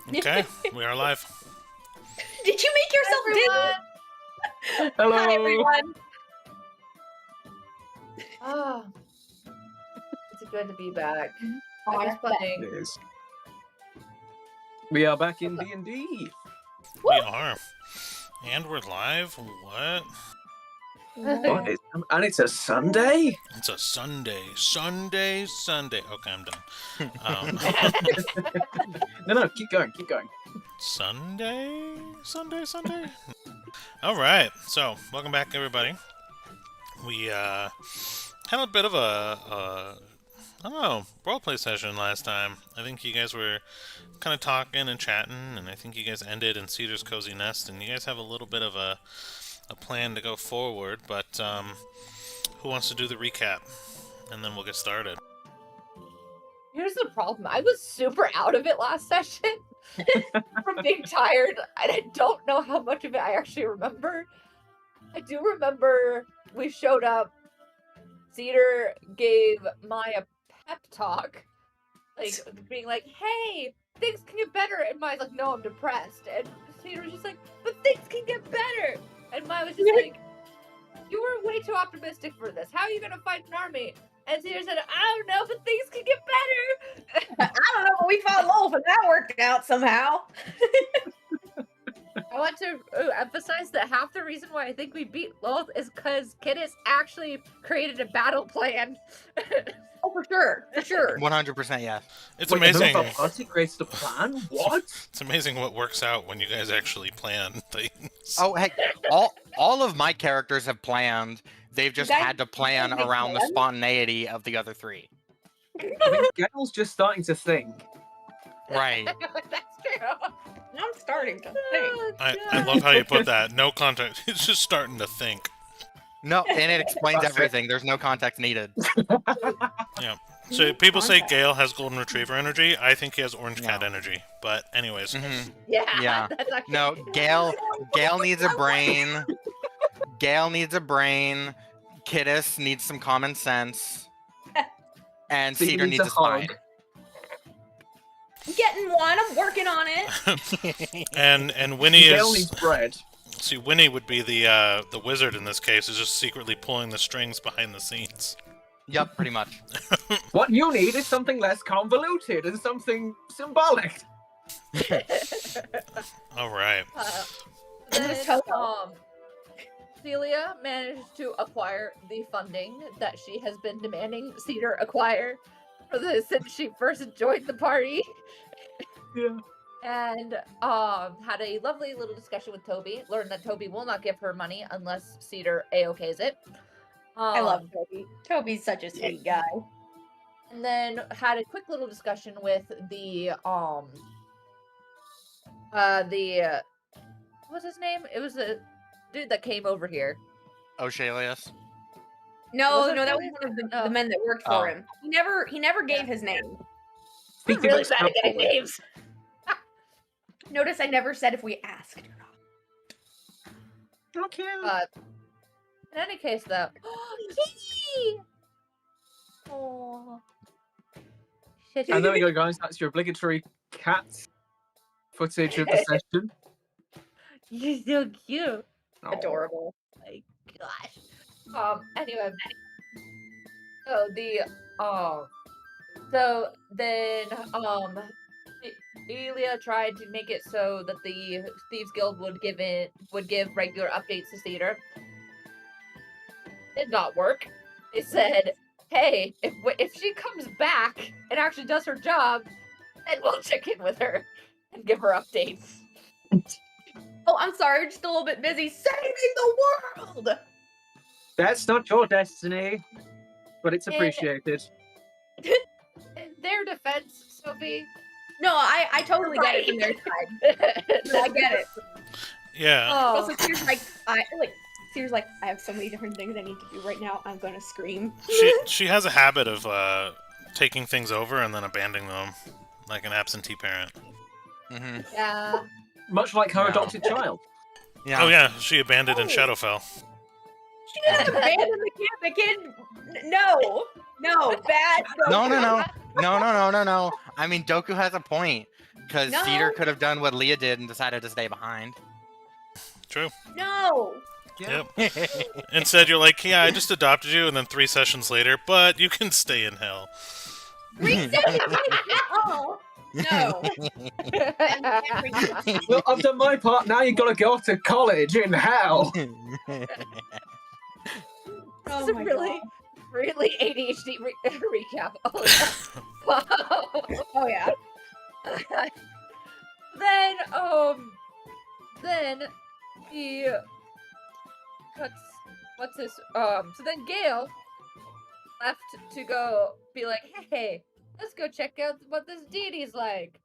Okay, we are live. Did you make yourself big? Hello. Hi, everyone. Oh, it's good to be back. I Are was playing. It is. We are back in D&D. We are. And we're live? What? What is, and it's a Sunday? It's a Sunday. Sunday. Okay, I'm done. No, keep going. Sunday? Alright, so, welcome back, everybody. We, had a bit of a I don't know, roleplay session last time. I think you guys were kind of talking and chatting, and I think you guys ended in Cedar's Cozy Nest, and you guys have a little bit of a plan to go forward, but who wants to do the recap? And then we'll get started. Here's the problem. I was super out of it last session from being tired, and I don't know how much of it I actually remember. I do remember we showed up. Cedar gave Maya a pep talk, like being like, "Hey, things can get better," and Maya's like, "No, I'm depressed," and Cedar was just like, "But things can get better," and Maya was just like, "You were way too optimistic for this. How are you gonna fight an army?" And Cedar said, "I don't know, but things can get better." I don't know, but we fought Lolf and that worked out somehow. I want to emphasize that half the reason why I think we beat Lolth is because Kidis actually created a battle plan. Oh, for sure. 100%, yes. It's amazing. The party creates the plan? What? It's amazing what works out when you guys actually plan things. Oh, heck, all of my characters have planned. They've just had to plan around the spontaneity of the other three. I think Gale's just starting to think. Right. That's true. I'm starting to think. I love how you put that. No context. It's just starting to think. No, and it explains everything. There's no context needed. Yeah. So people say Gale has golden retriever energy. I think he has orange cat energy. But anyways. Mm-hmm. Yeah. That's no, Gale needs a brain. Gale needs a brain. Kidis needs some common sense. And Cedar needs a spine. I'm getting one. I'm working on it. and Winnie Gale is. needs bread. See, Winnie would be the wizard in this case, is just secretly pulling the strings behind the scenes. Yep, pretty much. What you need is something less convoluted and something symbolic. All right. Then, Celia managed to acquire the funding that she has been demanding Cedar acquire since she first joined the party. Yeah. And had a lovely little discussion with Toby. Learned that Toby will not give her money unless Cedar A-OKs it. I love Toby. Toby's such a sweet guy. And then had a quick little discussion with the what's his name? It was a dude that came over here. Oshalius. No, Was it that was really? one of No. the men that worked for him. He never gave his name. I'm really bad at getting names. Notice I never said if we asked or not. Okay. In any case, though, Kitty! Oh, And there we go, guys. That's your obligatory cat footage of the session. You're so cute. Oh. Adorable. My gosh. Anyway, so then Celia tried to make it so that the Thieves Guild would give regular updates to Cedar. Did not work. They said, "Hey, if she comes back and actually does her job, then we'll check in with her and give her updates." Oh, I'm sorry, just a little bit busy saving the world! That's not your destiny, but it's appreciated. In their defense, Sophie. No, I totally get it from their side. No, I get it. Yeah. Also, Cedar's like, I have so many different things I need to do right now. I'm gonna scream. She has a habit of taking things over and then abandoning them, like an absentee parent. Mm-hmm. Yeah. Much like her adopted child. Yeah. Oh yeah, she abandoned in Shadowfell. She doesn't abandon the kid. The kid, no, bad. No. I mean, Doku has a point. Because No. Cedar could have done what Leah did and decided to stay behind. True. No. Yeah. Yep. Instead, you're like, yeah, I just adopted you, and then 3 sessions later, but you can stay in hell. Oh. No. Well, I've done my part. Now you gotta go to college in hell. This Oh is a my really, really ADHD recap. Oh, yeah. Wow. Oh yeah. Then he what's this? So then Gale left to go be like, hey, let's go check out what this deity's like.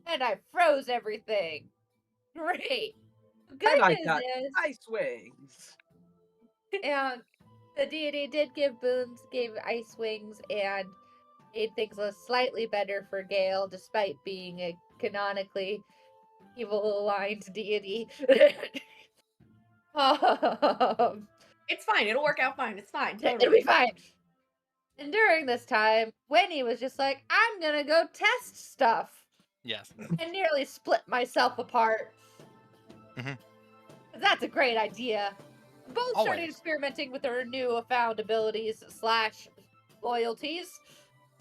And I froze everything. Great. The good And I news got is, ice wings. and the deity did give boons, gave ice wings, and made things slightly better for Gale, despite being a canonically evil aligned deity. It's fine. It'll work out fine. It's fine. It'll Totally. be fine. And during this time, Winnie was just like, I'm gonna go test stuff. Yes. And nearly split myself apart. Mhm. That's a great idea. Both started Always. experimenting with their newfound abilities / loyalties.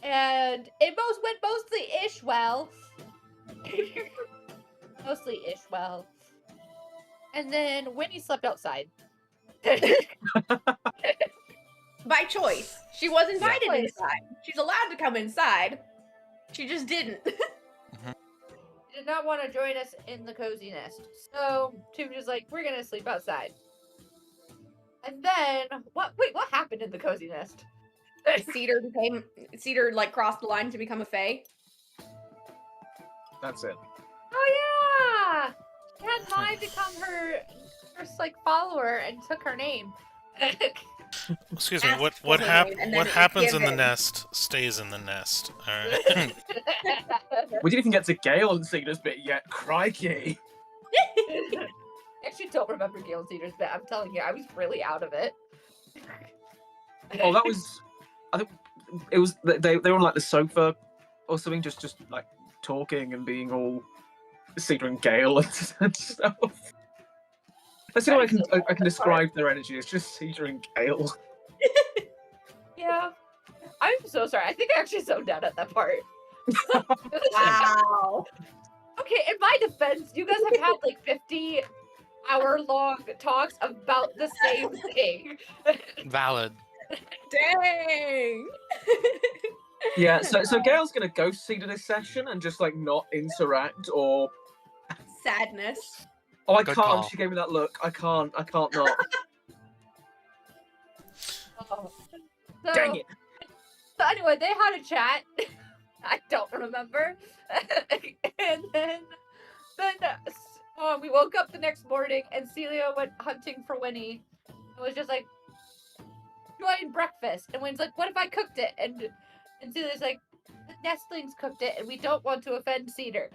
And it went mostly-ish well. Mostly-ish well. And then Winnie slept outside. By choice. She was invited choice. inside. She's allowed to come inside. She just didn't. Did not want to join us in the cozy nest. So she was just like, we're gonna sleep outside. And then what happened in the cozy nest? Cedar like crossed the line to become a fae. That's it. Oh yeah! She had Mai become her first like follower and took her name. Excuse me. Asked What for her name, and then what it was happens in the given. nest stays in the nest. All right. We didn't even get to Gale and Cedar's bit yet. Crikey. I actually don't remember Gale and Cedar's bit. I'm telling you, I was really out of it. Oh, that was. I think it was. They were on like the sofa or something, just like talking and being all Cedar and Gale and stuff. That's the only way I can describe their energy. It's just Cedar and Gale. Yeah. I'm so sorry. I think I actually zoned out at that part. Wow. Okay, in my defense, you guys have had like 50-hour-long talks about the same thing. Valid. Dang. Yeah. So Gale's gonna ghost Cedar this session and just like not interact or. Sadness. Oh, I Good can't. call. She gave me that look. I can't not. Oh. Dang it. So anyway, they had a chat. I don't remember. And then we woke up the next morning and Celia went hunting for Winnie. It was just like, enjoying breakfast. And Winnie's like, what if I cooked it? And Celia's like, the nestlings cooked it and we don't want to offend Cedar.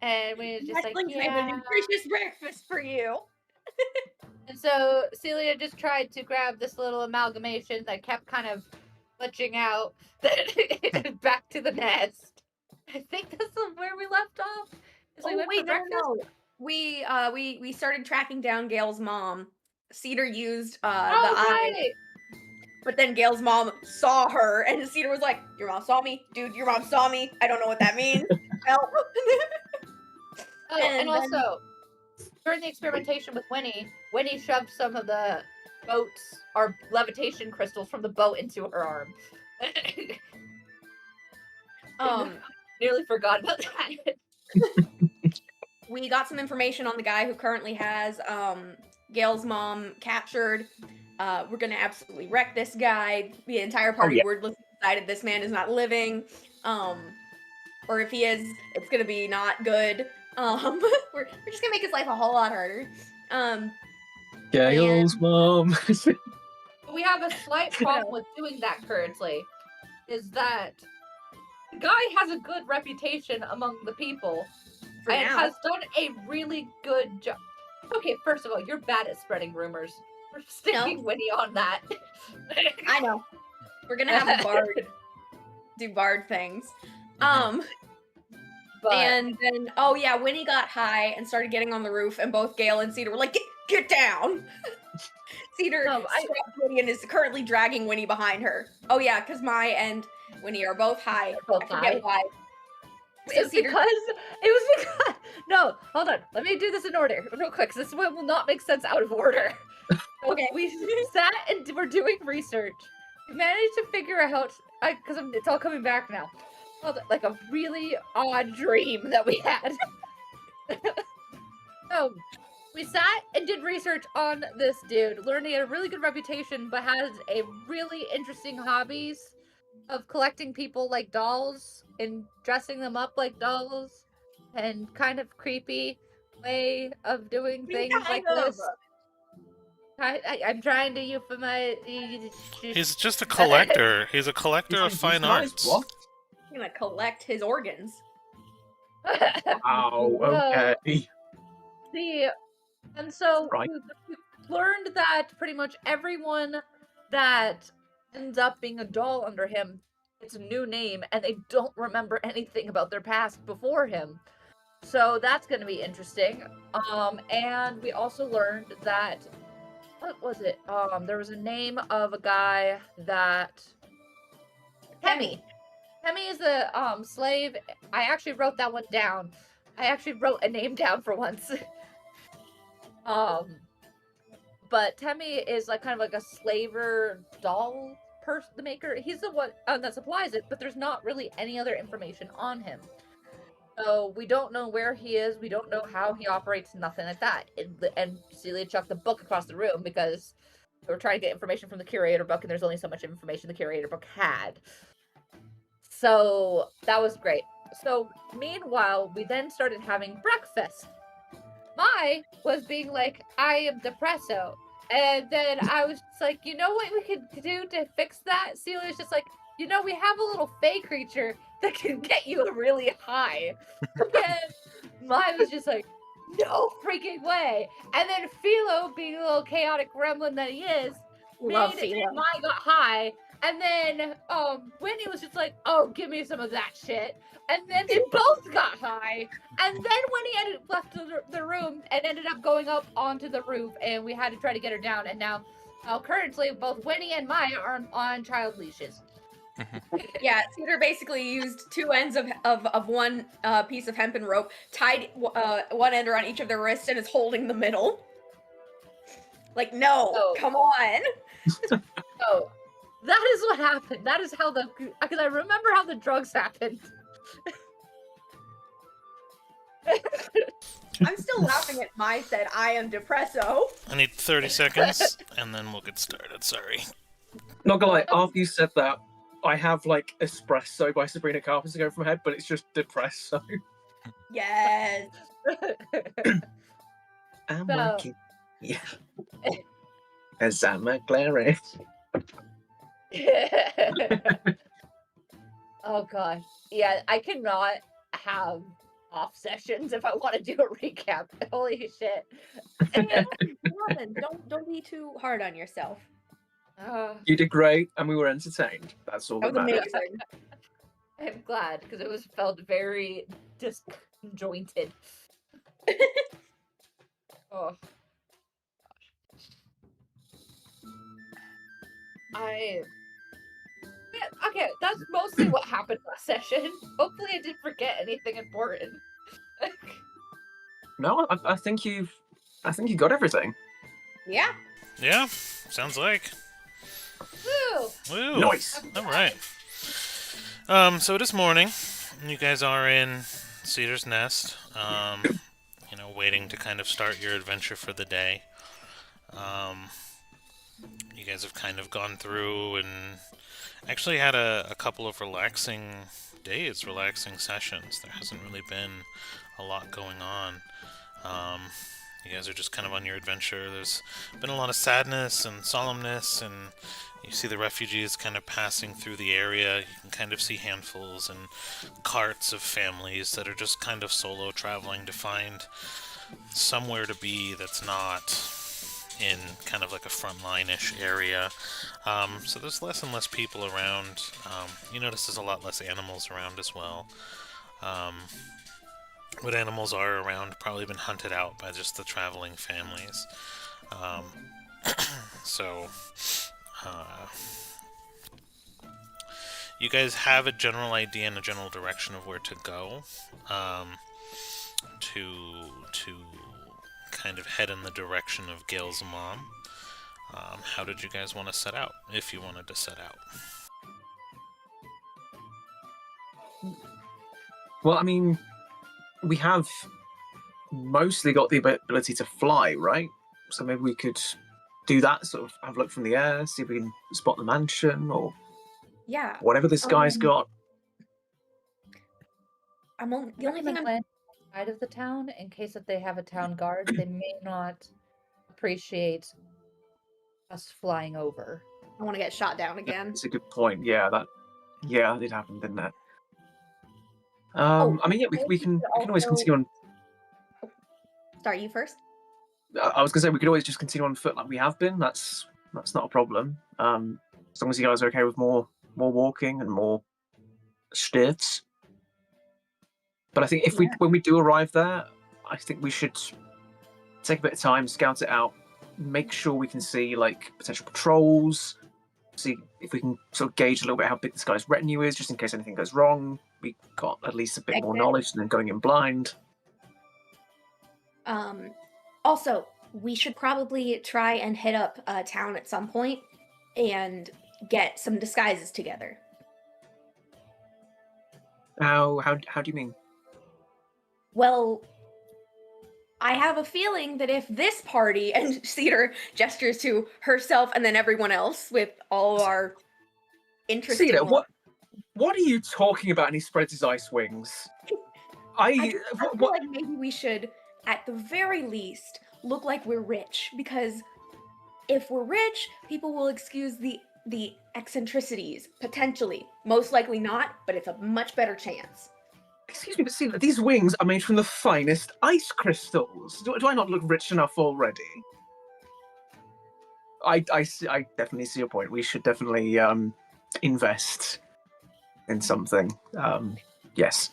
And Winnie's just like, Nestlings made a yeah. nutritious breakfast for you. And so Celia just tried to grab this little amalgamation that kept kind of glitching out back to the nest. I think this is where we left off. Is we Oh went wait, for no, breakfast? no. We started tracking down Gale's mom. Cedar used the Oh, eye, right. but then Gale's mom saw her, and Cedar was like, "Your mom saw me, dude. Your mom saw me. I don't know what that means. Help!" Oh, and also, during the experimentation with Winnie shoved some of the boats or levitation crystals from the boat into her arm. Nearly forgot about that. We got some information on the guy who currently has Gale's mom captured. We're gonna absolutely wreck this guy. The entire party wordlessly decided this man is not living. Or if he is, it's gonna be not good. We're just gonna make his life a whole lot harder. Gale's mom. We have a slight problem with doing that currently. Is that the guy has a good reputation among the people For and now. has done a really good job. Okay, first of all, you're bad at spreading rumors. We're sticking Winnie on that. I know. We're gonna have a bard do bard things. But And then, oh yeah, Winnie got high and started getting on the roof, and both Gale and Cedar were like, get down! Cedar stopped Winnie and is currently dragging Winnie behind her. Oh yeah, because Mai and Winnie are both high. Both I forget high. why. It was because no, hold on. Let me do this in order, real quick, because this one will not make sense out of order. Okay. We sat and we're doing research. We managed to figure out, because it's all coming back now. Like a really odd dream that we had. So we sat and did research on this dude, learned he had a really good reputation, but has a really interesting hobbies of collecting people like dolls and dressing them up like dolls, and kind of creepy way of doing things like this. I'm trying to euphemize. He's just a collector. He's a collector of fine arts. What? He's gonna collect his organs. Oh, okay. And so Right. we learned that pretty much everyone that ends up being a doll under him, it's a new name, and they don't remember anything about their past before him. So that's going to be interesting. And we also learned that, what was it? There was a name of a guy that Hemi. Hemi is a slave. I actually wrote that one down. I actually wrote a name down for once. But Temmie is like kind of like a slaver doll person maker. He's the one that supplies it, but there's not really any other information on him. So we don't know where he is. We don't know how he operates. Nothing like that. And Celia chucked the book across the room because we were trying to get information from the curator book, and there's only so much information the curator book had. So that was great. So meanwhile, we then started having breakfast. Mai was being like, I am depresso. And then I was just like, you know what we could do to fix that? Celia's just like, you know, we have a little fey creature that can get you really high. And Mai was just like, no freaking way. And then Philo, being a little chaotic gremlin that he is, Love made Philo. Mai got high. And then Winnie was just like, oh, give me some of that shit. And then they both got high. And then Winnie left the room and ended up going up onto the roof. And we had to try to get her down. And now, currently, both Winnie and Maya are on child leashes. Yeah, Cedar basically used two ends of one piece of hempen rope, tied one end around each of their wrists, and is holding the middle. Like, no, come on. So, that is what happened. That is how because I remember how the drugs happened. I'm still laughing at Mai said, I am depresso. I need 30 seconds, and then we'll get started. Sorry. Not gonna lie, after you said that, I have like Espresso by Sabrina Carpenter going from my head, but it's just Depresso. Yes. I'm working. Yeah. As I'm a Clary. Oh god. Yeah, I cannot have off sessions if I want to do a recap. Holy shit. Don't be too hard on yourself. You did great, and we were entertained. That's all that That was matters. amazing. I'm glad because it felt very disjointed. Oh gosh. Okay, that's mostly what happened last session. Hopefully I didn't forget anything important. No, I think you got everything. Yeah. Yeah, sounds like. Woo! Woo! Nice. All right. So it is morning. You guys are in Cedar's Nest. You know, waiting to kind of start your adventure for the day. You guys have kind of gone through and actually had a couple of relaxing days, relaxing sessions. There hasn't really been a lot going on. You guys are just kind of on your adventure. There's been a lot of sadness and solemnness, and you see the refugees kind of passing through the area. You can kind of see handfuls and carts of families that are just kind of solo traveling to find somewhere to be that's not in kind of like a frontline-ish area. So there's less and less people around. You notice there's a lot less animals around as well. what animals are around, probably been hunted out by just the traveling families. Um, so, uh, you guys have a general idea and a general direction of where to go, to kind of head in the direction of Gale's mom. How did you guys want to set out, if you wanted to set out? Well, I mean, we have mostly got the ability to fly, right? So maybe we could do that, sort of have a look from the air, see if we can spot the mansion or Yeah. whatever this guy's got. The only thing I'm outside of the town, in case if they have a town guard, they may not appreciate us flying over. I want to get shot down again. It's a good point. Yeah, that did happen, didn't it? I mean, yeah, we can always continue on. Start you first. I was gonna say we could always just continue on foot like we have been. That's not a problem. As long as you guys are okay with more walking and more stairs. But I think if when we do arrive there, I think we should take a bit of time, scout it out, make sure we can see like potential patrols, see if we can sort of gauge a little bit how big this guy's retinue is, just in case anything goes wrong. We got at least a bit more knowledge than going in blind. Also, we should probably try and hit up a town at some point and get some disguises together. How do you mean? Well, I have a feeling that if this party, and Cedar gestures to herself and then everyone else with all of our interesting... Cedar, what are you talking about? And he spreads his ice wings. I feel like maybe we should, at the very least, look like we're rich, because if we're rich, people will excuse the eccentricities, potentially. Most likely not, but it's a much better chance. Excuse me, but see, these wings are made from the finest ice crystals. Do I not look rich enough already? I definitely see your point. We should definitely invest in something. Yes.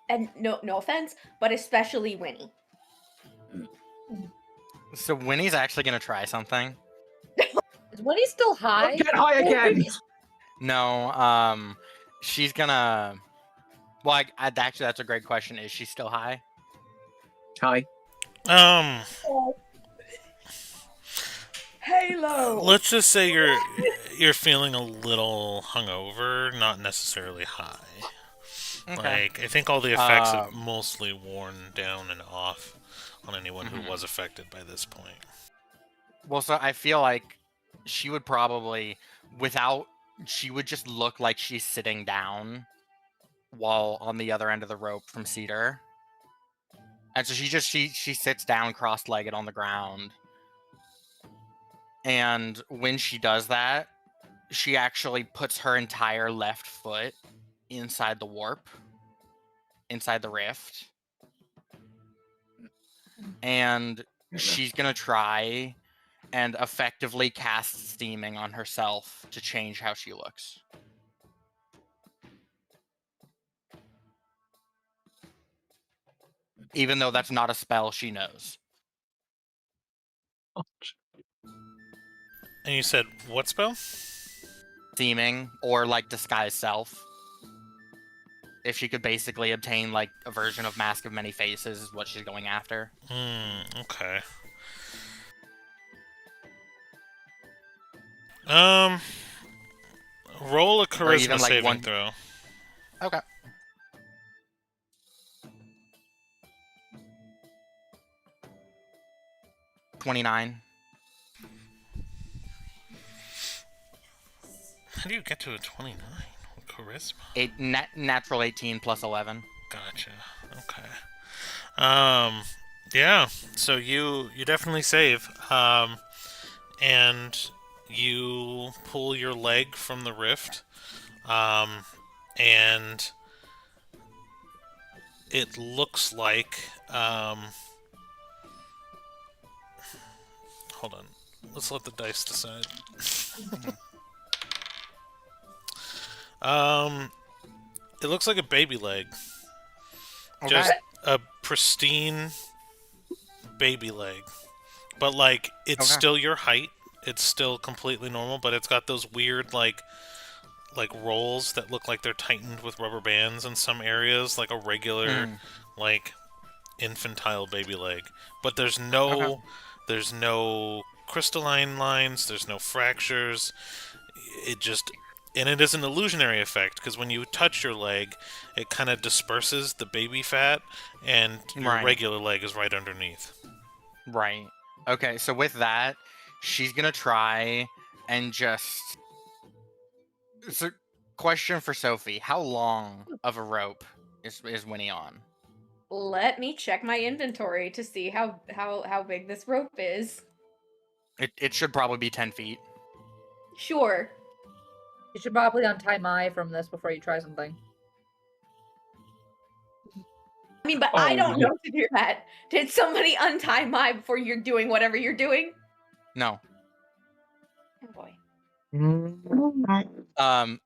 And no offense, but especially Winnie. So Winnie's actually gonna try something. Is Winnie still high? Get high again! No, she's gonna... Well, actually, that's a great question. Is she still high? Hi. Halo! Let's just say you're feeling a little hungover, not necessarily high. Okay. Like, I think all the effects have mostly worn down and off on anyone who was affected by this point. Well, so I feel like she would probably, she would just look like she's sitting down while on the other end of the rope from Cedar. And so she sits down cross-legged on the ground. And when she does that, she actually puts her entire left foot inside the warp, inside the rift. And she's gonna try and effectively cast steaming on herself to change how she looks. Even though that's not a spell she knows. And you said, what spell? Steaming, or like disguise self. If she could basically obtain like a version of Mask of Many Faces is what she's going after. Okay. Roll a charisma saving throw. Okay. $29. How do you get to a 29 with charisma? Natural 18 plus 11. Gotcha. Okay. Yeah. So you definitely save. And you pull your leg from the rift. And it looks like hold on. Let's let the dice decide. It looks like a baby leg. Okay. Just a pristine baby leg. But, like, it's Okay. still your height. It's still completely normal, but it's got those weird, like rolls that look like they're tightened with rubber bands in some areas, like a regular, Mm. like, infantile baby leg. But there's Okay. no crystalline lines, there's no fractures. It just... And it is an illusionary effect, because when you touch your leg, it kind of disperses the baby fat, and your Right. regular leg is right underneath. Right. Okay, so with that, she's gonna try and just... So, question for Sophie. How long of a rope is Winnie on? Let me check my inventory to see how big this rope is. It should probably be 10 feet. Sure. You should probably untie Mai from this before you try something. I mean, but I don't know to do that. Did somebody untie Mai before you're doing whatever you're doing? No. Oh boy.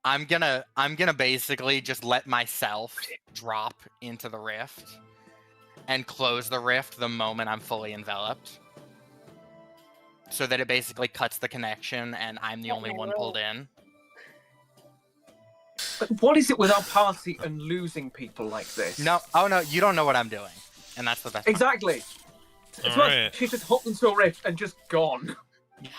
I'm gonna basically just let myself drop into the rift and close the rift the moment I'm fully enveloped, so that it basically cuts the connection and I'm the only one pulled in. But what is it with our party and losing people like this? No, oh no, you don't know what I'm doing, and that's the best part. Exactly. It's All like right. she's just hopped into a rift and just gone.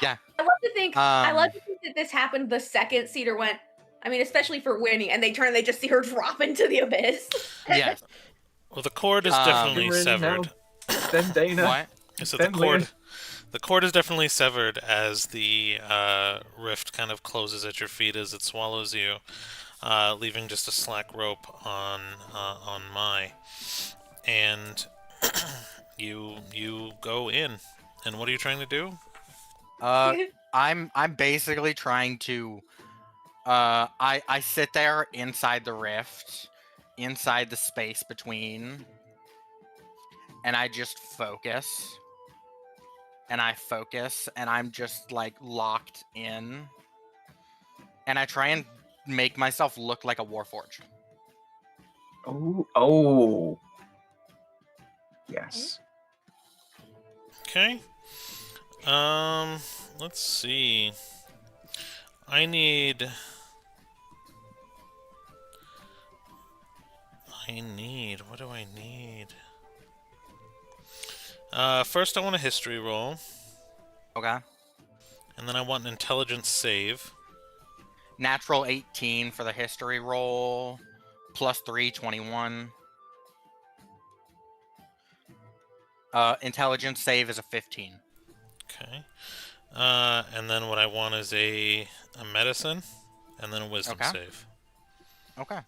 Yeah. I love to think that this happened the second Cedar went. I mean, especially for Winnie, and they turn and they just see her drop into the abyss. Yes. Well, the cord is definitely Really severed. Then Dana. What? So Then Leon. the cord is definitely severed as the rift kind of closes at your feet as it swallows you, leaving just a slack rope on Mai, and you go in. And what are you trying to do? I'm basically trying to I sit there inside the rift, inside the space between, and I just focus. And I focus, and I'm just like locked in. And I try and make myself look like a warforged. Oh. Yes. Okay. Let's see. What do I need? First I want a history roll. Okay. And then I want an intelligence save. Natural 18 for the history roll. Plus 3, 21. Intelligence save is a 15. Okay. And then what I want is a medicine, and then a wisdom save. Okay.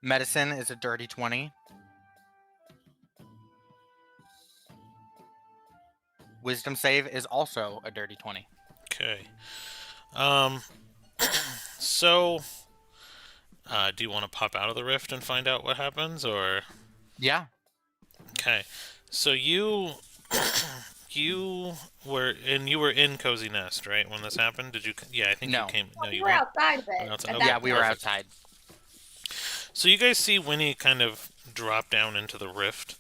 Medicine is a dirty 20. Wisdom save is also a dirty 20. Okay. So, do you want to pop out of the rift and find out what happens, or? Yeah. Okay. So you were in Cozy Nest, right? When this happened, did you? Yeah, I think No. you came. No, We you were outside of it. outside. at Okay, Yeah, that we were point. outside. So you guys see Winnie kind of drop down into the rift.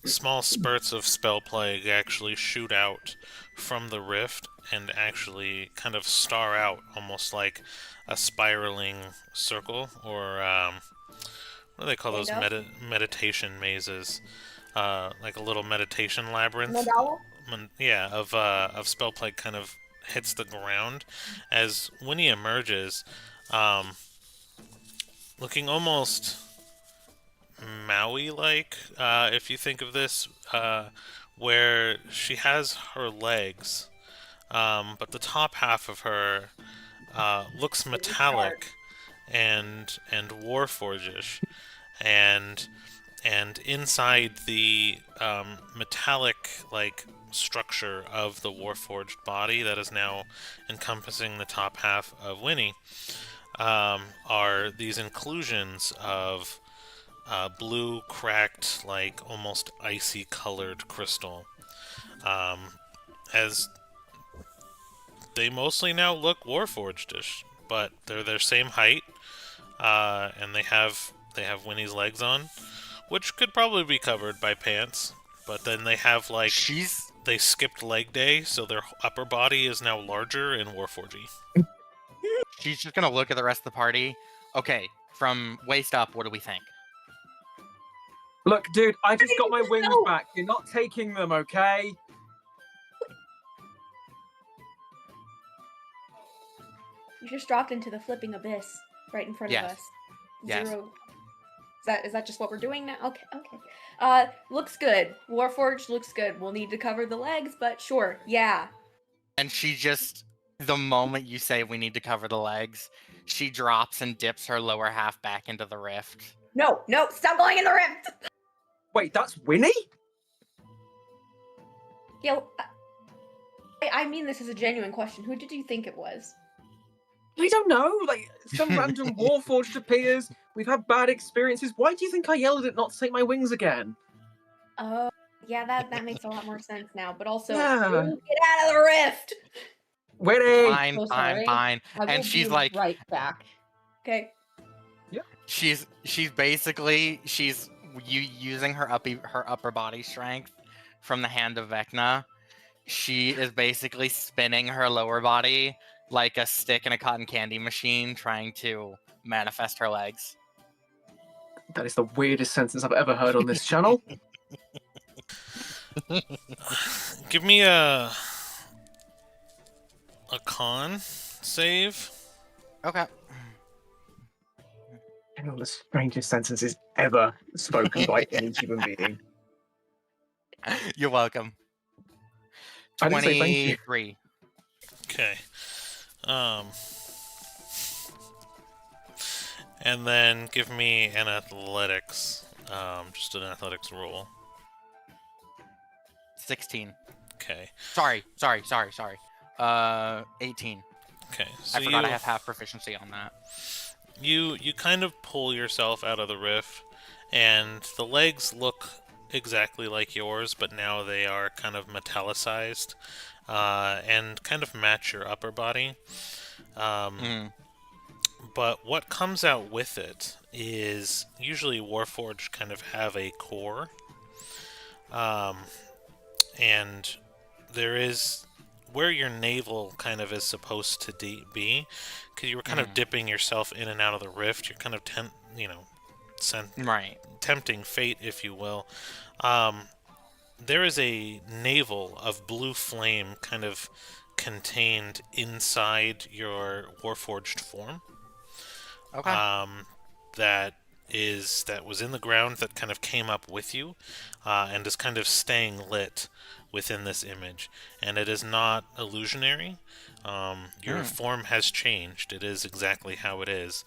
Small spurts of spell plague actually shoot out from the rift and actually kind of star out, almost like a spiraling circle, or what do they call those meditation mazes? Like a little meditation labyrinth. Yeah, of spell plague kind of hits the ground as Winnie emerges, looking almost Maui-like, if you think of this, where she has her legs, but the top half of her looks metallic and warforged-ish, and inside the metallic like structure of the warforged body that is now encompassing the top half of Winnie, are these inclusions of blue, cracked, like almost icy colored crystal. As they mostly now look Warforged-ish, but they're their same height, and they have Winnie's legs on, which could probably be covered by pants. But then they have like they skipped leg day, so their upper body is now larger and Warforgy. She's just gonna look at the rest of the party. Okay, from waist up, what do we think? Look, dude, I just got my wings back. You're not taking them, okay? You just dropped into the flipping abyss right in front of us. Yes. Zero. Is that just what we're doing now? Okay. Looks good. Warforged looks good. We'll need to cover the legs, but sure, yeah. And she just, the moment you say we need to cover the legs, she drops and dips her lower half back into the rift. No, stop going in the rift! Wait, that's Winnie? Gale, I mean this is a genuine question. Who did you think it was? I don't know. Like, some random Warforged appears. We've had bad experiences. Why do you think I yelled at it not to take my wings again? Oh, yeah, that makes a lot more sense now. But also, Yeah. get out of the rift! Winnie! Fine, So fine, sorry. fine. I will And she's be like, right back. Okay. she's basically using her upper body strength from the hand of Vecna. She is basically spinning her lower body like a stick in a cotton candy machine, trying to manifest her legs. That is the weirdest sentence I've ever heard on this channel. Give me a con save. Okay. One of the strangest sentences ever spoken by any human being. You're welcome. I didn't say thank you. 23. Okay. And then give me an athletics. Just an athletics roll. 16. Okay. Sorry. 18. Okay. So I forgot I have half proficiency on that. You kind of pull yourself out of the rift, and the legs look exactly like yours, but now they are kind of metallicized, and kind of match your upper body. But what comes out with it is usually Warforged kind of have a core, and there is where your navel kind of is supposed to be, because you were kind of dipping yourself in and out of the rift. You're kind of tempting fate, if you will. There is a navel of blue flame kind of contained inside your Warforged form. Okay. That was in the ground, that kind of came up with you, and is kind of staying lit within this image. And it is not illusionary. Your form has changed. It is exactly how it is.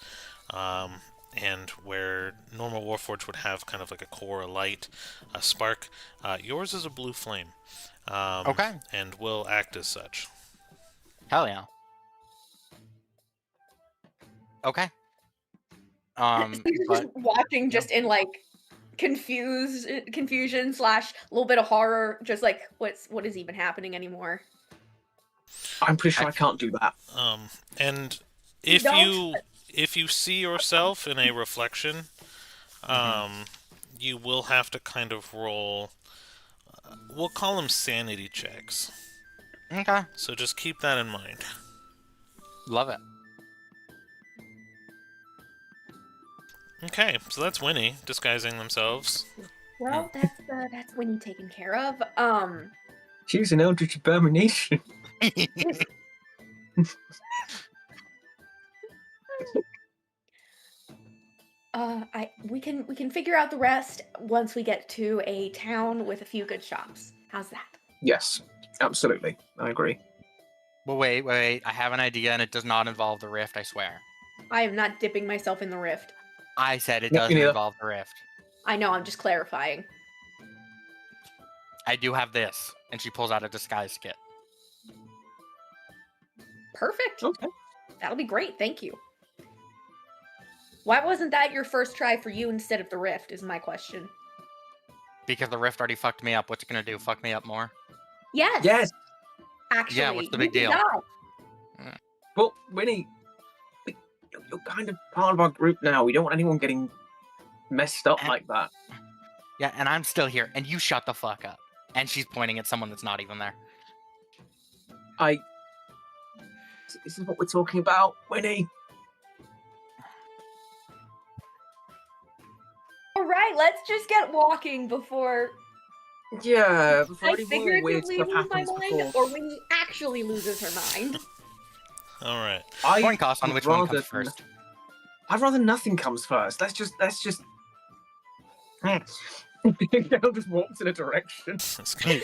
And where normal Warforged would have kind of like a core, a light, a spark, yours is a blue flame. Okay. And will act as such. Hell yeah. Okay. So you're just watching, just in like confusion slash a little bit of horror, just like what is even happening anymore. I'm pretty sure I can't do that. And if you see yourself in a reflection, you will have to kind of roll. We'll call them sanity checks. Okay. So just keep that in mind. Love it. Okay, so that's Winnie disguising themselves. Well, that's Winnie taken care of. She's an eldritch abomination. We can figure out the rest once we get to a town with a few good shops. How's that? Yes, absolutely. I agree. Well, wait. I have an idea, and it does not involve the rift, I swear. I am not dipping myself in the rift. I said it No, doesn't me neither. involve the rift. I know, I'm just clarifying. I do have this. And she pulls out a disguise kit. Perfect. Okay. That'll be great, thank you. Why wasn't that your first try for you instead of the rift, is my question. Because the rift already fucked me up. What's it gonna do? Fuck me up more? Yes. Yes. Actually. Yeah, what's the big you did deal? not. But Winnie, you're kind of part of our group now. We don't want anyone getting messed up like that. Yeah, and I'm still here, and you shut the fuck up. And she's pointing at someone that's not even there. This is what we're talking about, Winnie. All right, let's just get walking before Yeah, before I any more weird figuratively stuff lose my happens mind, before. or Winnie actually loses her mind. All right. Coin toss on which one comes first. I'd rather nothing comes first. Let's just. Gale just walks in a direction. That's good.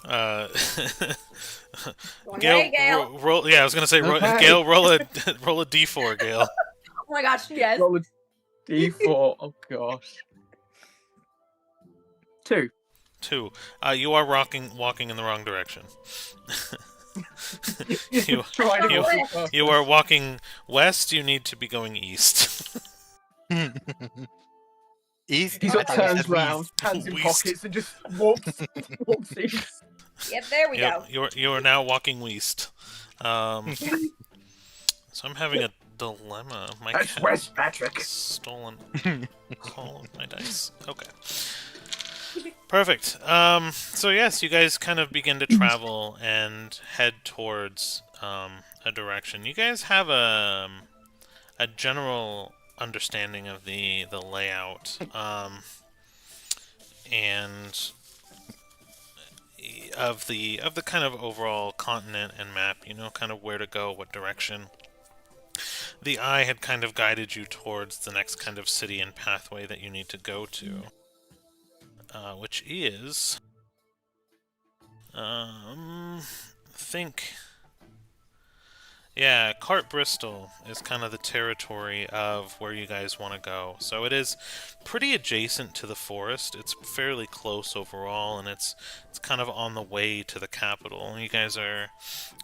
Hey, Gale. roll. Yeah, I was gonna say, Okay. Gale, roll a d4, Gale. Oh my gosh, yes. Roll a d4. Oh gosh. 2. 2. You are walking in the wrong direction. you, Trying to you- walk fast. you are walking west. You need to be going east. East? He I sort of thought you turns said round, west. hands in West. pockets, and just walks east. Yep, there we go. You are now walking west. So I'm having a dilemma. My That's cat West Patrick. stolen all of my dice. Okay. Perfect. So yes, you guys kind of begin to travel and head towards a direction. You guys have a general understanding of the layout and of the kind of overall continent and map. You know kind of where to go, what direction. The eye had kind of guided you towards the next kind of city and pathway that you need to go to, which is think. Yeah, Cart Bristol is kind of the territory of where you guys want to go. So it is pretty adjacent to the forest. It's fairly close overall, and it's kind of on the way to the capital. You guys are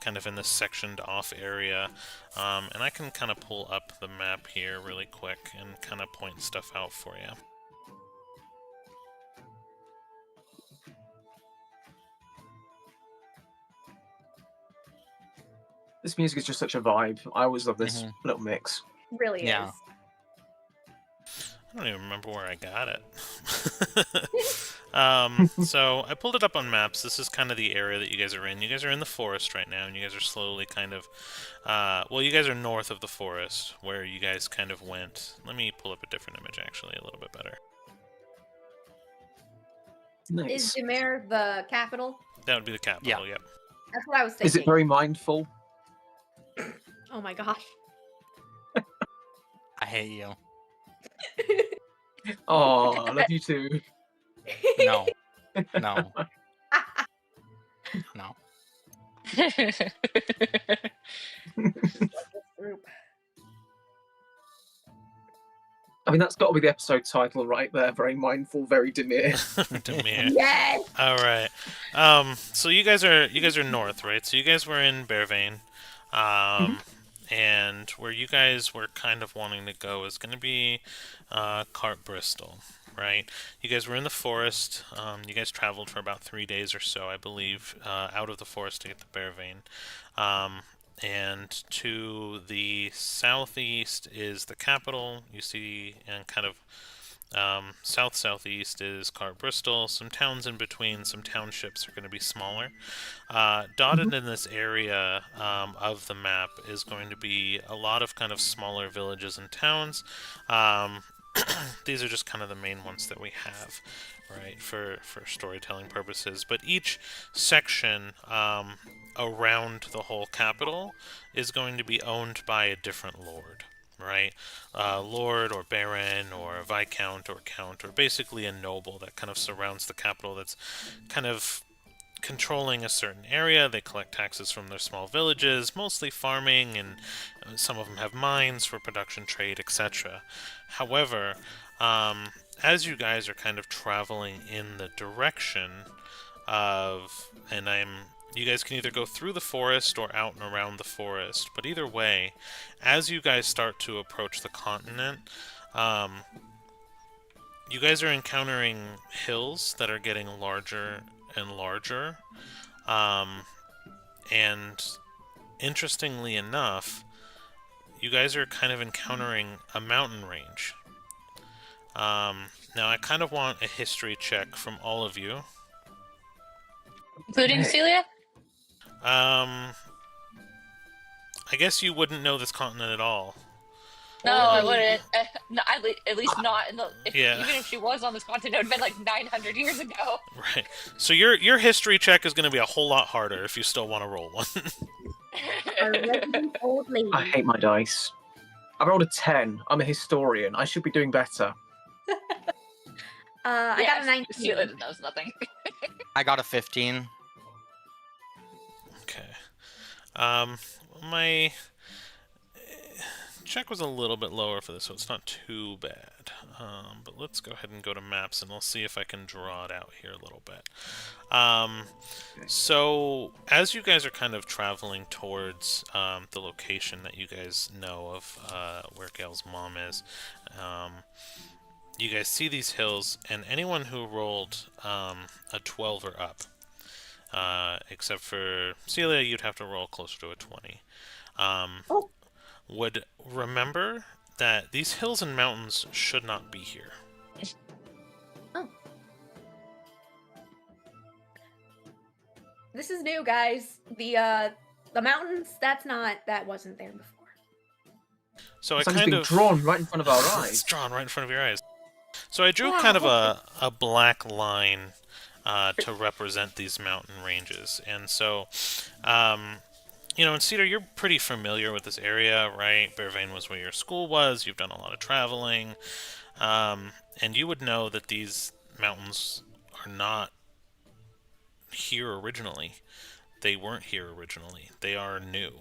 kind of in this sectioned off area, and I can kind of pull up the map here really quick and kind of point stuff out for you. This music is just such a vibe. I always love this little mix. Really Yeah. is. I don't even remember where I got it. So I pulled it up on maps. This is kind of the area that you guys are in. You guys are in the forest right now, and you guys are slowly kind of... well, you guys are north of the forest, where you guys kind of went. Let me pull up a different image, actually, a little bit better. Is Nice. Dimmere the capital? That would be the capital, yep. That's what I was thinking. Is it very mindful? Oh my gosh. I hate you. Oh, I love you too. No. No. No. Group. I mean, that's got to be the episode title right there. Very mindful, very Dimmere. Dimmere. Yes. All right. So you guys are north, right? So you guys were in Bearvane, and where you guys were kind of wanting to go is going to be Cart Bristol, right? You guys were in the forest. You guys traveled for about 3 days or so, I believe, out of the forest to get to Bearvane. And to the southeast is the capital. You see, and kind of south-southeast is Cart Bristol. Some towns in between, some townships are going to be smaller. Dotted in this area of the map is going to be a lot of kind of smaller villages and towns. These are just kind of the main ones that we have, right, for storytelling purposes. But each section around the whole capital is going to be owned by a different lord, right? Lord or baron or viscount or count, or basically a noble that kind of surrounds the capital, that's kind of controlling a certain area. They collect taxes from their small villages, mostly farming, and some of them have mines for production, trade, etc. However, as you guys are kind of traveling in the direction of, you guys can either go through the forest or out and around the forest, but either way, as you guys start to approach the continent, you guys are encountering hills that are getting larger and larger, and interestingly enough, you guys are kind of encountering a mountain range. Now, I kind of want a history check from all of you. Including Celia? I guess you wouldn't know this continent at all. No, I wouldn't. No, at least not in the. Yeah. Even if she was on this continent, it would have been like 900 years ago. Right. So your history check is going to be a whole lot harder if you still want to roll one. Our resident old lady. I hate my dice. I rolled a 10. I'm a historian. I should be doing better. I got a 19. Celia knows nothing. I got a 15. Okay. My check was a little bit lower for this, so it's not too bad. But let's go ahead and go to maps, and we'll see if I can draw it out here a little bit. So, as you guys are kind of traveling towards the location that you guys know of, where Gale's mom is, you guys see these hills, and anyone who rolled a 12 or up, except for Celia, you'd have to roll closer to a 20. Would remember that these hills and mountains should not be here. Oh. This is new, guys. The mountains, that wasn't there before. So It's I like kind being of drawn right in front of our it's eyes. drawn right in front of your eyes. So I drew kind of a black line to represent these mountain ranges, and so you know, in Cedar, you're pretty familiar with this area, right? Bearvane was where your school was. You've done a lot of traveling. And you would know that these mountains are not here originally. They weren't here originally. They are new.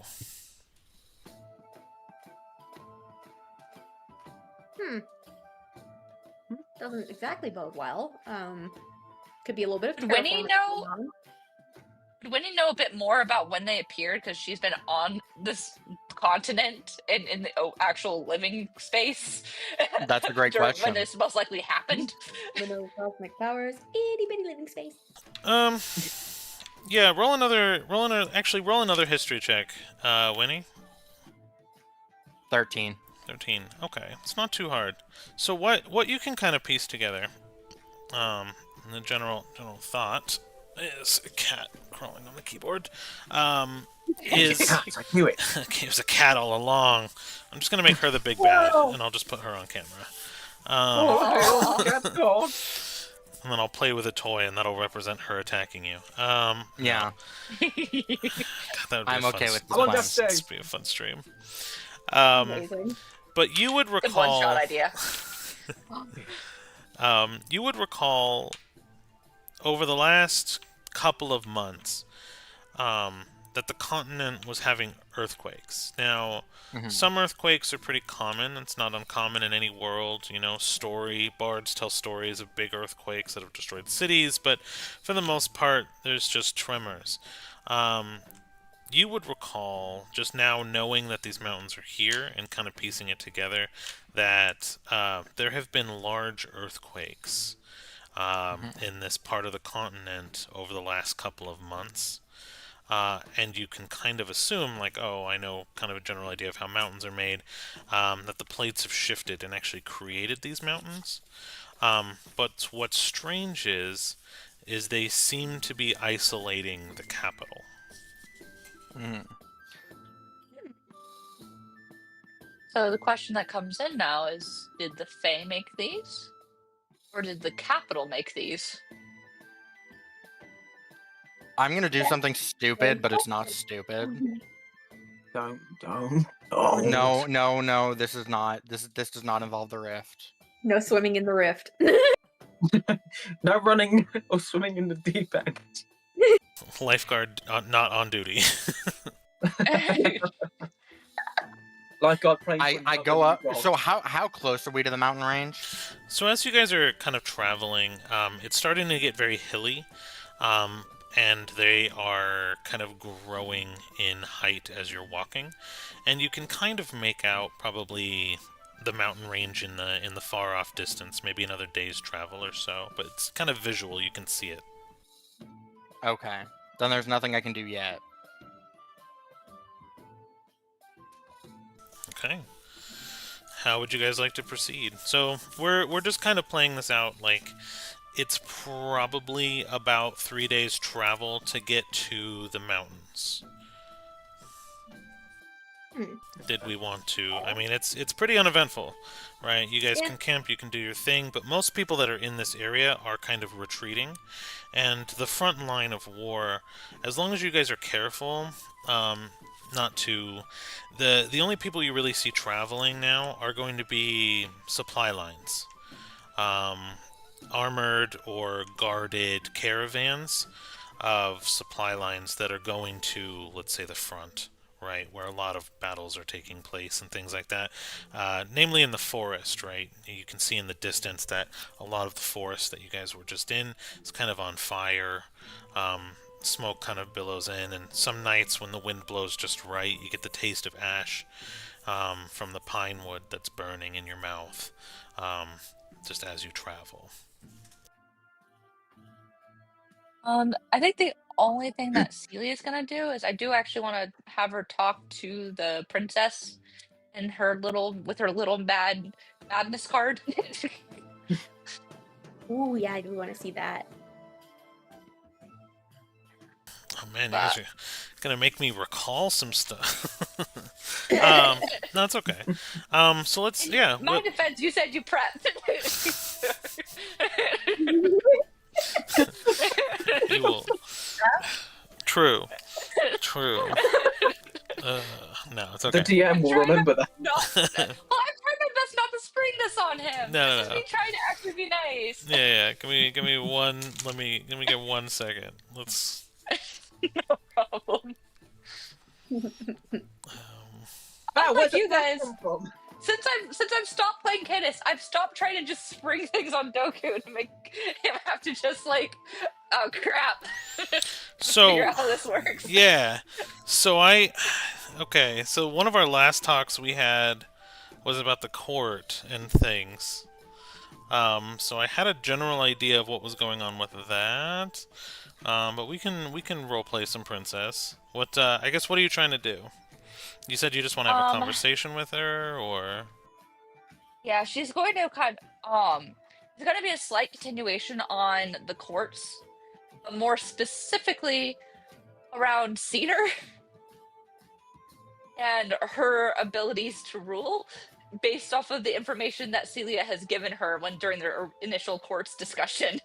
Doesn't exactly bode well. Could be a little bit of Did Winnie terraforming know? going on. Would Winnie know a bit more about when they appeared? Because she's been on this continent in the actual living space. That's a great during question. When this most likely happened. Window cosmic powers, itty bitty living space. Yeah, roll another history check, Winnie. 13. 13. Okay, it's not too hard. So what you can kind of piece together, the general thought is a cat crawling on the keyboard. Is I knew it. it was a cat all along. I'm just gonna make her the big bad, and I'll just put her on camera. And then I'll play with a toy, and that'll represent her attacking you. Yeah. God, that would be I'm a okay fun, with this I'm on plan. that stage. This would be a fun stream. Amazing. But you would Good recall. one-shot idea. You would recall over the last couple of months that the continent was having earthquakes. Now, some earthquakes are pretty common. It's not uncommon in any world. You know, bards tell stories of big earthquakes that have destroyed cities, but for the most part, there's just tremors. You would recall, just now knowing that these mountains are here and kind of piecing it together, that there have been large earthquakes in this part of the continent over the last couple of months. And you can kind of assume, like, oh, I know kind of a general idea of how mountains are made, that the plates have shifted and actually created these mountains. But what's strange is they seem to be isolating the capital. So the question that comes in now is, did the Fae make these? Or did the capital make these? I'm gonna do something stupid, but it's not stupid. Don't. No. This does not involve the rift. No swimming in the rift. No running or swimming in the deep end. Lifeguard not on duty. Like I played. I go up. So how close are we to the mountain range? So as you guys are kind of traveling, it's starting to get very hilly, and they are kind of growing in height as you're walking, and you can kind of make out probably the mountain range in the far off distance, maybe another day's travel or so, but it's kind of visual, you can see it. Okay. Then there's nothing I can do yet. Okay. How would you guys like to proceed? So we're just kind of playing this out like it's probably about 3 days travel to get to the mountains. Did we want to? I mean, it's pretty uneventful, right? You guys can camp, you can do your thing, but most people that are in this area are kind of retreating. And the front line of war, as long as you guys are careful, not to... The only people you really see traveling now are going to be supply lines. Armored or guarded caravans of supply lines that are going to, let's say, the front, right, where a lot of battles are taking place and things like that. Namely in the forest, right? You can see in the distance that a lot of the forest that you guys were just in is kind of on fire. Smoke kind of billows in, and some nights when the wind blows just right, you get the taste of ash from the pine wood that's burning in your mouth just as you travel. I think the only thing that Celia is gonna do is I do actually want to have her talk to the princess and her little madness card. Ooh, yeah, I do want to see that. Oh man, you guys are gonna make me recall some stuff. No, it's okay. So let's, My defense, you said you prepped. You will. True. No, it's okay. The DM will remember that. No. Well, I tried my best not to spring this on him. No. This is me trying to actually be nice. Yeah. Give me one. Let me get 1 second. Let's. No problem. Wow, Like where'd you the press guys, come from? since I've stopped playing Kidis, I've stopped trying to just spring things on Doku to make him have to just like, oh crap. So Figure out how this works. yeah. So okay. So one of our last talks we had was about the court and things. So I had a general idea of what was going on with that. But we can roleplay some princess. What I guess what are you trying to do? You said you just want to have a conversation with her, or Yeah, she's going to there's going to be a slight continuation on the courts, but more specifically around Cedar and her abilities to rule based off of the information that Celia has given her when during their initial courts discussion.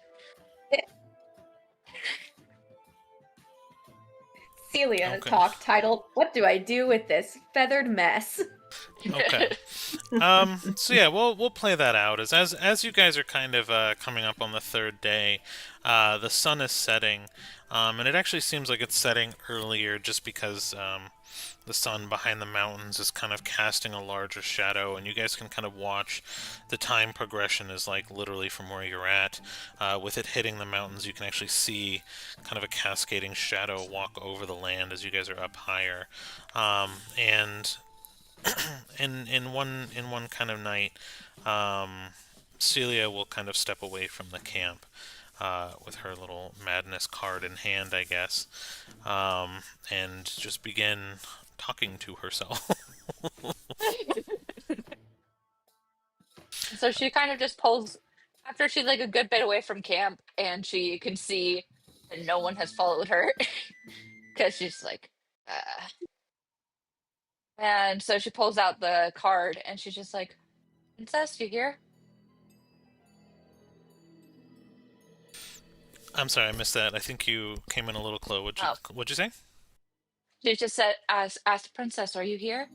Celia Okay. talk titled, "What do I do with this feathered mess?" okay. So yeah, we'll play that out as you guys are kind of coming up on the third day. The sun is setting, and it actually seems like it's setting earlier just because the sun behind the mountains is kind of casting a larger shadow, and you guys can kind of watch the time progression is like literally from where you're at. With it hitting the mountains, you can actually see kind of a cascading shadow walk over the land as you guys are up higher, and in one kind of night, Celia will kind of step away from the camp with her little madness card in hand, I guess, and just begin talking to herself. So she kind of just pulls after she's like a good bit away from camp and she can see that no one has followed her because she's like and so she pulls out the card and she's just like, Princess, you here? I'm sorry, I missed that. I think you came in a little close. What'd you say? She just said, asked Princess, are you here?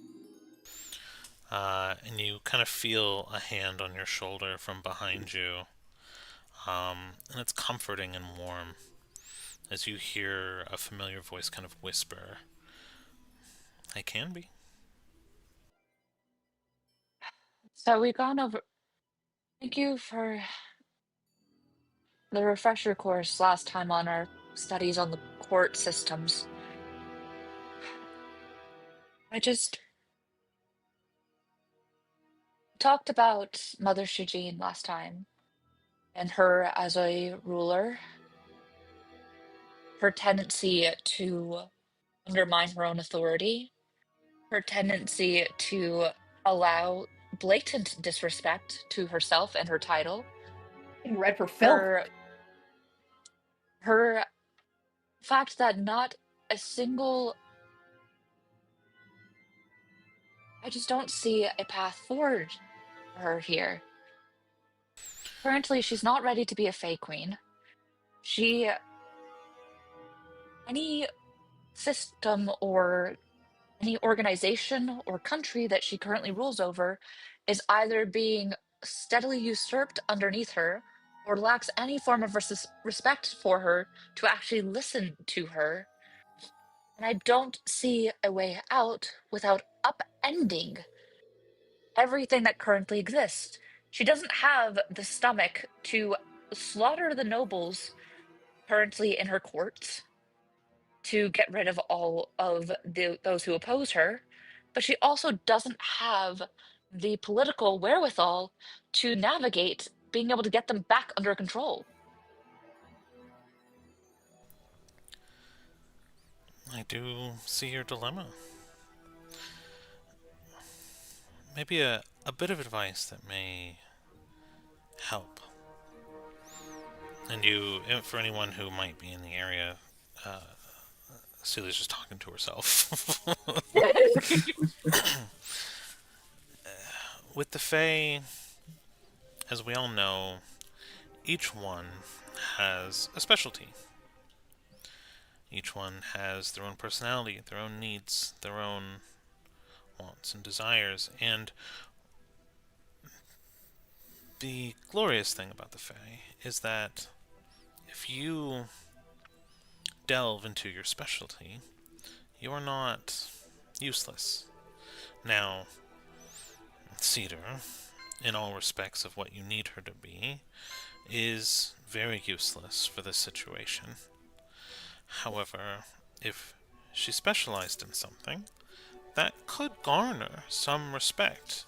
And you kind of feel a hand on your shoulder from behind you, and it's comforting and warm as you hear a familiar voice kind of whisper, "I can be." So we've gone over. Thank you for the refresher course last time on our studies on the court systems. I just talked about Mother Shujin last time and her as a ruler, her tendency to undermine her own authority, her tendency to allow blatant disrespect to herself and her title. And read for filth. Her fact that not a single I just don't see a path forward for her here. Currently, she's not ready to be a Fae Queen. Any system or any organization or country that she currently rules over is either being steadily usurped underneath her or lacks any form of respect for her to actually listen to her. And I don't see a way out without upending everything that currently exists. She doesn't have the stomach to slaughter the nobles currently in her courts to get rid of all of those who oppose her, but she also doesn't have the political wherewithal to navigate being able to get them back under control. I do see your dilemma. Maybe a bit of advice that may help. And for anyone who might be in the area, Celia's just talking to herself. With the Fae, as we all know, each one has a specialty. Each one has their own personality, their own needs, their own wants and desires, and the glorious thing about the Fae is that if you delve into your specialty, you are not useless. Now, Cedar, in all respects of what you need her to be, is very useless for this situation. However, if she specialized in something, that could garner some respect.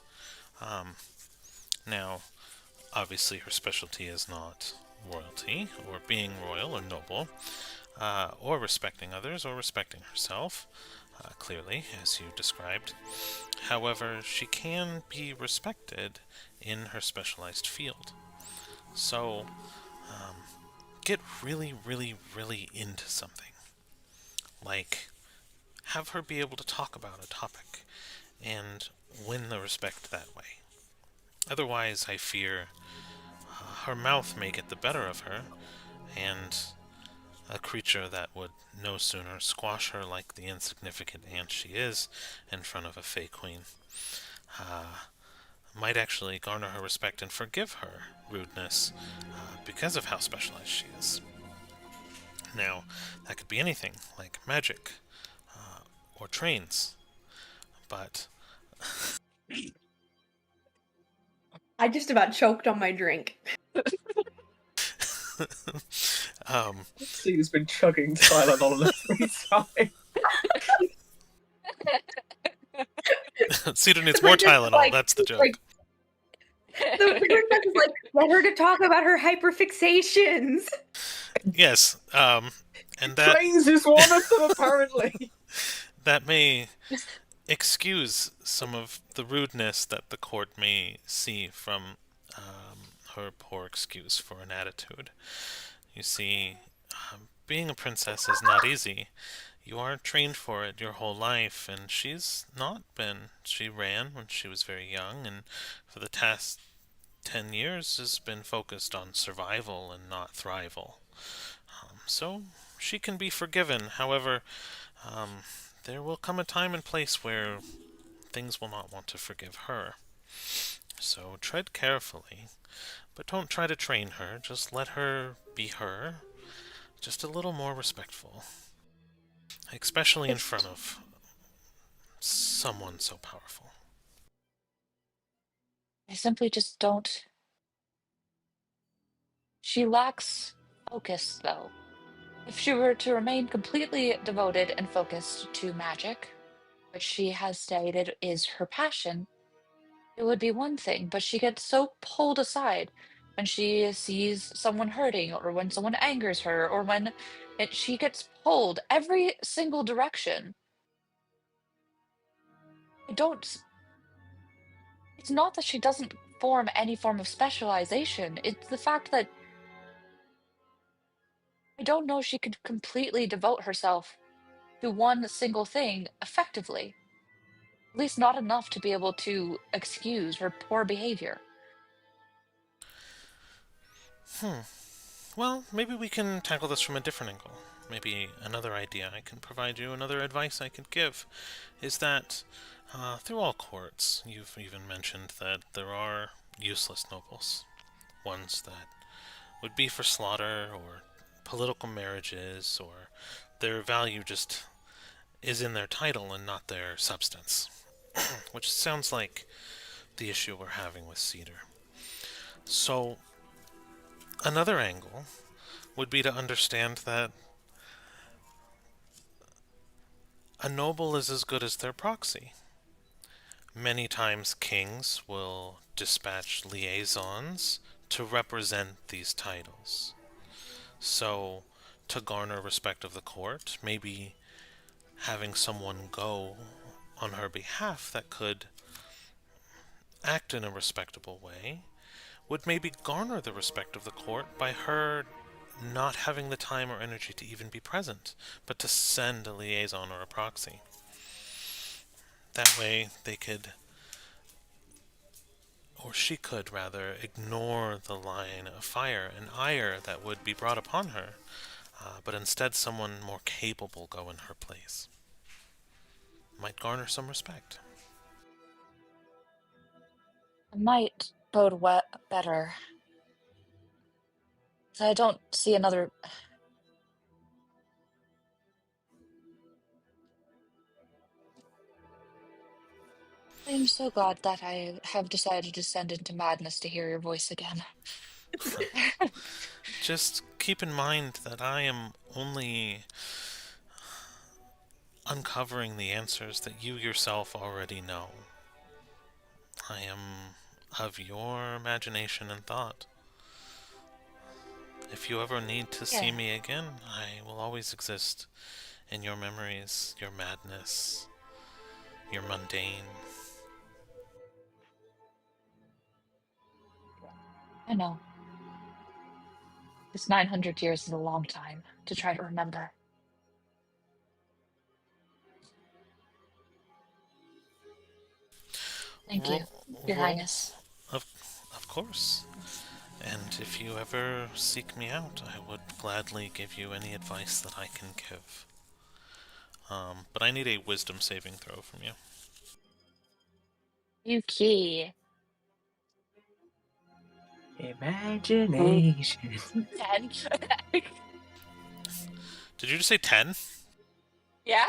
Now, obviously her specialty is not royalty, or being royal or noble, or respecting others, or respecting herself, clearly, as you described. However, she can be respected in her specialized field. So, get really, really, really into something. Like, have her be able to talk about a topic, and win the respect that way. Otherwise, I fear her mouth may get the better of her, and a creature that would no sooner squash her like the insignificant ant she is in front of a Fae Queen, might actually garner her respect and forgive her rudeness because of how specialized she is. Now, that could be anything, like magic, or trains, but... I just about choked on my drink. Cedar's been chugging Tylenol every time. Cedar needs more Tylenol, that's the joke. The princess is like, let her to talk about her hyperfixations. Yes, and that... Trains is one of them, apparently. That may excuse some of the rudeness that the court may see from her poor excuse for an attitude. You see, being a princess is not easy. You are trained for it your whole life, and she's not been. She ran when she was very young, and for the past 10 years has been focused on survival and not thrival. So she can be forgiven. However, there will come a time and place where things will not want to forgive her. So tread carefully, but don't try to train her. Just let her be her. Just a little more respectful. Especially in front of someone so powerful. I simply just don't. She lacks focus, though. If she were to remain completely devoted and focused to magic, which she has stated is her passion, it would be one thing, but she gets so pulled aside when she sees someone hurting, or when someone angers her, or when she gets pulled every single direction. I don't It's not that she doesn't form any form of specialization. It's the fact that I don't know she could completely devote herself to one single thing effectively. At least not enough to be able to excuse her poor behavior. Well, maybe we can tackle this from a different angle. Maybe another idea I can provide you, another advice I could give, is that through all courts, you've even mentioned that there are useless nobles. Ones that would be for slaughter, or political marriages, or their value just is in their title and not their substance. Which sounds like the issue we're having with Cedar. So, another angle would be to understand that a noble is as good as their proxy. Many times kings will dispatch liaisons to represent these titles. So, to garner respect of the court, maybe having someone go on her behalf that could act in a respectable way would maybe garner the respect of the court by her not having the time or energy to even be present, but to send a liaison or a proxy. That way they could, or she could rather, ignore the line of fire and ire that would be brought upon her, but instead someone more capable go in her place. Might garner some respect. It might bode better. So I don't see another. I am so glad that I have decided to descend into madness to hear your voice again. Just keep in mind that I am only uncovering the answers that you yourself already know. I am of your imagination and thought. If you ever need to see me again, I will always exist in your memories, your madness, your mundane. I know. This 900 years is a long time to try to remember. Thank you, Your Highness. Of course. And if you ever seek me out, I would gladly give you any advice that I can give. But I need a wisdom saving throw from you. Yuki. Imagination. 10. Did you just say 10? Yeah?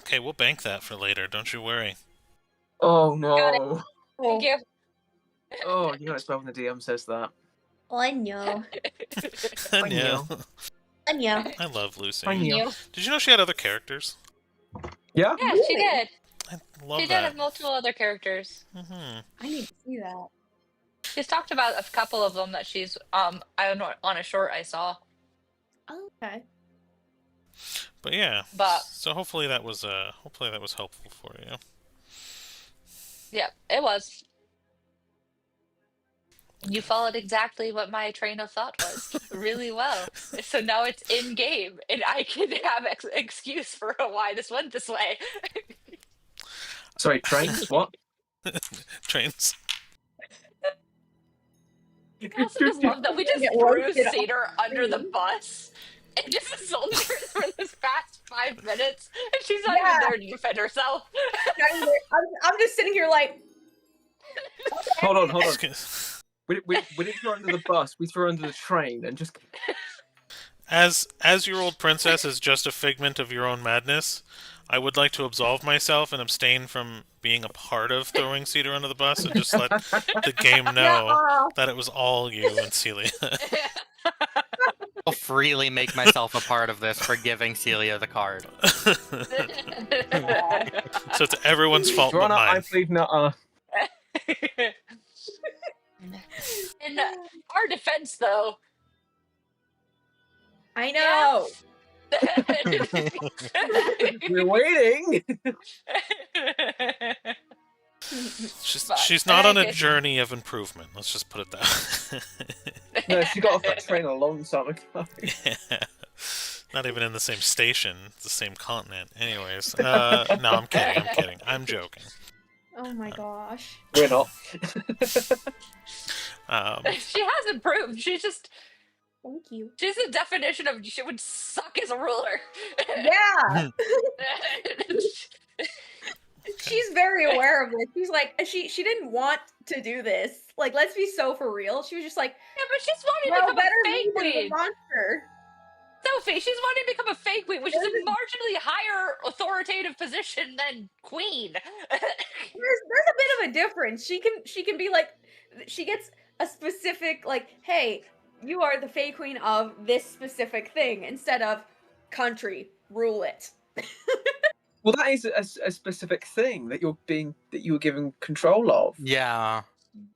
Okay, we'll bank that for later, don't you worry. Oh no. Thank you. Oh, you know it's bad when the DM says that. I know. I know. I know. I love Lucy. I knew. Did you know she had other characters? Yeah? Yeah, she did. I love She did that. have multiple other characters. Mm-hmm. I need to see that. She's talked about a couple of them that she's on a short I saw. Oh, okay. But yeah. But so hopefully that was helpful for you. yeah, it was. You followed exactly what my train of thought was really well. So now it's in game, and I can have excuse for why this went this way. Sorry, trains? What? Trains. I also just love that we just threw Cedar under the bus and just soldiers for this past 5 minutes, and she's not even there to defend herself. I'm just sitting here like. Hold on. We didn't throw her under the bus, we threw her under the train and just... As your old princess is just a figment of your own madness, I would like to absolve myself and abstain from being a part of throwing Cedar under the bus and just let the game know that it was all you and Celia. I'll freely make myself a part of this for giving Celia the card. So it's everyone's fault but Joanna, mine. I plead nuh-uh. In our defense, though, I know. We're waiting. She's not on a journey of improvement. Let's just put it that way. No, she got off that train a long time ago. Yeah. Not even in the same station, it's the same continent. Anyways, no, I'm kidding. I'm joking. Oh my gosh. We're not. She has improved. She's just. Thank you. She's the definition of she would suck as a ruler. Yeah. She's very aware of this. She's like, she didn't want to do this. Like, let's be so for real. She was just like, Yeah, but she's wanting to become better a fake me than the queen. monster. Sophie, she's wanting to become a fake queen, which is a marginally higher authoritative position than queen. There's a bit of a difference. She can be like, she gets a specific like, hey, you are the fake queen of this specific thing instead of country, rule it. Well, that is a specific thing that you were given control of. Yeah.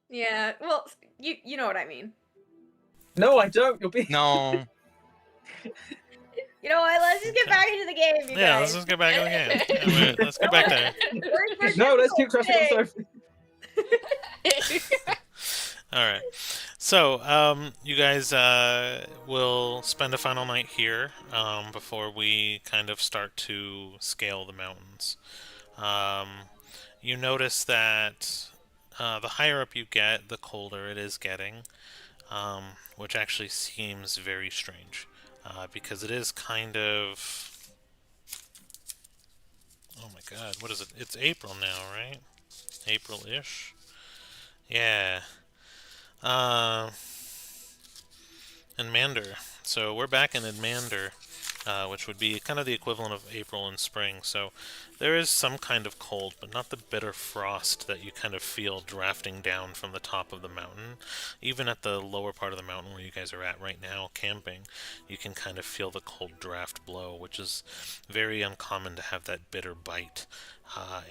Yeah. Well, you know what I mean. No, I don't. You're being No. You know what? Let's just get back into the game, you Yeah, guys. let's just get back in the game. Yeah, wait, let's get back there. No, let's keep trusting on Sophie. Alright. So, you guys will spend a final night here before we kind of start to scale the mountains. You notice that the higher up you get, the colder it is getting, which actually seems very strange. Because it is kind of... Oh my god, what is it? It's April now, right? April-ish? Yeah. And Mander. So we're back in Mander, which would be kind of the equivalent of April and spring. So there is some kind of cold, but not the bitter frost that you kind of feel drafting down from the top of the mountain. Even at the lower part of the mountain where you guys are at right now, camping, you can kind of feel the cold draft blow, which is very uncommon to have that bitter bite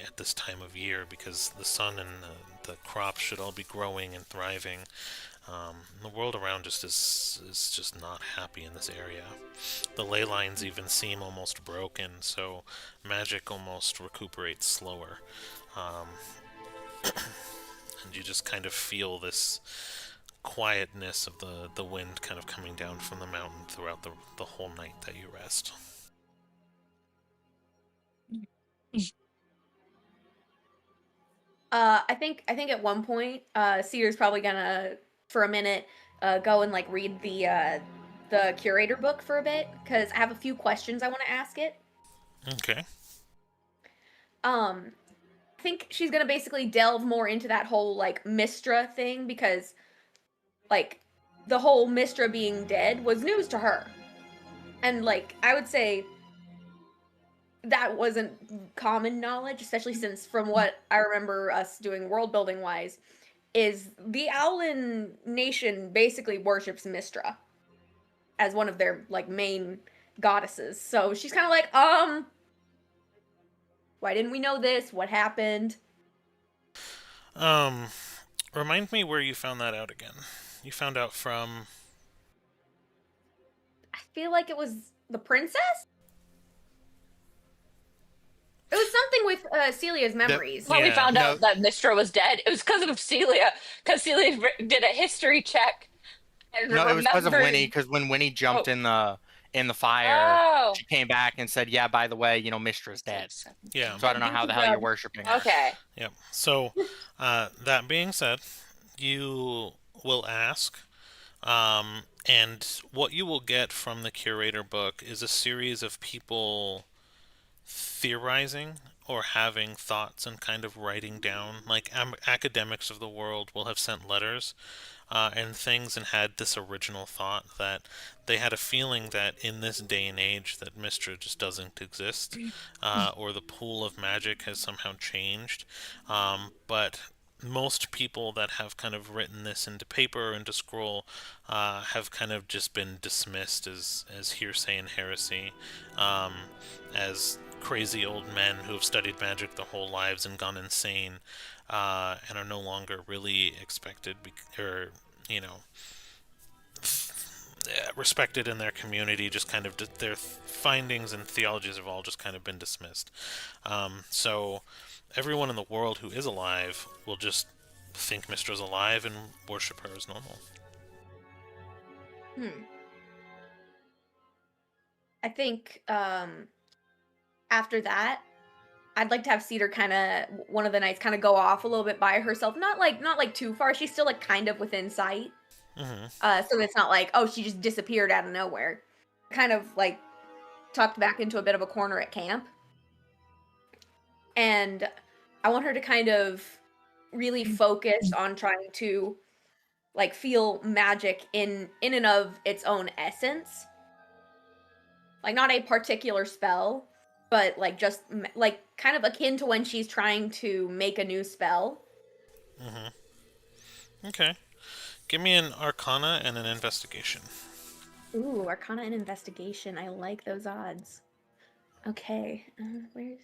at this time of year, because the sun and the crops should all be growing and thriving. The world around just is just not happy in this area. The ley lines even seem almost broken, so magic almost recuperates slower. And you just kind of feel this quietness of the wind kind of coming down from the mountain throughout the whole night that you rest. I think at one point, Cedar's probably gonna, for a minute, go and like read the curator book for a bit, because I have a few questions I want to ask it. Okay. I think she's gonna basically delve more into that whole like Mistra thing, because like the whole Mistra being dead was news to her, and like I would say that wasn't common knowledge, especially since from what I remember us doing world building wise, is the Owlin nation basically worships Mistra as one of their like main goddesses. So she's kind of like, why didn't we know this? What happened? Remind me where you found that out again. You found out from... I feel like it was the princess? It was something with Celia's memories. When we found out that Mistra was dead, it was because of Celia. Because Celia did a history check. And no, it was because of Winnie. Because when Winnie jumped in the fire, she came back and said, "Yeah, by the way, you know, Mistra's dead." Yeah. So I don't know how the hell you're worshiping her. Okay. Yep. So, that being said, you will ask, and what you will get from the curator book is a series of people theorizing or having thoughts and kind of writing down. Like academics of the world will have sent letters and things and had this original thought that they had a feeling that in this day and age that Mistra just doesn't exist, or the pool of magic has somehow changed. But most people that have kind of written this into paper, into scroll, have kind of just been dismissed as hearsay and heresy, as crazy old men who have studied magic their whole lives and gone insane, and are no longer really expected or, you know, respected in their community. Just kind of their findings and theologies have all just kind of been dismissed. So everyone in the world who is alive will just think Mystra's alive and worship her as normal. I think after that, I'd like to have Cedar one of the knights kind of go off a little bit by herself. Not like too far. She's still like kind of within sight. So it's not like, oh, she just disappeared out of nowhere. Kind of like tucked back into a bit of a corner at camp. And I want her to kind of really focus on trying to like feel magic in and of its own essence. Like not a particular spell, but like just like kind of akin to when she's trying to make a new spell. Okay. Give me an Arcana and an Investigation. Ooh, Arcana and Investigation. I like those odds. Okay.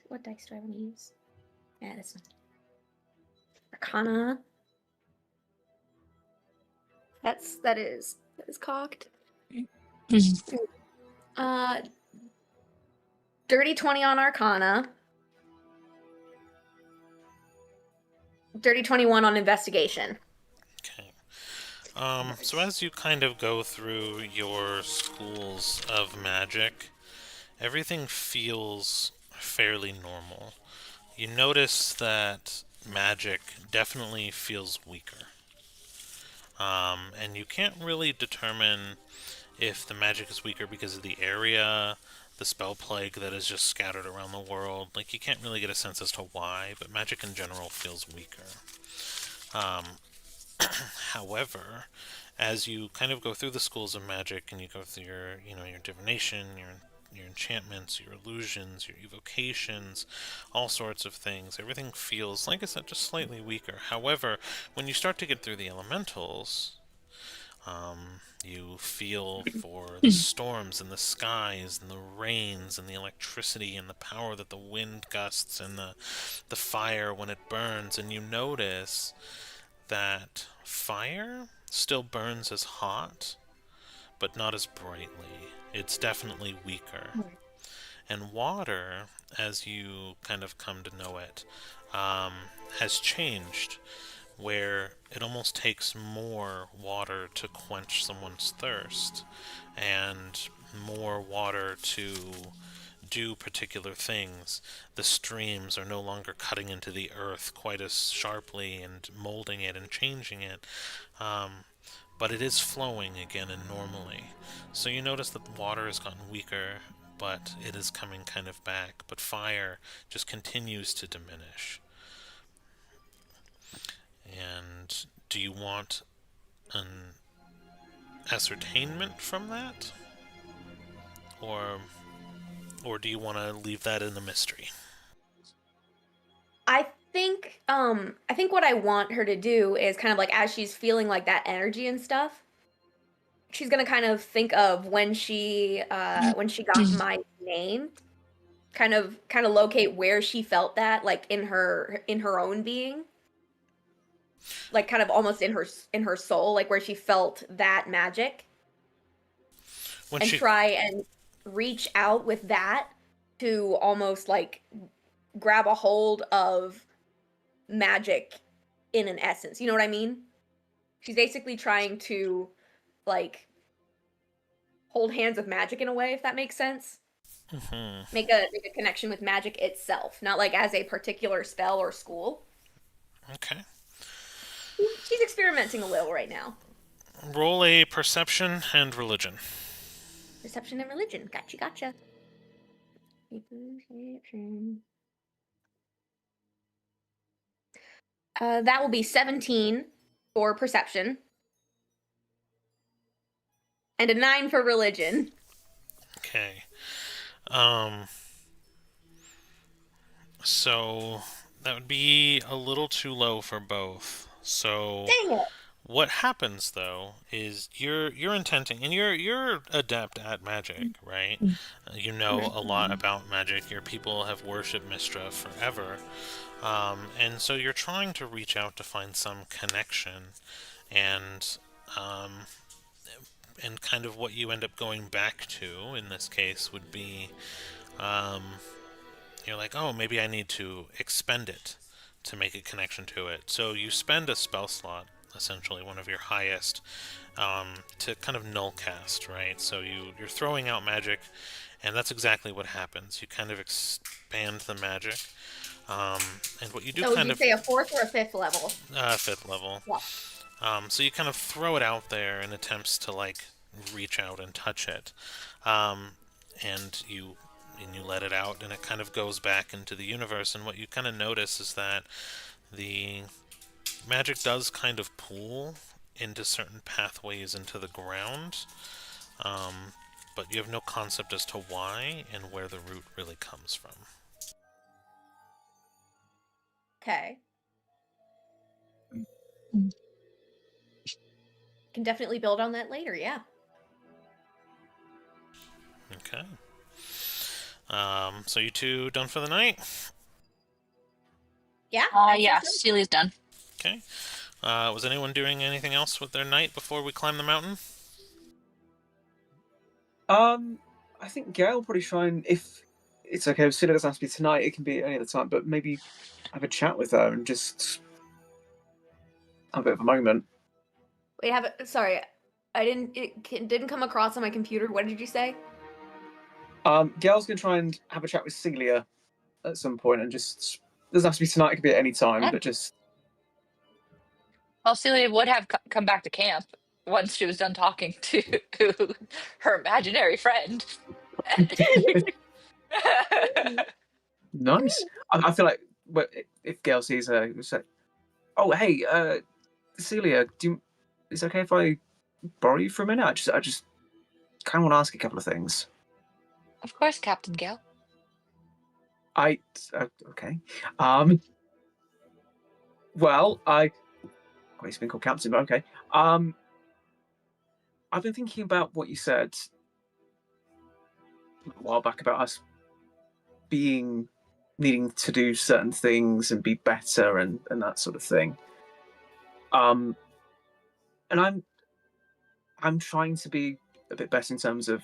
What dice do I want to use? Yeah, this one. Arcana. That is cocked. Dirty 20 on Arcana. Dirty 21 on Investigation. Okay. So as you kind of go through your schools of magic, everything feels fairly normal. You notice that magic definitely feels weaker. And you can't really determine if the magic is weaker because of the area, the spell plague that is just scattered around the world. Like, you can't really get a sense as to why, but magic in general feels weaker. However, as you kind of go through the schools of magic and you go through your divination, your enchantments, your illusions, your evocations, all sorts of things, everything feels, like I said, just slightly weaker. However, when you start to get through the elementals, you feel for the storms and the skies and the rains and the electricity and the power that the wind gusts and the fire when it burns, and you notice that fire still burns as hot, but not as brightly. It's definitely weaker. And water, as you kind of come to know it, has changed, where it almost takes more water to quench someone's thirst, and more water to do particular things. The streams are no longer cutting into the earth quite as sharply and molding it and changing it, but it is flowing again and normally. So you notice that the water has gotten weaker, but it is coming kind of back. But fire just continues to diminish. And do you want an ascertainment from that? Or do you want to leave that in the mystery? I think what I want her to do is kind of like, as she's feeling like that energy and stuff, she's gonna kind of think of when she got my name, kind of locate where she felt that, like in her own being, like kind of almost in her soul, like where she felt that magic, try and reach out with that to almost like grab a hold of magic in an essence. You know what I mean? She's basically trying to like hold hands with magic in a way, if that makes sense. Make a connection with magic itself, not like as a particular spell or school. Okay. She's experimenting a little right now. Roll a perception and religion. Perception and religion. Gotcha. That will be 17 for perception. And a 9 for religion. Okay. So that would be a little too low for both. So dang it. What happens though is you're intending, and you're adept at magic, right? You know a lot about magic. Your people have worshipped Mystra forever, and so you're trying to reach out to find some connection, and kind of what you end up going back to in this case would be You're like, oh, maybe I need to expend it to make a connection to it. So you spend a spell slot, essentially one of your highest, to kind of null cast, right? So you're throwing out magic, and that's exactly what happens. You kind of expand the magic, and what you do So would kind you of say a 4th or a 5th level? 5th level. Yeah. So you kind of throw it out there in attempts to like reach out and touch it, and you let it out, and it kind of goes back into the universe. And what you kind of notice is that the magic does kind of pool into certain pathways into the ground, but you have no concept as to why and where the root really comes from. Okay. Can definitely build on that later, yeah. Okay. So you two done for the night? Yeah? Yeah, Celia's done. Okay. Was anyone doing anything else with their night before we climb the mountain? I think Gale will probably try and, if it's okay, if Celia doesn't have to be tonight, it can be any other time, but maybe have a chat with her and just have a bit of a moment. Wait, sorry. It didn't come across on my computer. What did you say? Gale's going to try and have a chat with Celia at some point and just, doesn't have to be tonight, it could be at any time, but just... Well, Celia would have come back to camp once she was done talking to her imaginary friend. Nice. I feel like if Gale sees her, he'll say, "Oh, hey, Celia, is it okay if I borrow you for a minute? I just kind of want to ask a couple of things." Of course, Captain Gale. Okay. Well, he's been called Captain, but okay. I've been thinking about what you said a while back about us needing to do certain things and be better and that sort of thing. And I'm trying to be a bit better in terms of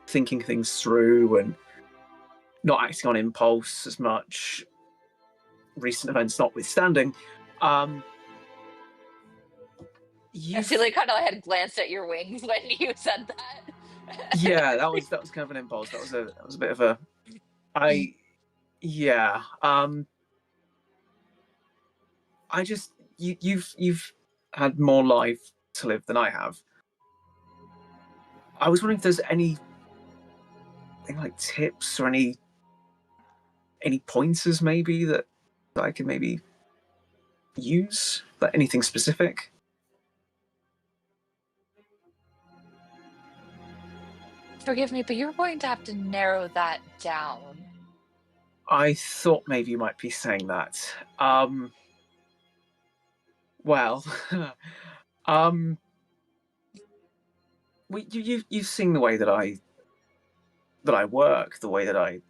thinking things through and not acting on impulse as much, recent events notwithstanding. Celia kind of had glanced at your wings when you said that. Yeah, that was kind of an impulse. That was a bit of a yeah. I just you've had more life to live than I have. I was wondering if there's anything like tips or any pointers maybe that I could maybe use, like anything specific. Forgive me, but you're going to have to narrow that down. I thought maybe you might be saying that. Well, you've seen the way that I work, the way that I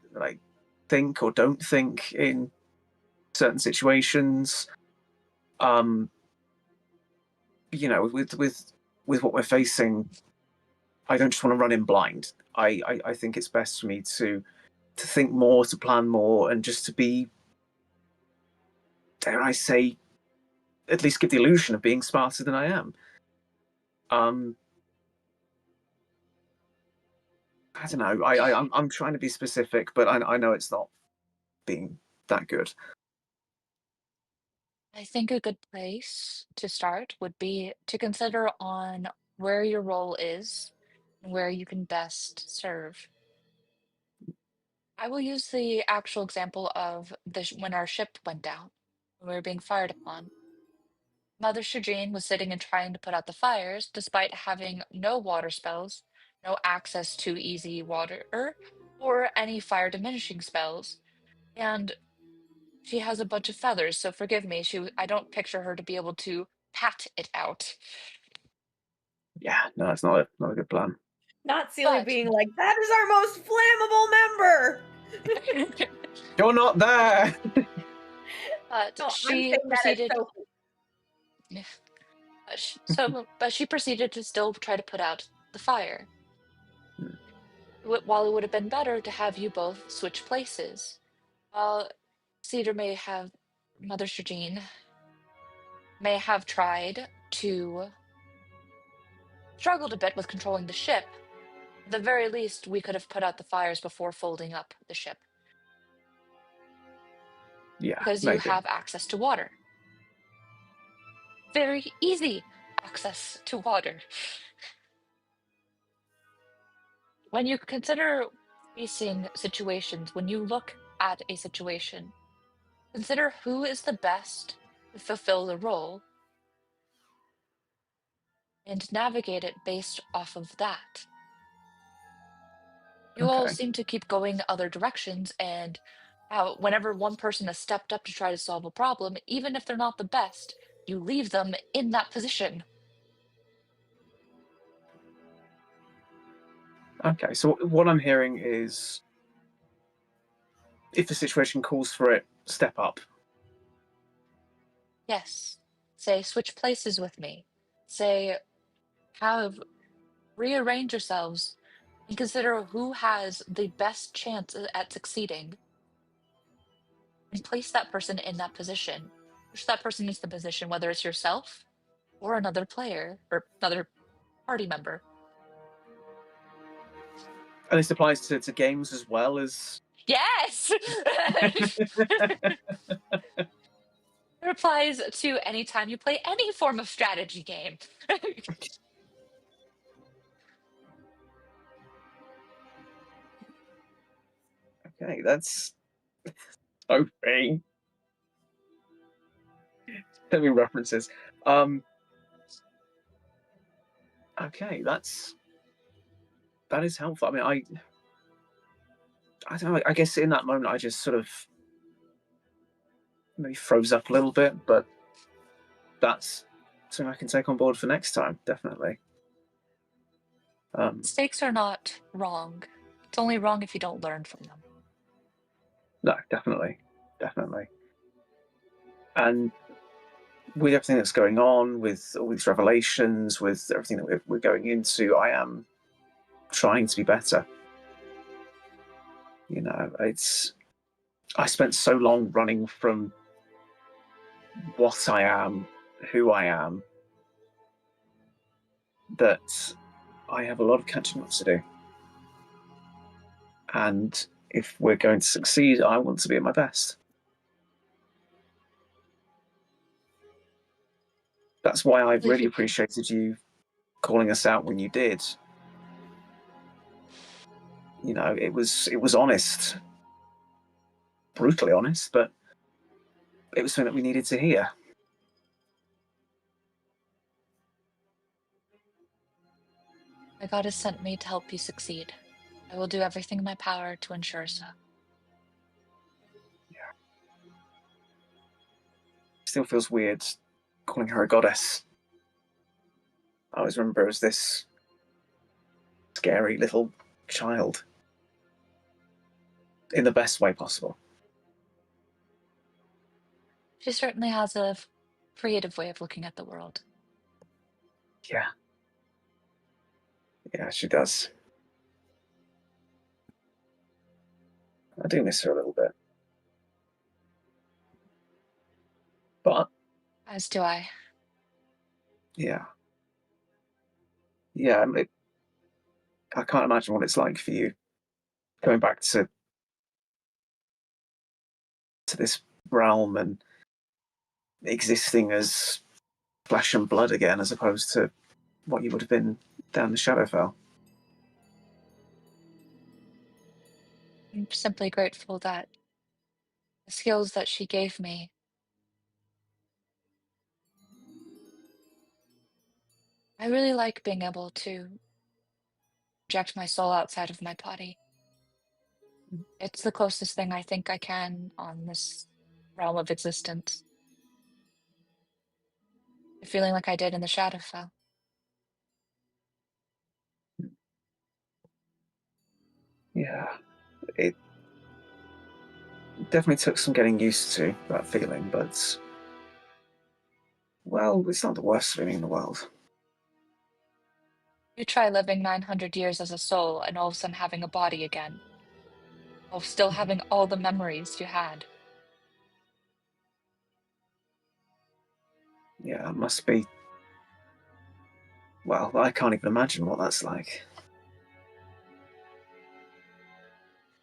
think or don't think in certain situations. You know, with what we're facing, I don't just want to run in blind. I think it's best for me to think more, to plan more, and just to be, dare I say, at least give the illusion of being smarter than I am. I don't know. I'm trying to be specific, but I know it's not being that good. I think a good place to start would be to consider on where your role is and where you can best serve. I will use the actual example of when our ship went down, when we were being fired upon. Mother Shajane was sitting and trying to put out the fires, despite having no water spells, no access to easy water, or any fire diminishing spells. And she has a bunch of feathers, so forgive me. I don't picture her to be able to pat it out. Yeah, no, that's not a good plan. Not Celia being like, that is our most flammable member. You're not there. But No, she proceeded. But she proceeded to still try to put out the fire. While it would have been better to have you both switch places, Well, Cedar may have, Mother Shajin may have tried to struggled a bit with controlling the ship. At the very least, we could have put out the fires before folding up the ship. Yeah, Because you maybe. have access to water. Very easy access to water. When you consider facing situations, when you look at a situation, consider who is the best to fulfill the role and navigate it based off of that. You all Okay. seem to keep going other directions, and whenever one person has stepped up to try to solve a problem, even if they're not the best, you leave them in that position. Okay, so what I'm hearing is if the situation calls for it, step up. Yes. Say, switch places with me. Say, rearrange yourselves and consider who has the best chance at succeeding and place that person in that position. Push that person into the position, whether it's yourself or another player or another party member. And this applies to games as well as... Yes! It applies to any time you play any form of strategy game. Okay, that's so vague. So many references. Okay, that is helpful. I mean, I don't know. I guess in that moment, I just sort of maybe froze up a little bit, but that's something I can take on board for next time, definitely. Mistakes are not wrong. It's only wrong if you don't learn from them. No, definitely. And with everything that's going on, with all these revelations, with everything that we're going into, I am trying to be better. You know, I spent so long running from what I am, who I am, that I have a lot of catching up to do. And if we're going to succeed, I want to be at my best. That's why I really appreciated you calling us out when you did. You know, it was honest, brutally honest, but it was something that we needed to hear. My God has sent me to help you succeed. I will do everything in my power to ensure so. Yeah. Still feels weird calling her a goddess. I always remember her as this scary little child. In the best way possible. She certainly has a creative way of looking at the world. Yeah. Yeah, she does. I do miss her a little bit. But... As do I. Yeah. Yeah, I can't imagine what it's like for you going back to this realm and existing as flesh and blood again, as opposed to what you would have been down the Shadowfell. I'm simply grateful that the skills that she gave me I really like being able to project my soul outside of my body. It's the closest thing I think I can on this realm of existence. Feeling like I did in the Shadowfell. Yeah, it definitely took some getting used to, that feeling, but, well, it's not the worst feeling in the world. You try living 900 years as a soul and all of a sudden having a body again. of still having all the memories you had. Yeah, it must be. Well, I can't even imagine what that's like.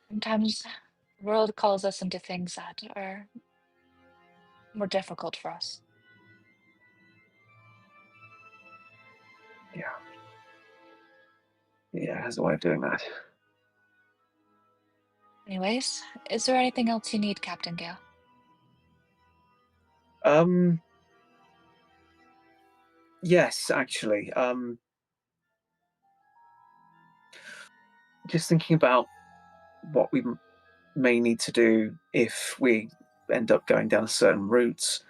Sometimes the world calls us into things that are more difficult for us. Yeah. Yeah, it has a way of doing that. Anyways, is there anything else you need, Captain Gale? Yes, actually. Just thinking about what we may need to do if we end up going down a certain route.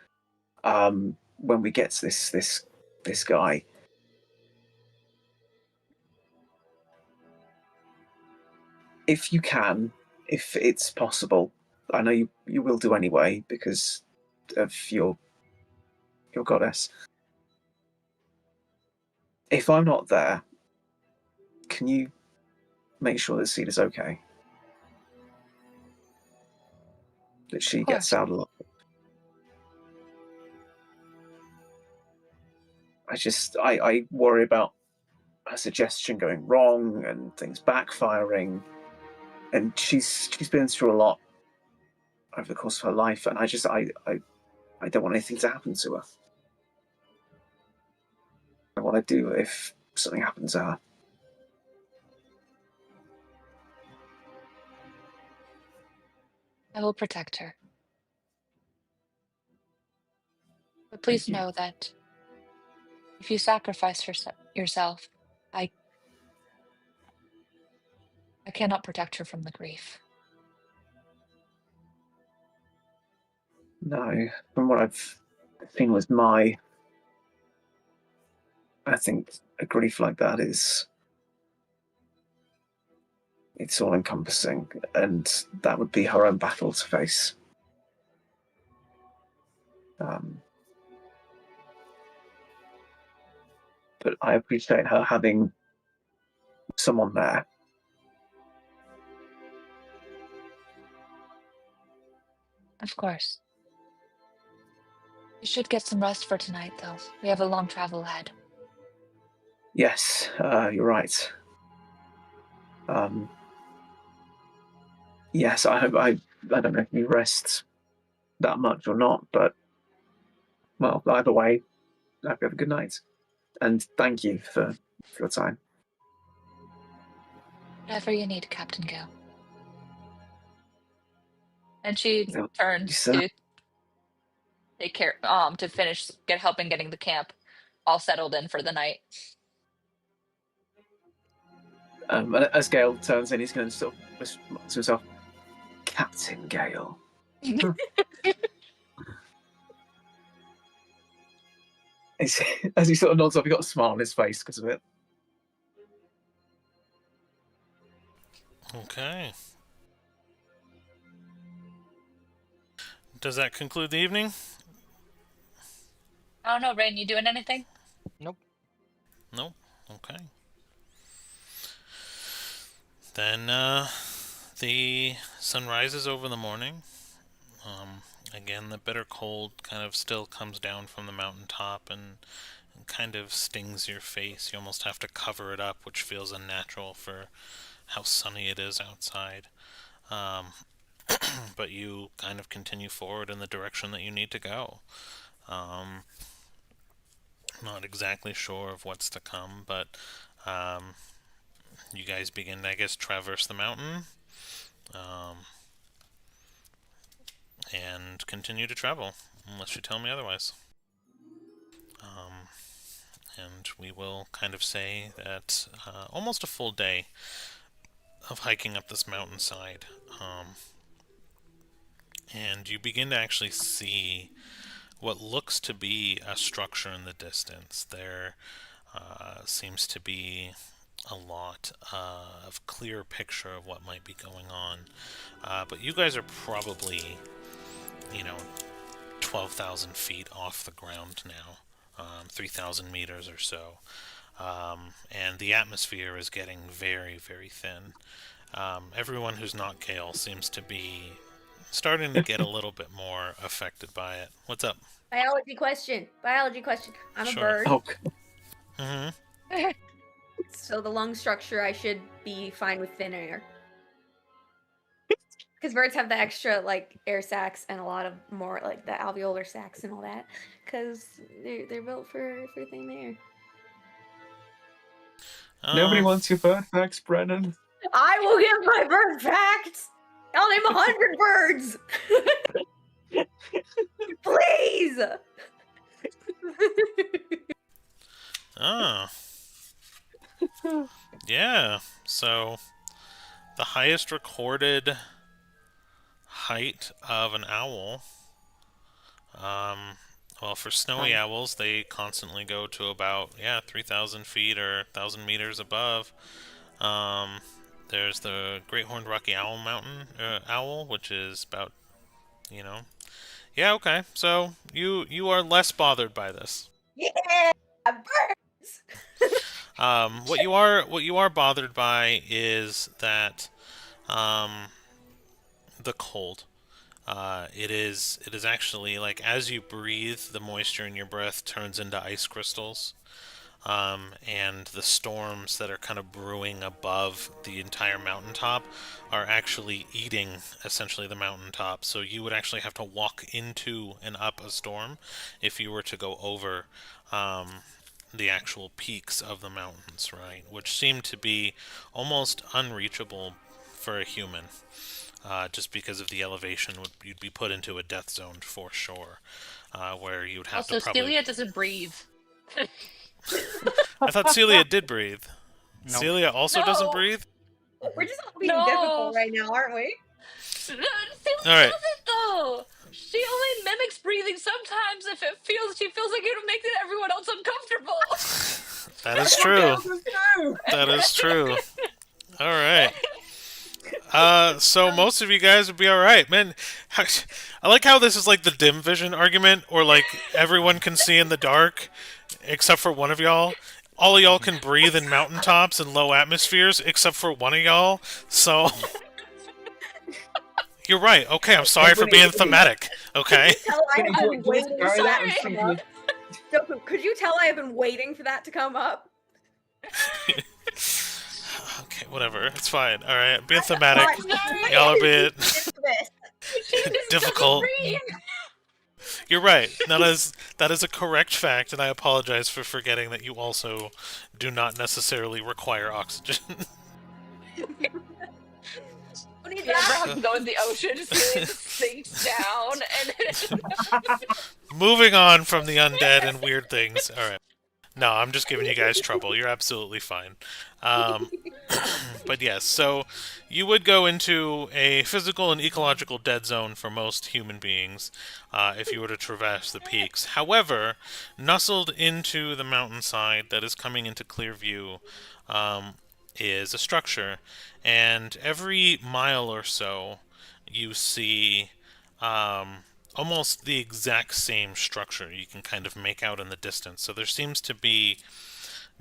When we get to this guy. If you can, if it's possible, I know you will do anyway because of your goddess. If I'm not there, can you make sure that Cedar's okay? That she Of gets course. out alive. I worry about her suggestion going wrong and things backfiring, and she's been through a lot over the course of her life, and I don't want anything to happen to her. What I do if something happens to her. I will protect her. But Thank please you. know that if you sacrifice yourself, I cannot protect her from the grief. No, from what I've seen with I think a grief like that it's all encompassing, and that would be her own battle to face. But I appreciate her having someone there. Of course. You should get some rest for tonight, though. We have a long travel ahead. Yes, you're right. Yes, I hope I don't know if you rest that much or not, but well, either way, I hope you have a good night, and thank you for your time. Whatever you need, Captain Gale. And she Well, turns sir. to take care, to finish helping getting the camp all settled in for the night. And as Gale turns in, he's going to sort of whisper to himself, Captain Gale. As he sort of nods off, he got a smile on his face because of it. Okay. Does that conclude the evening? I don't know, Rain, you doing anything? Nope. Nope. Okay. Then the sun rises over the morning. Again, the bitter cold kind of still comes down from the mountaintop and kind of stings your face. You almost have to cover it up, which feels unnatural for how sunny it is outside. But you kind of continue forward in the direction that you need to go. Not exactly sure of what's to come, but you guys begin, I guess, traverse the mountain and continue to travel, unless you tell me otherwise. And we will kind of say that almost a full day of hiking up this mountainside. And you begin to actually see what looks to be a structure in the distance. There seems to be a lot of clear picture of what might be going on. But you guys are probably, 12,000 feet off the ground now, 3,000 meters or so. And the atmosphere is getting very, very thin. Everyone who's not Gale seems to be starting to get a little bit more affected by it. What's up? Biology question. Biology question. I'm a Sure. bird. Oh, Mm-hmm. So the lung structure, I should be fine with thin air. Because birds have the extra, like, air sacs and a lot of more, like, the alveolar sacs and all that. Because they're built for thin air. nobody wants your bird facts, Brennan. I will give my bird facts! I'll name 100 birds! Please! Oh. Yeah, so the highest recorded height of an owl, well, for snowy owls, they constantly go to about, 3,000 feet or 1,000 meters above. There's the Great Horned Rocky Owl, which is about, Yeah, okay, so you are less bothered by this. Yeah! Birds! What you are bothered by is that the cold. It is actually like as you breathe, the moisture in your breath turns into ice crystals, and the storms that are kind of brewing above the entire mountaintop are actually eating essentially the mountaintop. So you would actually have to walk into and up a storm if you were to go over the actual peaks of the mountains, right? Which seem to be almost unreachable for a human. Just because of the elevation, you'd be put into a death zone for sure, where you'd have Also, to probably... Celia doesn't breathe. I thought Celia did breathe. Nope. Celia also doesn't breathe? We're just all being No. difficult right now, aren't we? Celia Alright. doesn't, though! She only mimics breathing sometimes if she feels like it makes everyone else uncomfortable. That is true. That is true. Alright. So most of you guys would be alright. Man, I like how this is like the dim vision argument, or like everyone can see in the dark, except for one of y'all. All of y'all can breathe in mountaintops and low atmospheres, except for one of y'all. So... You're right. Okay, I'm sorry for being thematic. Okay. Could you tell I have been waiting for that to come up? Okay, whatever. It's fine. All right, being thematic. Y'all are being difficult. You're right. That is a correct fact, and I apologize for forgetting that you also do not necessarily require oxygen. You ever have to go in the ocean, Celia just sinks down, and Moving on from the undead and weird things. All right. No, I'm just giving you guys trouble. You're absolutely fine. But yes, so you would go into a physical and ecological dead zone for most human beings if you were to traverse the peaks. However, nestled into the mountainside that is coming into clear view is a structure, and every mile or so you see almost the exact same structure you can kind of make out in the distance. So there seems to be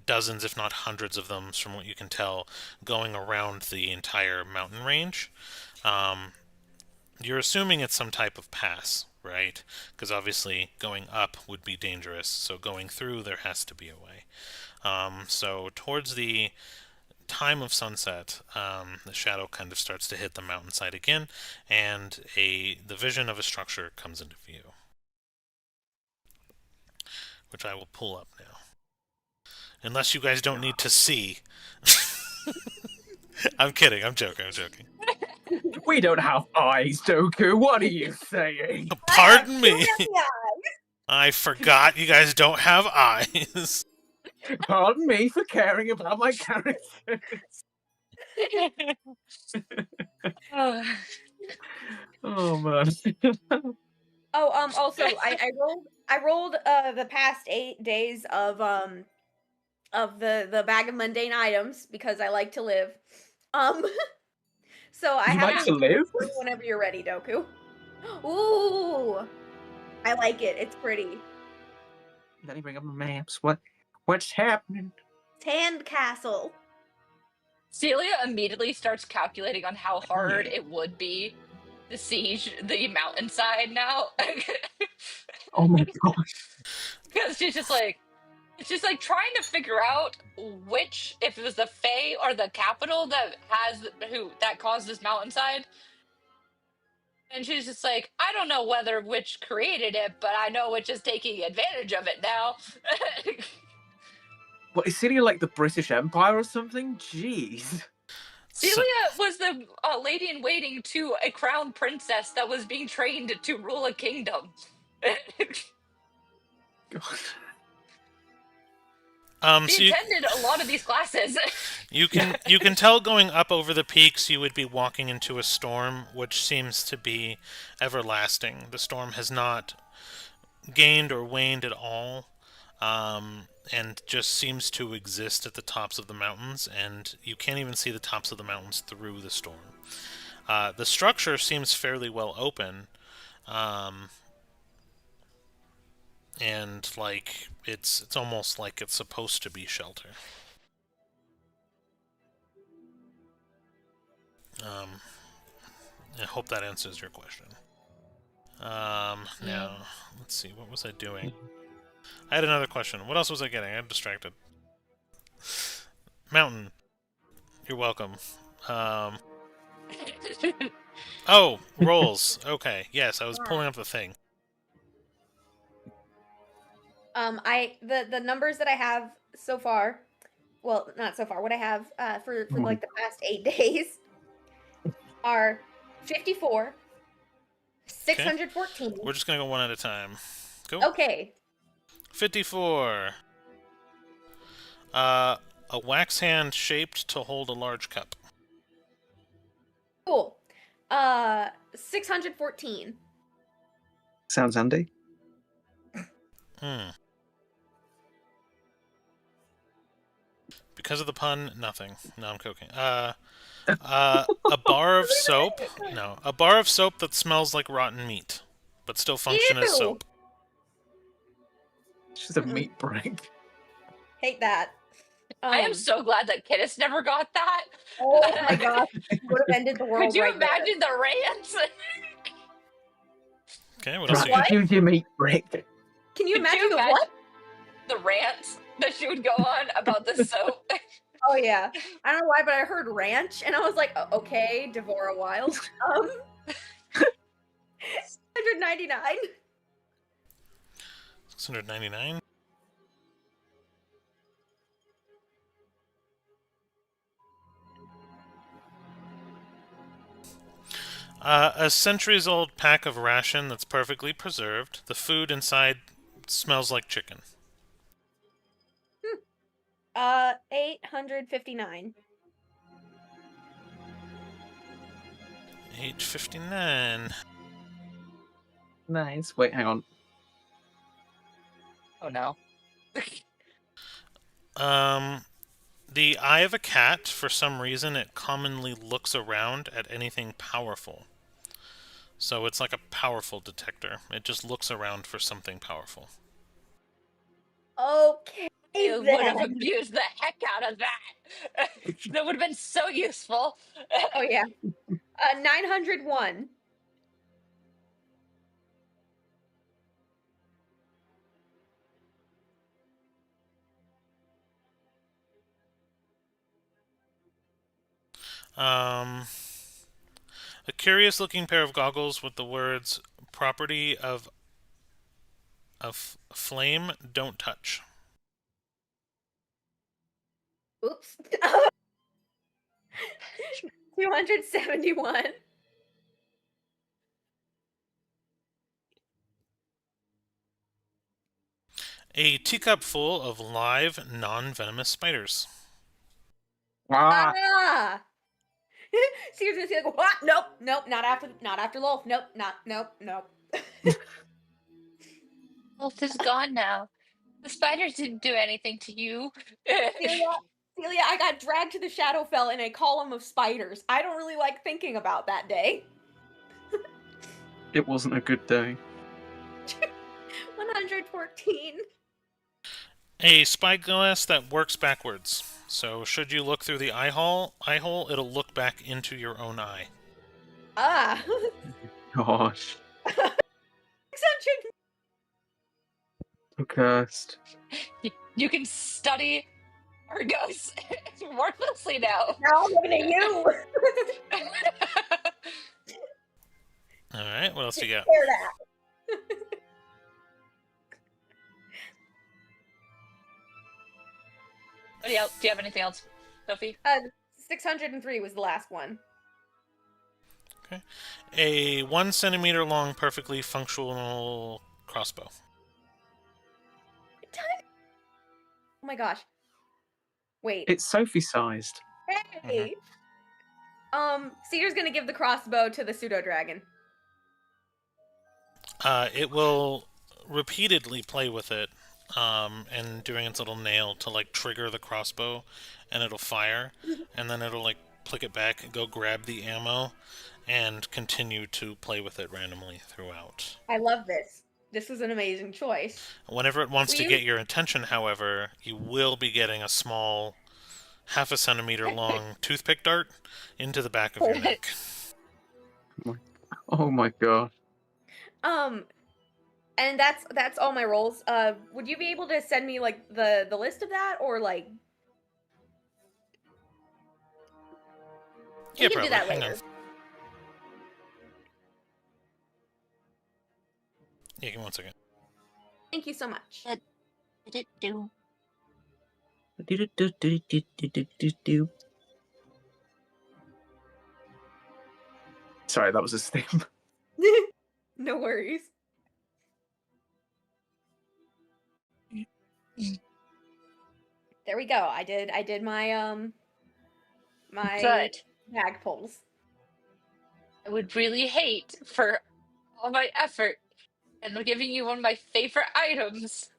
dozens, if not hundreds of them, from what you can tell, going around the entire mountain range. You're assuming it's some type of pass, right? Because obviously going up would be dangerous, so going through there has to be a way. So towards the time of sunset, the shadow kind of starts to hit the mountainside again, and the vision of a structure comes into view, which I will pull up now. Unless you guys don't need to see. I'm kidding. I'm joking. We don't have eyes, Doku. What are you saying? Pardon me. I forgot you guys don't have eyes. Pardon me for caring about my characters. Oh man. Also, I rolled the past 8 days of the bag of mundane items because I like to live. So I You have like to live? whenever you're ready, Doku. Ooh, I like it. It's pretty. Let me bring up my maps. What's happening? Tanned Castle. Celia immediately starts calculating on how hard it would be to siege the mountainside now. Oh my gosh. Because she's just like, it's just like trying to figure out which, if it was the Fae or the capital that caused this mountainside. And she's just like, I don't know whether which created it, but I know which is taking advantage of it now. What, is Celia like the British Empire or something? Jeez. Celia was the lady in waiting to a crown princess that was being trained to rule a kingdom. God. She attended a lot of these classes. You can tell going up over the peaks you would be walking into a storm, which seems to be everlasting. The storm has not gained or waned at all, and just seems to exist at the tops of the mountains, and you can't even see the tops of the mountains through the storm. The structure seems fairly well open, and like it's almost like it's supposed to be shelter. I hope that answers your question. Now, let's see, what was I doing? I had another question. What else was I getting? I got distracted. Mountain. You're welcome. Oh, rolls. Okay, yes, I was pulling up the thing. The numbers that I have so far, well, not so far, what I have for like the past 8 days are 54, 614. We're just gonna go one at a time. Go. Okay. 54. A wax hand shaped to hold a large cup. Cool. 614. Sounds handy. Because of the pun, nothing. No, I'm joking. A bar of soap. No, a bar of soap that smells like rotten meat, but still function as soap. It's just a meat brick. Hate that. I am so glad that Kidis never got that. Oh my gosh, would have ended the world. Could you right imagine the rants? Okay, what else? Use your meat brick. Can you imagine the what? The rants that she would go on about the soap. Oh yeah, I don't know why, but I heard ranch and I was like, okay, Devora Wild. 699. 699. A centuries-old pack of ration that's perfectly preserved. The food inside smells like chicken. 859. 859. Nice. Wait, hang on. Oh no. The eye of a cat, for some reason, it commonly looks around at anything powerful. So it's like a powerful detector. It just looks around for something powerful. Okay. You would have abused the heck out of that. That would have been so useful. Oh yeah. 901. A curious-looking pair of goggles with the words "Property of flame, don't touch." Oops. 271. A teacup full of live, non-venomous spiders. Ah! Cedar's gonna say like, what? Nope, not after Lolf. Nope. Wolf is gone now. The spiders didn't do anything to you. Celia, I got dragged to the Shadowfell in a column of spiders. I don't really like thinking about that day. It wasn't a good day. 114. A spyglass that works backwards. So should you look through the eye hole, it'll look back into your own eye. Ah. Gosh. 600. So cursed. You can study Argos worthlessly now. Now I'm looking at you. Alright, what else you got? Hear that. What else? Do you have anything else, Sophie? 603 was the last one. A 1 centimeter long, perfectly functional crossbow. Oh my gosh. Wait. It's Sophie-sized. Hey. Cedar's gonna give the crossbow to the pseudo dragon. It will repeatedly play with it, and doing its little nail to like trigger the crossbow, and it'll fire, and then it'll like click it back and go grab the ammo, and continue to play with it randomly throughout. I love this. This is an amazing choice. Whenever it wants to get your attention, however, you will be getting a small, half a centimeter long toothpick dart into the back of your neck. Oh my god. And that's all my rolls. Would you be able to send me like the list of that, or like? Yeah, You can do that Hang later. on. Yeah, give me 1 second. Thank you so much. Sorry, that was a stim. No worries. There we go. I did my my Good. bag pulls. I would really hate for all my effort and giving you one of my favorite items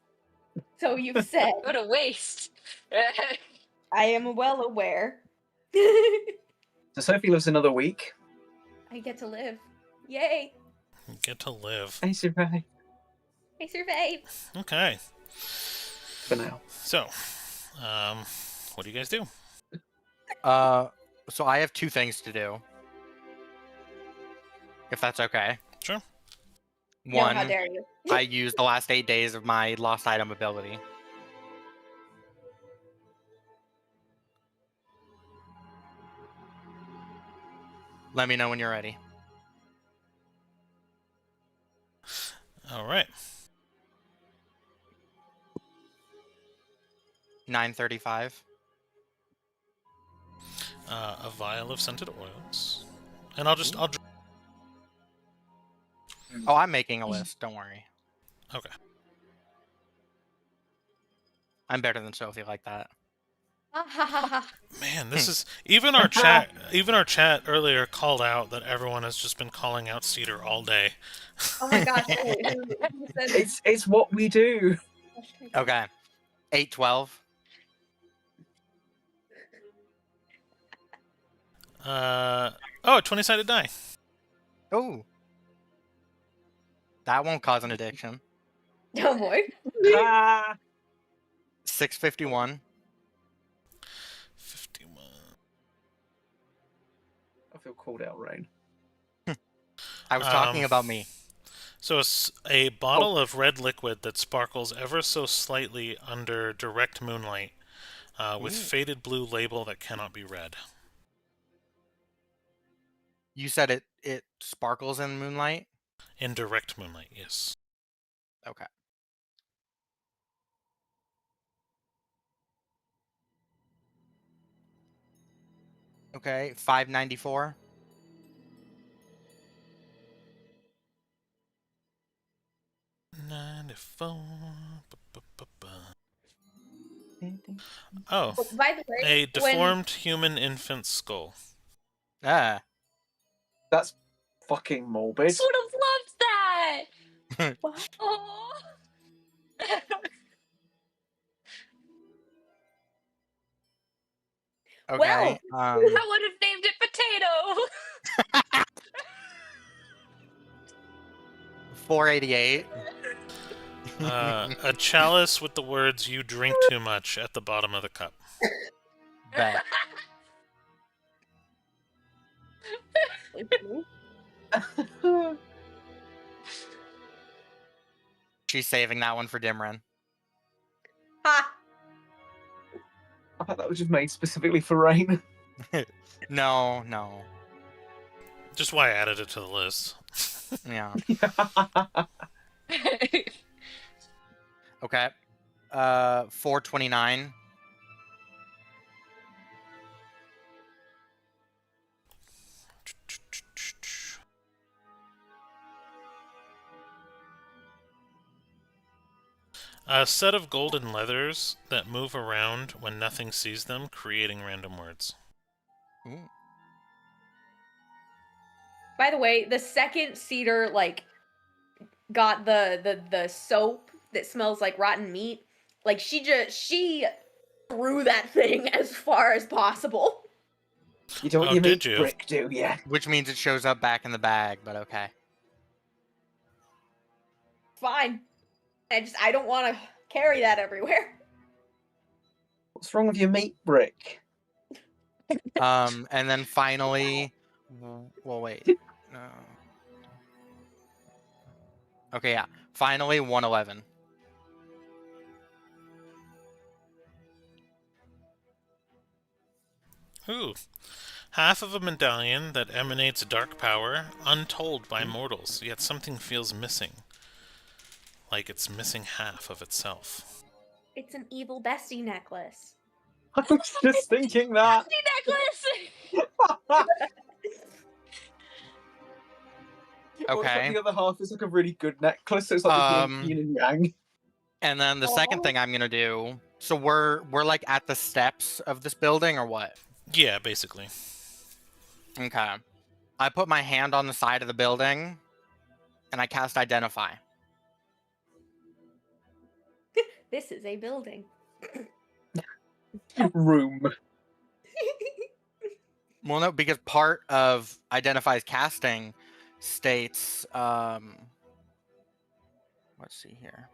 So you've said. go to waste. I am well aware. So Sophie lives another week. I get to live. Yay! You get to live. I survive. I survived. Okay. For now. So, what do you guys do? So I have 2 things to do. If that's okay. Sure. One, No, how dare you? I used the last 8 days of my lost item ability. Let me know when you're ready. All right. 9:35. A vial of scented oils, and I'll. Oh, I'm making a list. Don't worry. Okay. I'm better than Sophie like that. Man, this is even our chat. Even our chat earlier called out that everyone has just been calling out Cedar all day. Oh my gosh! It's what we do. Okay. 8:12. Oh, 20-sided die. Oh. That won't cause an addiction. Oh boy. 6:51. 51. I feel called out, Rain. I was talking about me. So it's a bottle of red liquid that sparkles ever so slightly under direct moonlight, with faded blue label that cannot be read. You said it sparkles in moonlight? In direct moonlight, yes. Okay. Okay, 594. 94. Oh, By the way, a deformed human infant skull. Ah. That's fucking morbid. I would have loved that. What? Oh. Okay. Well, I would have named it Potato. 488. A chalice with the words "You drink too much" at the bottom of the cup. Bet. She's saving that one for Dimmere. Ha! I thought that was just made specifically for Rain. No. Just why I added it to the list. Yeah. Okay. 429. A set of golden leathers that move around when nothing sees them, creating random words. Ooh. By the way, the second Cedar got the soap that smells like rotten meat, like she threw that thing as far as possible. You don't Oh, you did mean you? brick, do ya? Which means it shows up back in the bag, but okay. Fine. I don't want to carry that everywhere. What's wrong with your meat brick? And then finally, well, wait. No. Okay, yeah. Finally, 111. Ooh. Half of a medallion that emanates dark power, untold by mortals, yet something feels missing. Like it's missing half of itself. It's an evil bestie necklace. I was just thinking that. necklace! Okay. The other half is like a really good necklace, so it's like the yin and yang. And then the second thing I'm gonna do. So we're like at the steps of this building, or what? Yeah, basically. Okay. I put my hand on the side of the building, and I cast Identify. This is a building. Room. Well, no, because part of Identify's casting states, let's see here.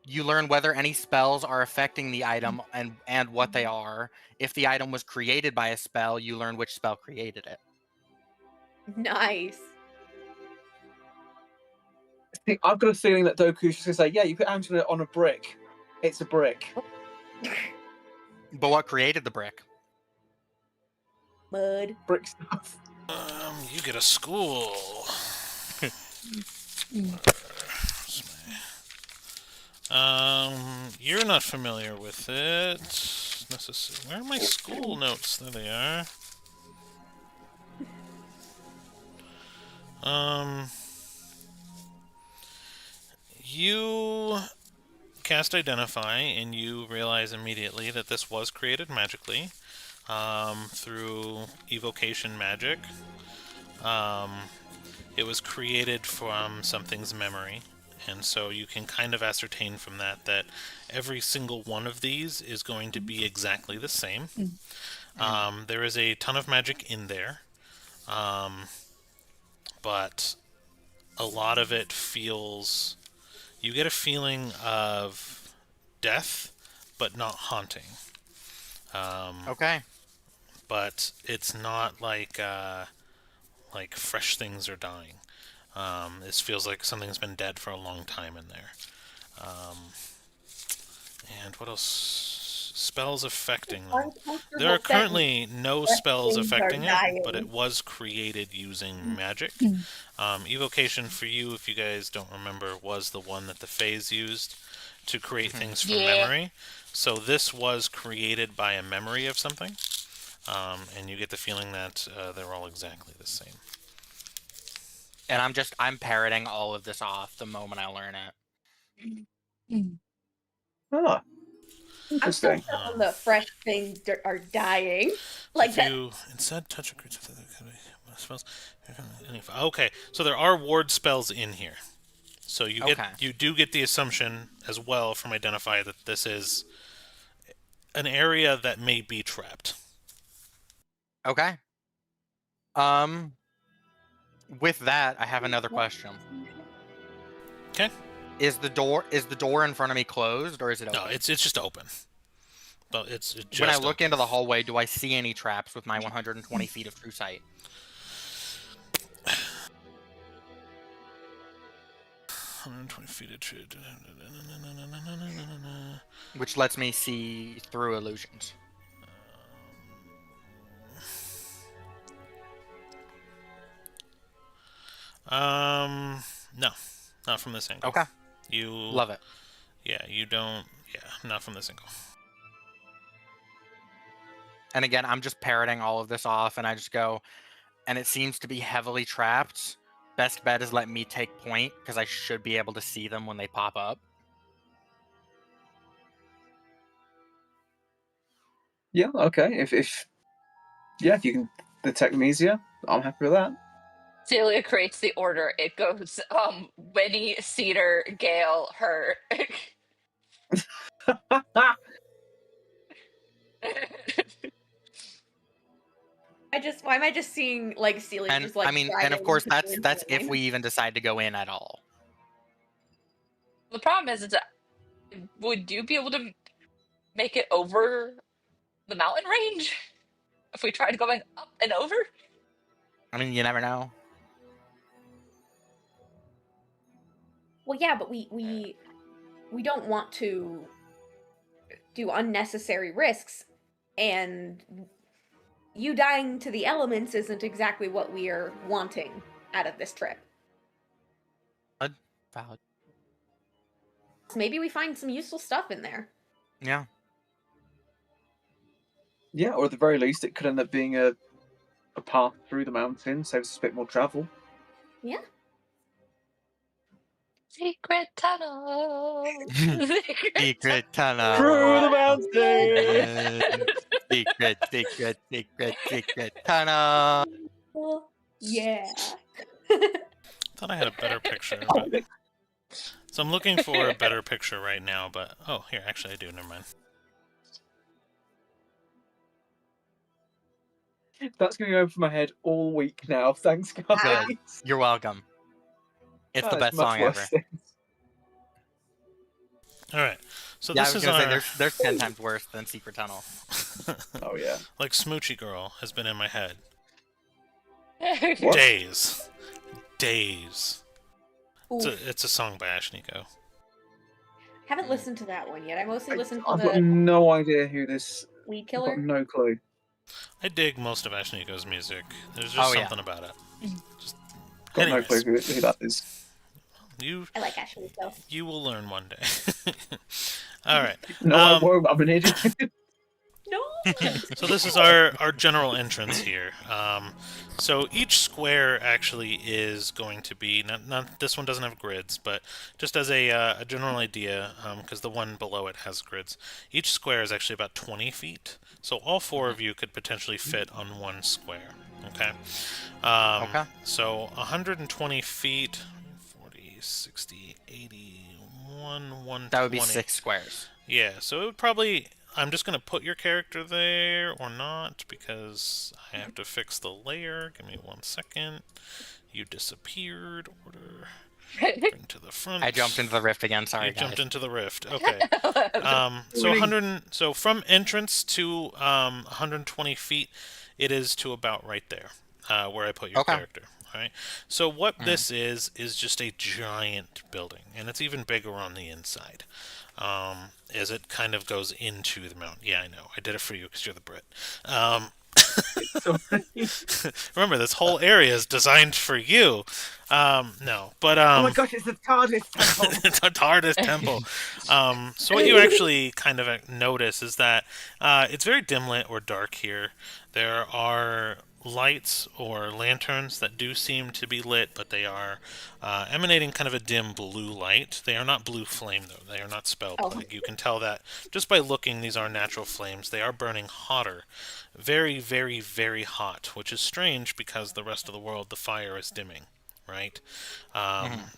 You learn whether any spells are affecting the item and what they are. If the item was created by a spell, you learn which spell created it. Nice. See, I've got a feeling that Doku's just gonna say, "Yeah, you put Angela on a brick. It's a brick." But what created the brick? Mud. Brick stuff. You get a school. You're not familiar with it. Where are my school notes? There they are. You cast Identify, and you realize immediately that this was created magically through evocation magic. It was created from something's memory, and so you can kind of ascertain from that that every single one of these is going to be exactly the same. There is a ton of magic in there, but a lot of it feels... You get a feeling of death, but not haunting. Okay. But it's not like fresh things are dying. This feels like something's been dead for a long time in there. And what else? Spells affecting them. There are currently no spells affecting it, but it was created using magic. Evocation for you, if you guys don't remember, was the one that the Fays used to create things from memory. So this was created by a memory of something, and you get the feeling that they're all exactly the same. And I'm parroting all of this off the moment I learn it. Ah. I'm still Interesting. stuck on the fresh things are dying. Like If that. you instead touch a creature spells. Okay, so there are ward spells in here. So you do get the assumption as well from Identify that this is an area that may be trapped. Okay. With that, I have another question. Okay. Is the door in front of me closed or is it open? No, it's just open. But it's just when I look open. into the hallway, do I see any traps with my 120 feet of true sight? 120 feet of true. Which lets me see through illusions. No, not from this angle. Okay. You love it. Yeah, you don't. Yeah, not from this angle. And again, I'm just parroting all of this off, and I just go, and it seems to be heavily trapped. Best bet is let me take point, because I should be able to see them when they pop up. Yeah, okay. If you can detect them easier, I'm happy with that. Celia creates the order. It goes Winnie, Cedar, Gale, her. Why am I just seeing like Celia And just like I mean, and of course that's if we even decide to go in at all. The problem is, would you be able to make it over the mountain range if we tried going up and over? I mean, you never know. Well, yeah, but we don't want to do unnecessary risks, and you dying to the elements isn't exactly what we are wanting out of this trip. Valid. So maybe we find some useful stuff in there. Yeah. Yeah, or at the very least, it could end up being a path through the mountain, saves us a bit more travel. Yeah. Secret tunnel. Secret tunnel. Through the mountain. Secret tunnel. Yeah. Thought I had a better picture. But... So I'm looking for a better picture right now, but oh, here, actually I do. Never mind. That's going to go over my head all week now. Thanks, guys. Good. You're welcome. It's the That is best much song worse ever. things. All right. So Yeah, this I was is gonna our say there's 10 times worse than Secret Tunnel. Oh yeah. like Smoochy Girl has been in my head. What? Days. Ooh, It's a song by Ashniko. haven't listened to that one yet. I mostly listened to I've got the no idea who this. Weed I've Killer. got no clue. I dig most of Ashniko's music. There's just Oh, yeah. something about it. Just... Got Anyways, no clue who that is. I like Ashley though. You will learn one day. All right. No, I won't. I'm an idiot. No. So this is our general entrance here. So each square actually is going to be not this one doesn't have grids, but just as a general idea, because the one below it has grids. Each square is actually about 20 feet. So all four of you could potentially fit on one square. Okay. Okay. So 120 feet, 40, 60, 80, 120. That would be 6 squares. Yeah, so it would probably... I'm just going to put your character there or not because I have to fix the layer. Give me 1 second. You disappeared. Order. Bring to the front. I jumped into the rift again. Sorry, You guys. jumped into the rift. Okay. So 100. So from entrance to 120 feet, it is to about right there, where I put your Okay. character. All right. So what this is just a giant building, and it's even bigger on the inside. As it kind of goes into the mountain. Yeah, I know. I did it for you because you're the Brit. Remember, this whole area is designed for you. No, but Oh my gosh, it's the TARDIS temple. it's a TARDIS temple. So what you actually kind of notice is that it's very dim lit or dark here. There are lights or lanterns that do seem to be lit, but they are emanating kind of a dim blue light. They are not blue flame, though. They are not spell plague. You can tell that just by looking. These are natural flames. They are burning hotter. Very, very, very hot, which is strange because the rest of the world, the fire is dimming. Right?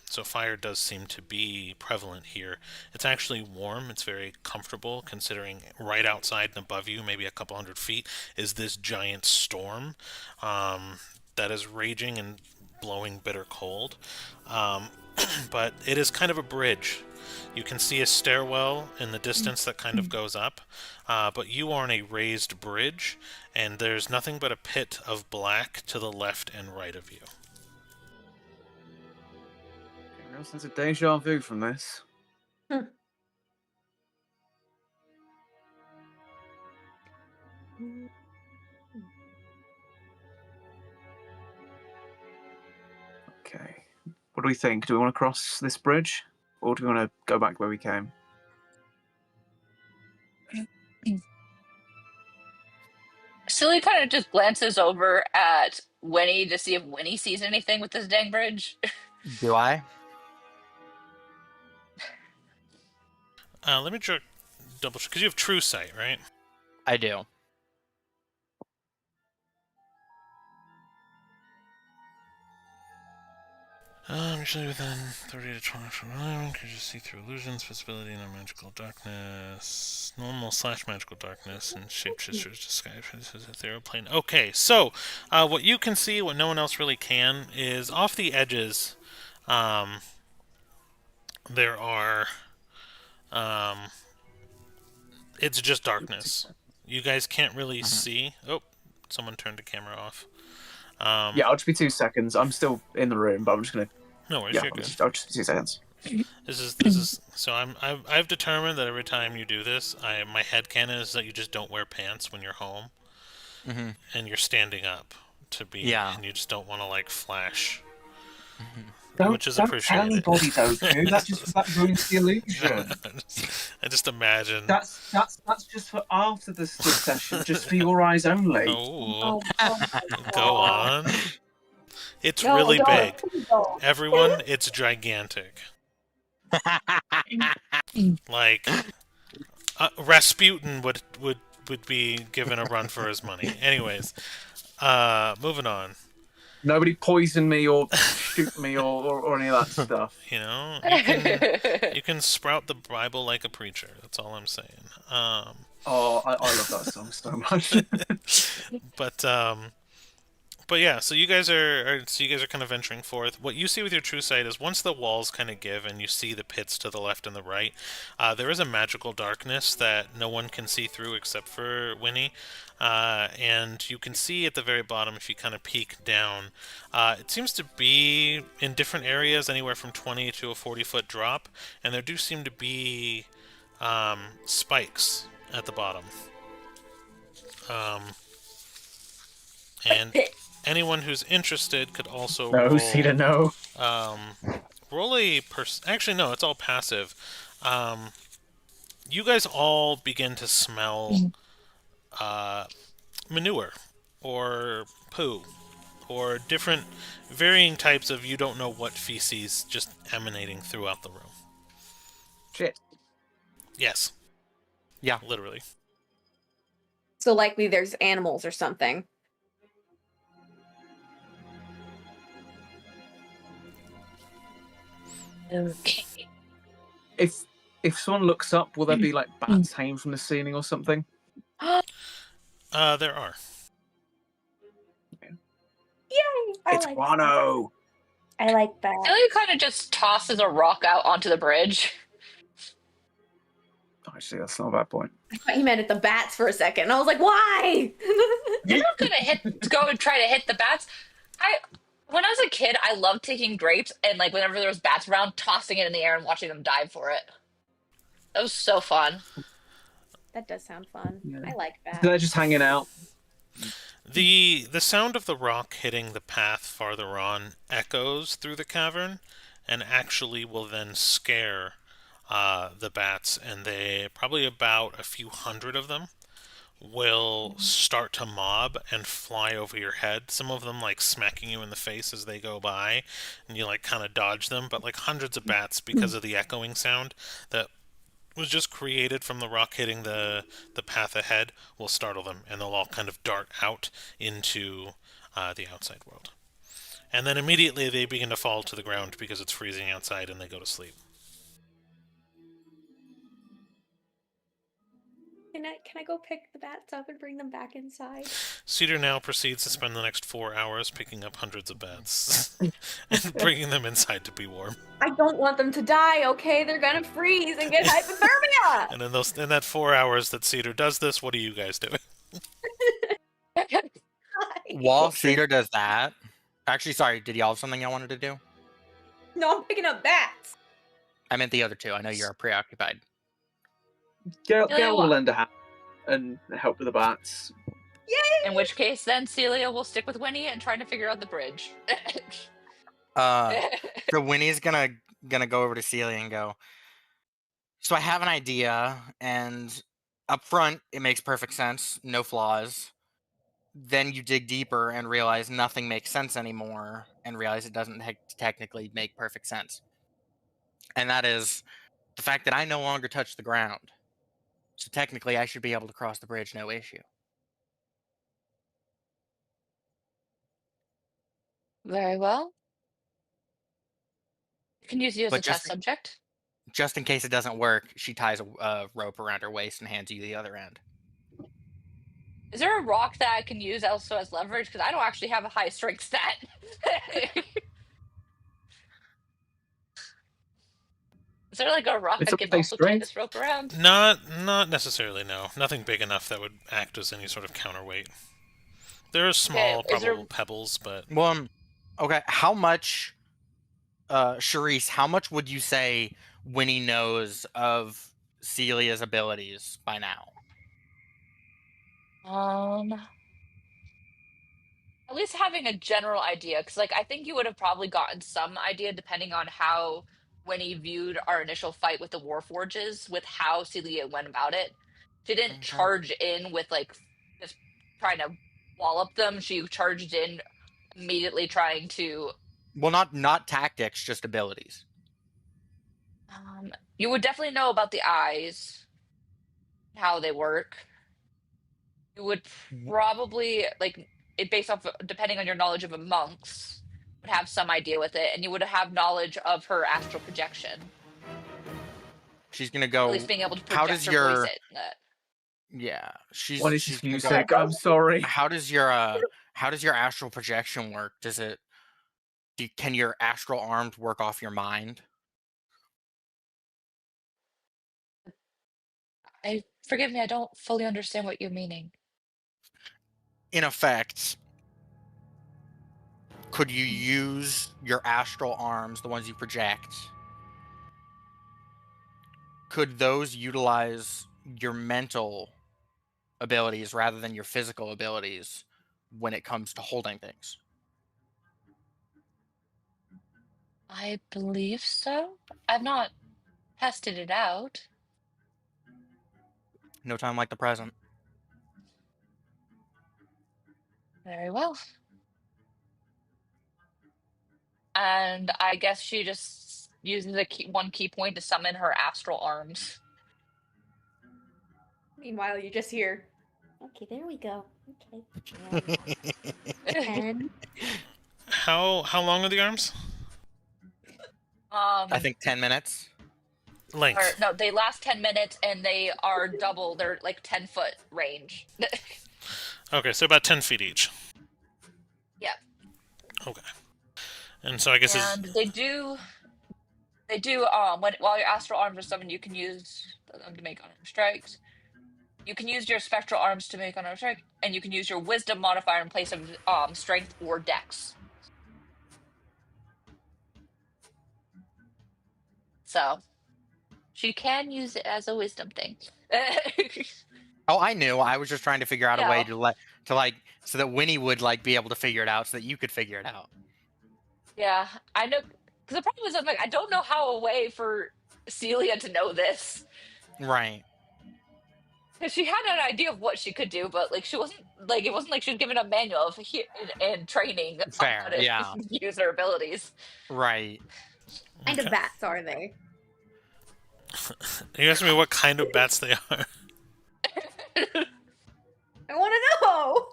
So fire does seem to be prevalent here. It's actually warm. It's very comfortable considering right outside and above you, maybe a couple hundred feet, is this giant storm that is raging and blowing bitter cold. but it is kind of a bridge. You can see a stairwell in the distance that kind of goes up, but you are on a raised bridge, and there's nothing but a pit of black to the left and right of you. Real sense of deja vu from this. Okay. What do we think? Do we want to cross this bridge? Or do we want to go back where we came? Celia kind of just glances over at Winnie to see if Winnie sees anything with this dang bridge. Do I? Let me double check, because you have true sight, right? I do. Usually within 30 to 20 from around, could you see through illusions, visibility, and magical darkness, normal / magical darkness, and shapeshifters disguise as if they were plane. Okay, so what you can see, what no one else really can, is off the edges. There are. It's just darkness. You guys can't really see. Oh, someone turned the camera off. Yeah, I'll just be 2 seconds. I'm still in the room, but I'm just gonna. No worries, Yeah, you're good. I'll just be 2 seconds. This is so I've determined that every time you do this, my headcanon is that you just don't wear pants when you're home, and you're standing up to be, and you just don't want to like flash, which is appreciated. Don't tell anybody though, too. That ruins the illusion. I just imagine. That's just for after the session, just for your eyes only. Oh, go on. It's really big. Everyone, it's gigantic. Like Rasputin would be given a run for his money. Anyways, moving on. Nobody poison me or shoot me or any of that stuff. You know, you can sprout the Bible like a preacher. That's all I'm saying. I love that song so much. But yeah, so you guys are kind of venturing forth. What you see with your true sight is once the walls kind of give and you see the pits to the left and the right, there is a magical darkness that no one can see through except for Winnie. And you can see at the very bottom, if you kind of peek down, it seems to be in different areas, anywhere from 20 to a 40-foot drop, and there do seem to be spikes at the bottom. And anyone who's interested could also roll... Cedar, no. Roll a... Actually, no, it's all passive. You guys all begin to smell manure or poo or different varying types of you don't know what feces just emanating throughout the room. Shit. Yes. Yeah. Literally. So likely there's animals or something. Okay. If someone looks up, will there be like bats hanging from the ceiling or something? There are. Yay! It's guano. I like that. Celia kind of just tosses a rock out onto the bridge. Actually, that's not a bad point. I thought you meant at the bats for a second. I was like, why? You're not gonna go and try to hit the bats. When I was a kid, I loved taking grapes and like whenever there was bats around, tossing it in the air and watching them dive for it. That was so fun. That does sound fun. Yeah. I like that. They're just hanging out. The sound of the rock hitting the path farther on echoes through the cavern, and actually will then scare the bats, and they probably about a few hundred of them will start to mob and fly over your head. Some of them like smacking you in the face as they go by, and you like kind of dodge them. But like hundreds of bats, because of the echoing sound that was just created from the rock hitting the path ahead, will startle them, and they'll all kind of dart out into the outside world. And then immediately they begin to fall to the ground because it's freezing outside, and they go to sleep. Can I go pick the bats up and bring them back inside? Cedar now proceeds to spend the next 4 hours picking up hundreds of bats and bringing them inside to be warm. I don't want them to die, okay? They're gonna freeze and get hypothermia! And in that 4 hours that Cedar does this, what are you guys doing? While Cedar does that... Actually, sorry, did y'all have something y'all wanted to do? No, I'm picking up bats. I meant the other two. I know you're preoccupied. Gale will lend a hand and help with the bats. Yay! In which case, then Celia will stick with Winnie and trying to figure out the bridge. So Winnie's gonna go over to Celia and go, so I have an idea, and up front, it makes perfect sense, no flaws. Then you dig deeper and realize nothing makes sense anymore, and realize it doesn't technically make perfect sense. And that is the fact that I no longer touch the ground. So technically, I should be able to cross the bridge, no issue. Very well. You can use you as But a test subject. Just in case it doesn't work, she ties a rope around her waist and hands you the other end. Is there a rock that I can use also as leverage? Because I don't actually have a high strength stat. Is there like a rock I can also tie this rope around? Not necessarily, no. Nothing big enough that would act as any sort of counterweight. There are small, probable pebbles, but... Well, okay, how much... Charisse, how much would you say Winnie knows of Celia's abilities by now? At least having a general idea, because like I think you would have probably gotten some idea depending on how Winnie viewed our initial fight with the Warforges, with how Celia went about it. She didn't charge in with like just trying to wallop them. She charged in immediately trying to... Well, not tactics, just abilities. You would definitely know about the eyes, how they work. You would probably, like, it based off, depending on your knowledge of a monks, would have some idea with it, and you would have knowledge of her astral projection. She's gonna go. At least being able to project her voice in that. Yeah, she's. What is this music? I'm sorry. How does your astral projection work? Does it? Can your astral arms work off your mind? Forgive me, I don't fully understand what you're meaning. In effect, could you use your astral arms, the ones you project? Could those utilize your mental abilities rather than your physical abilities when it comes to holding things? I believe so. I've not tested it out. No time like the present. Very well. And I guess she just uses one key point to summon her astral arms. Meanwhile, you just hear, okay, there we go. Okay. 10. How long are the arms? I think 10 minutes. Length. No, they last 10 minutes and they are double. They're like 10-foot range. Okay, so about 10 feet each. Yeah. Okay. And so I guess they do while your astral arms are summoned, you can use them to make unarmed strikes. You can use your spectral arms to make unarmed strike, and you can use your wisdom modifier in place of strength or dex. So she can use it as a wisdom thing. Oh, I knew. I was just trying to figure out a way so that Winnie would be able to figure it out, so that you could figure it out. Yeah, I know. Because the problem is, I'm like, I don't know how a way for Celia to know this. Right. Because she had an idea of what she could do, but she wasn't it wasn't like she was given a manual of and training on how to use her abilities. Right. What kind of bats are they? You asking me what kind of bats they are? I want to know.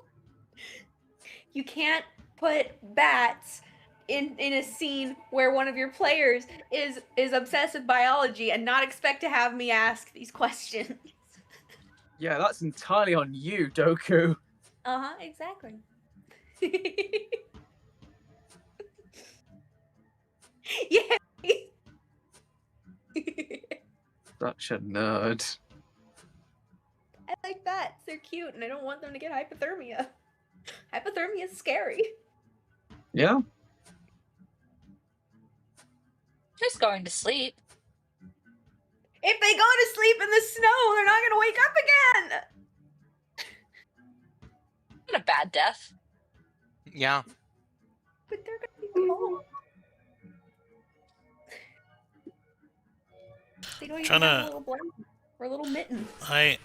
You can't put bats in a scene where one of your players is obsessed with biology and not expect to have me ask these questions. Yeah, that's entirely on you, Doku. Exactly. Yeah. Such a nerd. I like bats. They're cute, and I don't want them to get hypothermia. Hypothermia is scary. Yeah. Just going to sleep. If they go to sleep in the snow, they're not gonna wake up again. Not a bad death. Yeah. But they're gonna be cold. They don't even have a little blanket or a little mitten. I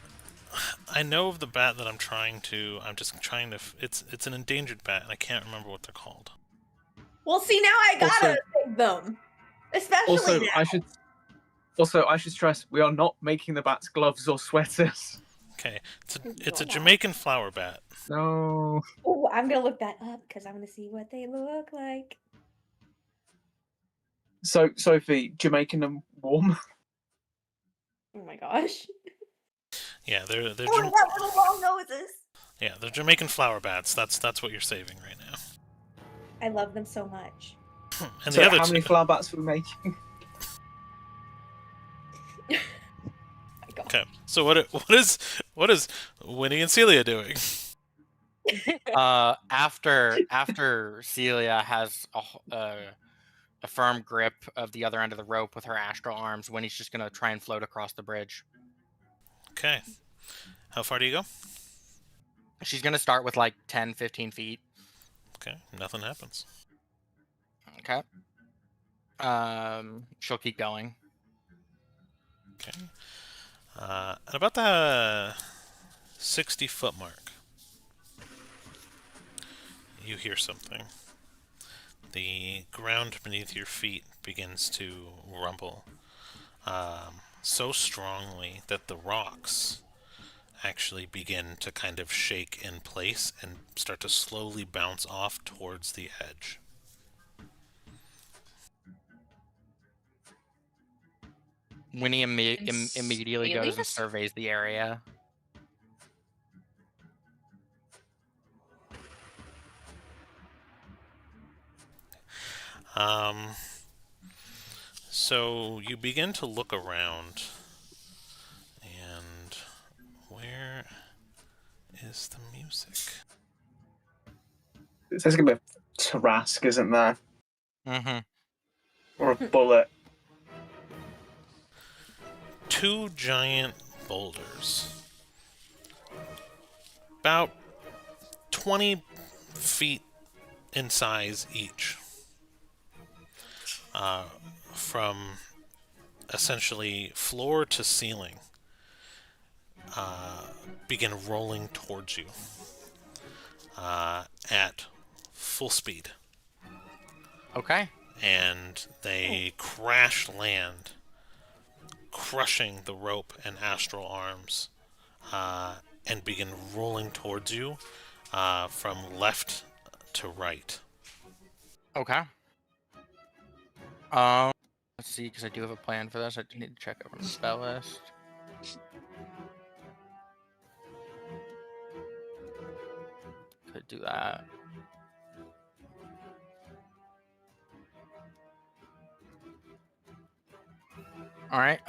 know of the bat that I'm trying to. I'm just trying to. It's an endangered bat, and I can't remember what they're called. Well, see, now I gotta save them, especially now. I should stress we are not making the bats gloves or sweaters. Okay, it's a Jamaican flower bat. No. Oh, I'm gonna look that up because I'm gonna see what they look like. So, Sophie, Jamaican and warm. Oh my gosh. Yeah, they're Oh, they got little long noses. yeah, they're Jamaican flower bats. That's what you're saving right now. I love them so much. And So the other how many flower bats are we making? Okay, so what is Winnie and Celia doing? After Celia has a firm grip of the other end of the rope with her astral arms, Winnie's just gonna try and float across the bridge. Okay, how far do you go? She's gonna start with like 10, 15 feet. Okay, nothing happens. Okay. She'll keep going. Okay. At about the 60-foot mark, you hear something. The ground beneath your feet begins to rumble so strongly that the rocks actually begin to kind of shake in place and start to slowly bounce off towards the edge. Winnie immediately goes and surveys the area. So you begin to look around, and where is the music? There's gonna be a Tarask, isn't there? Mm-hmm. Or a bullet. Two giant boulders, about 20 feet in size each, from essentially floor to ceiling, begin rolling towards you at full speed. Okay. And they crash land, crushing the rope and astral arms, and begin rolling towards you from left to right. Okay. Let's see, because I do have a plan for this. I do need to check over the spell list. Could do that. All right.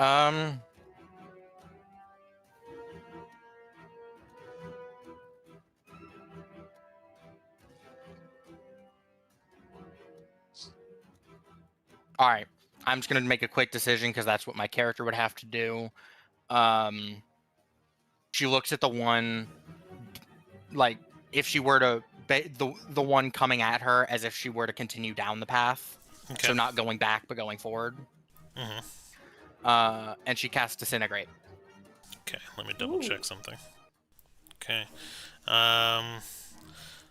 All right. I'm just gonna make a quick decision because that's what my character would have to do. She looks at the one, like if she were to the one coming at her as if she were to continue down the path, Okay. so not going back but going forward. Mm-hmm. And she casts Disintegrate. Okay, let me double check something. Okay.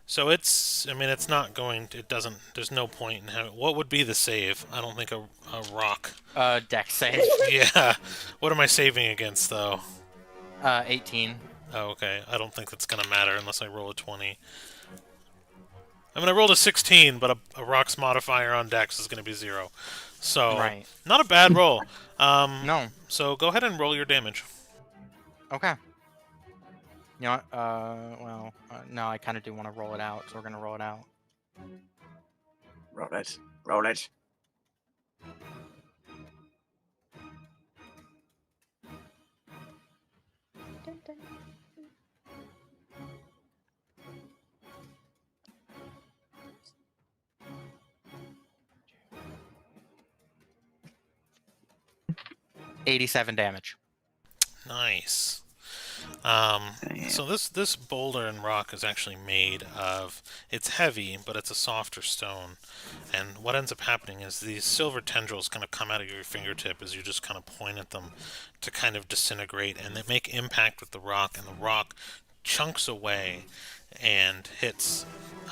So it's not going. It doesn't. There's no point in having. What would be the save? I don't think a rock. Dex save. Yeah. What am I saving against though? 18. Oh, okay. I don't think that's gonna matter unless I roll a 20. I mean, I rolled a 16, but a rock's modifier on Dex is gonna be 0. So Right. not a bad roll. No. So go ahead and roll your damage. Okay. You know what? No, I kind of do want to roll it out, so we're gonna roll it out. Roll it. Roll it. Dun, dun. 87 damage. Nice. So this boulder and rock is actually made of, it's heavy, but it's a softer stone. And what ends up happening is these silver tendrils kind of come out of your fingertip as you just kind of point at them to kind of disintegrate, and they make impact with the rock, and the rock chunks away and hits,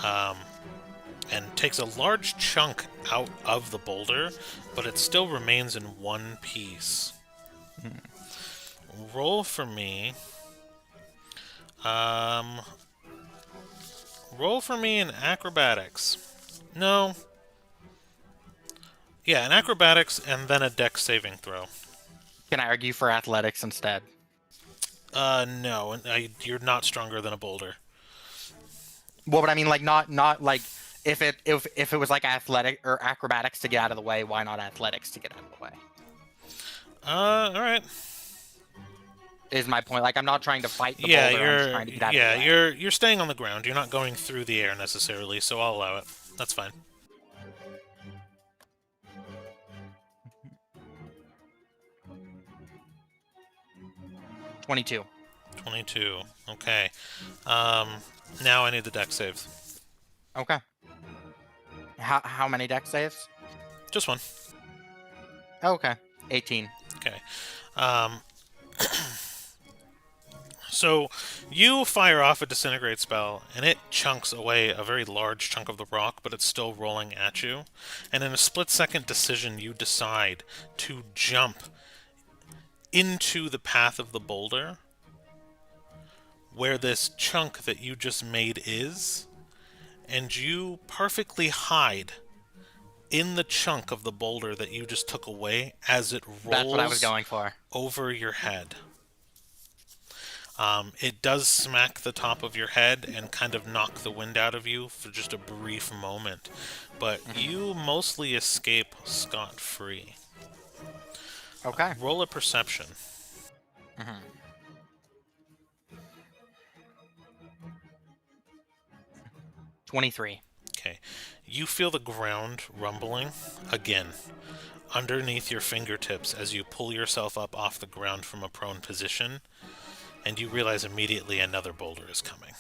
and takes a large chunk out of the boulder, but it still remains in one piece. Roll for me. Roll for me in acrobatics. No. Yeah, an acrobatics and then a dex saving throw. Can I argue for athletics instead? No. You're not stronger than a boulder. Well, but I mean, like, not like if it was like athletic or acrobatics to get out of the way, why not athletics to get out of the way? All right. Is my point. Like, I'm not trying to fight the boulder, I'm just trying to get out of the way. You're staying on the ground. You're not going through the air necessarily, so I'll allow it. That's fine. $22. 22. Okay. Now I need the dex save. Okay. How many dex saves? Just one. Okay. 18. Okay. So you fire off a disintegrate spell, and it chunks away a very large chunk of the rock, but it's still rolling at you. And in a split-second decision, you decide to jump into the path of the boulder, where this chunk that you just made is, and you perfectly hide in the chunk of the boulder that you just took away as it rolls That's what I was going for. over your head. It does smack the top of your head and kind of knock the wind out of you for just a brief moment, but you mostly escape scot-free. Okay. Roll a perception. 23. Okay. You feel the ground rumbling again underneath your fingertips as you pull yourself up off the ground from a prone position, and you realize immediately another boulder is coming.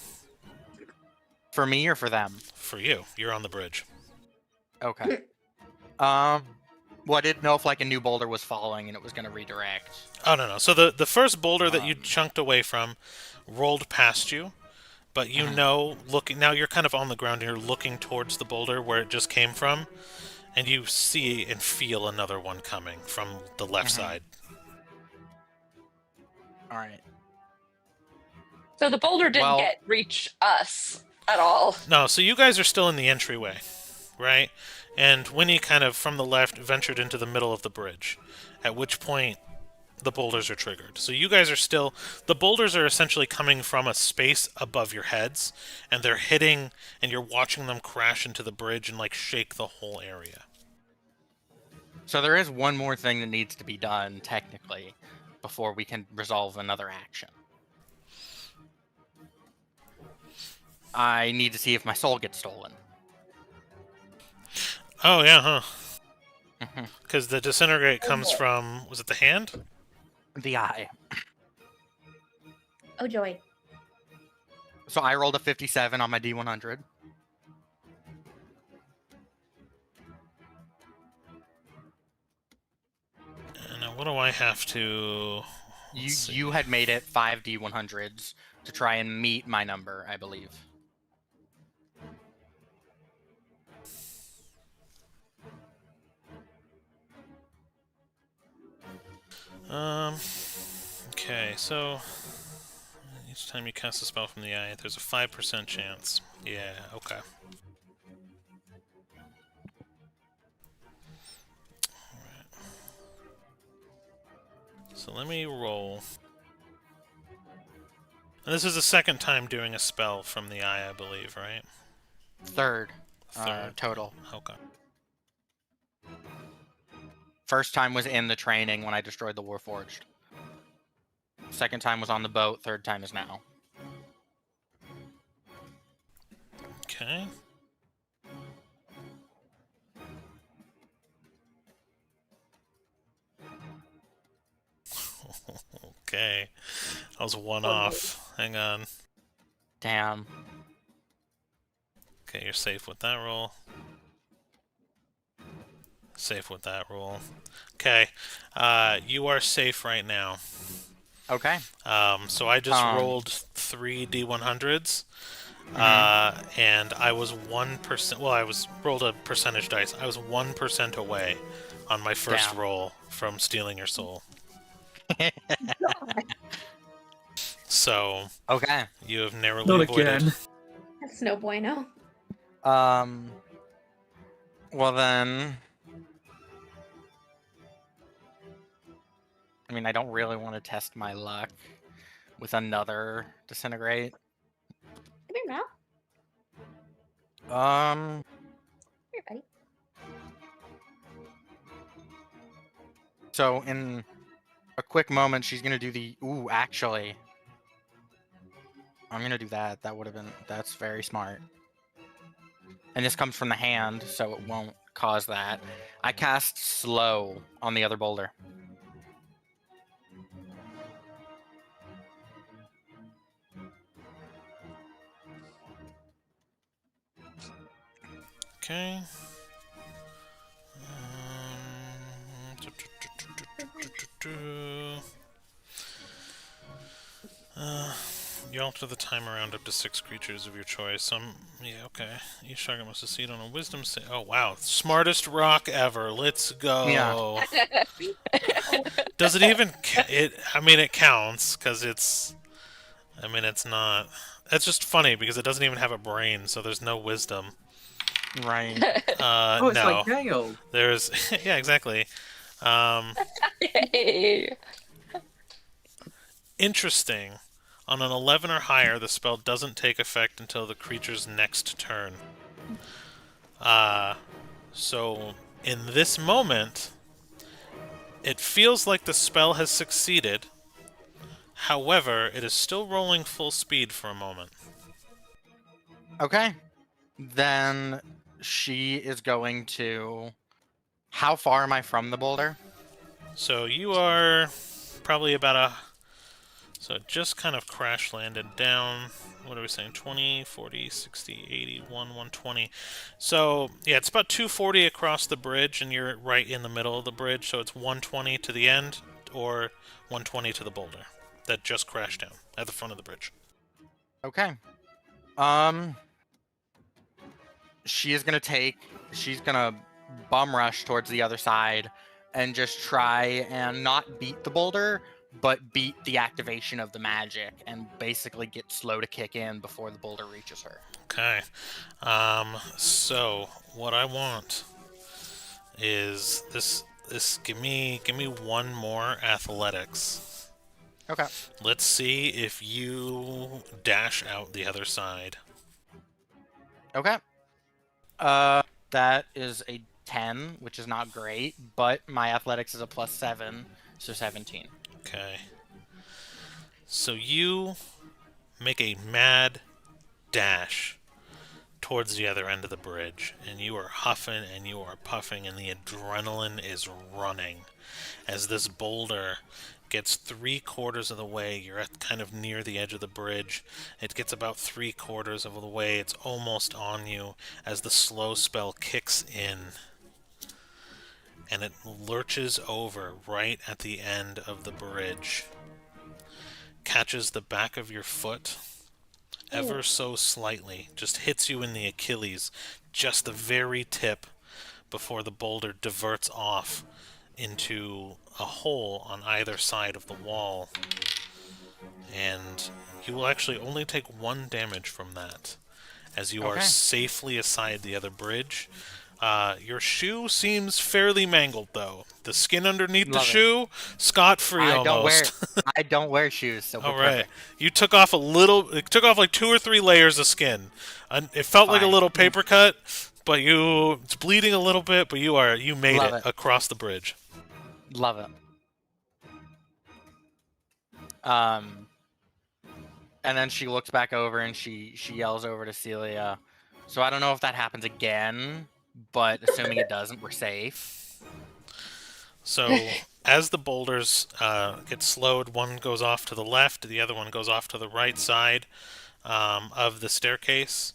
For me or for them? For you. You're on the bridge. Okay. Well, I didn't know if like a new boulder was following and it was going to redirect. Oh, no. So the first boulder that you chunked away from rolled past you, but you know, now you're kind of on the ground and you're looking towards the boulder where it just came from, and you see and feel another one coming from the left side. All right. So the boulder didn't reach us at all. No, so you guys are still in the entryway, right? And Winnie kind of, from the left, ventured into the middle of the bridge, at which point the boulders are triggered. So you guys are still... The boulders are essentially coming from a space above your heads, and they're hitting, and you're watching them crash into the bridge and, like, shake the whole area. So there is one more thing that needs to be done, technically, before we can resolve another action. I need to see if my soul gets stolen. Oh, yeah, huh? Because the disintegrate comes from... Was it the hand? The eye. Oh, joy. So I rolled a 57 on my D100. Now, what do I have to... You had made it 5 D100s to try and meet my number, I believe. Okay, so each time you cast a spell from the eye, there's a 5% chance. Yeah, okay. Alright. So let me roll. And this is the second time doing a spell from the eye, I believe, right? Third. Third. Total. Okay. First time was in the training when I destroyed the Warforged. Second time was on the boat. Third time is now. Okay. Okay. That was one off. Hang on. Damn. Okay, you're safe with that roll. Safe with that roll. Okay. You are safe right now. Okay. So I just rolled 3 D100s. And I was 1%. Well, I rolled a percentage dice. I was 1% away on my first roll from stealing your soul. So okay, you have narrowly Not avoided. again. That's no bueno. Well then, I mean, I don't really want to test my luck with another disintegrate. Come here now. Here, buddy. So in a quick moment, she's gonna do the actually, I'm gonna do that. That's very smart. And this comes from the hand, so it won't cause that. I cast slow on the other boulder. Okay. You alter the time around up to 6 creatures of your choice. Yeah, okay. Each target must succeed on a wisdom save. Oh, wow. Smartest rock ever. Let's go. Yeah. Does it even... I mean, it counts, because it's... I mean, it's not... It's just funny, because it doesn't even have a brain, so there's no wisdom. Right. Oh, it's no. like Gale. There's... yeah, exactly. Hey. Interesting. On an 11 or higher, the spell doesn't take effect until the creature's next turn. So, in this moment, it feels like the spell has succeeded. However, it is still rolling full speed for a moment. Okay. Then she is going to... How far am I from the boulder? So you are probably about a... So it just kind of crash landed down. What are we saying? 20, 40, 60, 81, 120. So, yeah, it's about 240 across the bridge, and you're right in the middle of the bridge. So it's 120 to the end, or 120 to the boulder that just crashed down at the front of the bridge. Okay. She's gonna bum rush towards the other side and just try and not beat the boulder, but beat the activation of the magic and basically get slow to kick in before the boulder reaches her. Okay. So what I want is this give me one more athletics. Okay. Let's see if you dash out the other side. Okay. That is a 10, which is not great, but my athletics is a +7, so 17. Okay. So you make a mad dash towards the other end of the bridge, and you are huffing and you are puffing, and the adrenaline is running as this boulder gets 3/4 of the way. You're at kind of near the edge of the bridge. It gets about 3/4 of the way. It's almost on you as the slow spell kicks in. And it lurches over right at the end of the bridge. Catches the back of your foot ever so slightly. Just hits you in the Achilles. Just the very tip before the boulder diverts off into a hole on either side of the wall. And you will actually only take 1 damage from that, as you are safely aside the other bridge. Your shoe seems fairly mangled, though. The skin underneath the Love it. shoe, scot-free almost. I don't wear shoes, so All we're right, perfect. you took off it took off like 2 or 3 layers of skin. It felt like a Fine. little paper cut, but it's bleeding a little bit, but you made Love it it. across the bridge. Love it. And then she looks back over and she yells over to Celia. So I don't know if that happens again, but assuming it doesn't, we're safe. So as the boulders get slowed, one goes off to the left, the other one goes off to the right side of the staircase,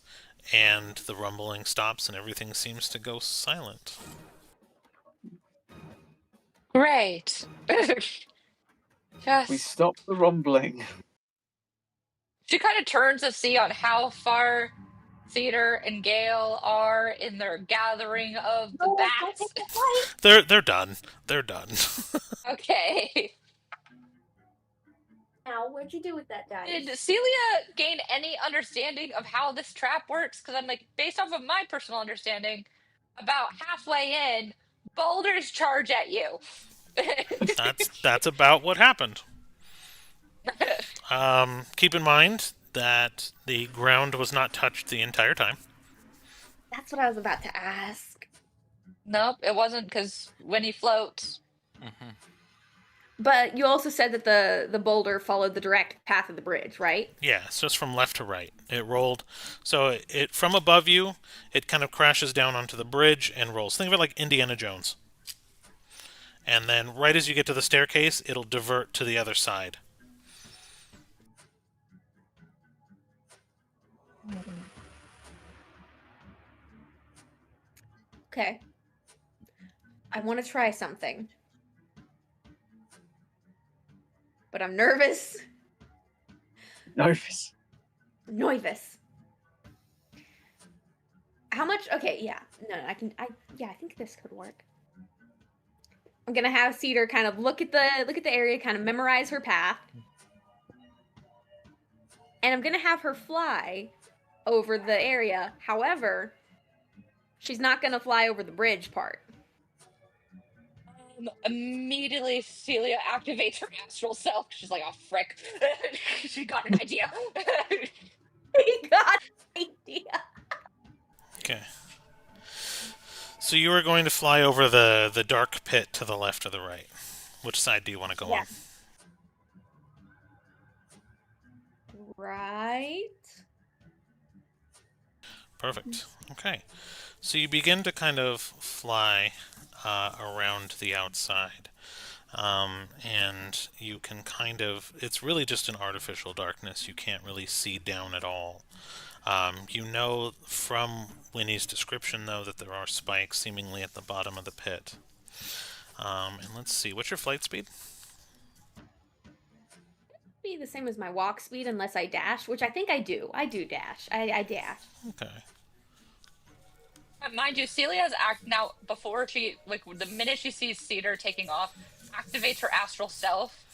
and the rumbling stops and everything seems to go silent. Great. We Just stop the rumbling. she kind of turns to see on how far Cedar and Gale are in their gathering of the No, don't take bats. the fight. They're done. They're done. Okay. Now, what'd you do with that dice? Did Celia gain any understanding of how this trap works? Because I'm like, based off of my personal understanding, about halfway in, boulders charge at you. That's about what happened. Keep in mind that the ground was not touched the entire time. That's what I was about to ask. Nope, it wasn't because Winnie floats. Mm-hmm. But you also said that the boulder followed the direct path of the bridge, right? Yeah, it's just from left to right. It rolled. So it from above you, it kind of crashes down onto the bridge and rolls. Think of it like Indiana Jones. And then right as you get to the staircase, it'll divert to the other side. Okay. I want to try something. But I'm nervous. Nervous. Nervous. How much? Okay, yeah. No, I think this could work. I'm gonna have Cedar kind of look at the area, kind of memorize her path. And I'm gonna have her fly over the area. However, she's not gonna fly over the bridge part. Immediately, Celia activates her astral self. She's like, oh, frick. She got an idea. We got an idea. Okay. So you are going to fly over the dark pit to the left or the right. Which side do you want to go on? Right. Perfect. Okay. So you begin to kind of fly around the outside. And you can kind of... It's really just an artificial darkness. You can't really see down at all. You know from Winnie's description, though, that there are spikes seemingly at the bottom of the pit. And let's see. What's your flight speed? Be the same as my walk speed unless I dash, which I think I do. I do dash. I dash. Okay. Mind you, Celia's act now before she the minute she sees Cedar taking off, activates her astral self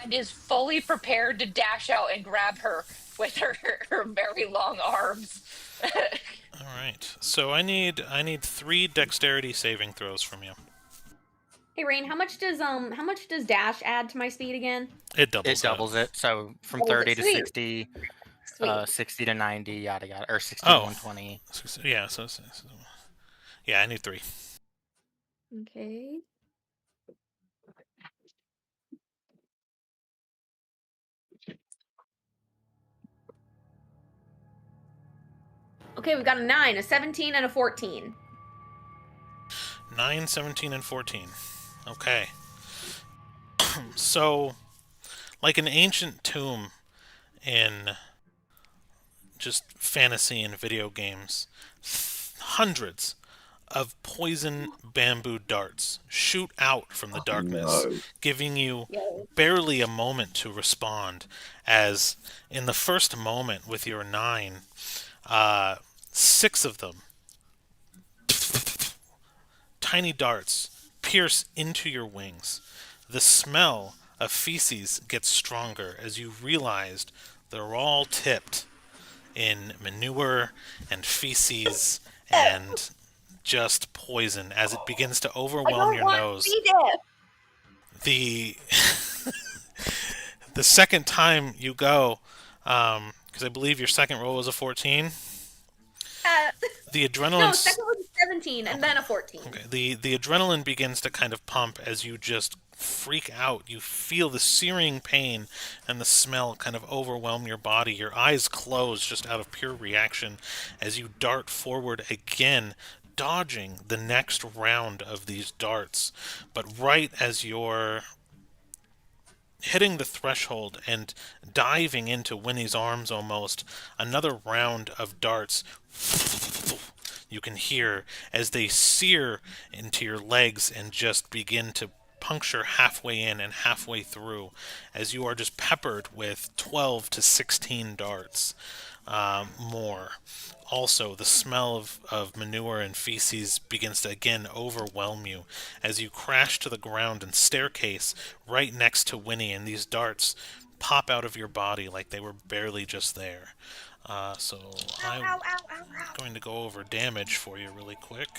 and is fully prepared to dash out and grab her with her very long arms. All right. So I need 3 dexterity saving throws from you. Hey Rain, how much does dash add to my speed again? It doubles. It doubles it. So from Oh, 30 to sweet. 60, Sweet. 60 to 90, yada yada, or 60 to 120. Yeah. Yeah, I need 3. Okay. Okay, we've got a 9, a 17, and a 14. 9, 17, and 14. Okay. So, like an ancient tomb in just fantasy and video games, hundreds of poison bamboo darts shoot out from the darkness, giving you barely a moment to respond, as in the first moment with your 9, 6 of them, tiny darts, pierce into your wings. The smell of feces gets stronger as you realized they're all tipped in manure and feces and just poison as it begins to I overwhelm don't your want nose. C. diff. The the second time you go, because I believe your second roll was a 14. The adrenaline. No, second was a 17 and then a 14. Okay. The adrenaline begins to kind of pump as you just freak out. You feel the searing pain and the smell kind of overwhelm your body. Your eyes close just out of pure reaction as you dart forward again, dodging the next round of these darts. But right as you're hitting the threshold and diving into Winnie's arms almost, another round of darts you can hear as they sear into your legs and just begin to puncture halfway in and halfway through as you are just peppered with 12 to 16 darts more. Also, the smell of manure and feces begins to again overwhelm you as you crash to the ground and staircase right next to Winnie, and these darts pop out of your body like they were barely just there. So I'm going to go over damage for you really quick.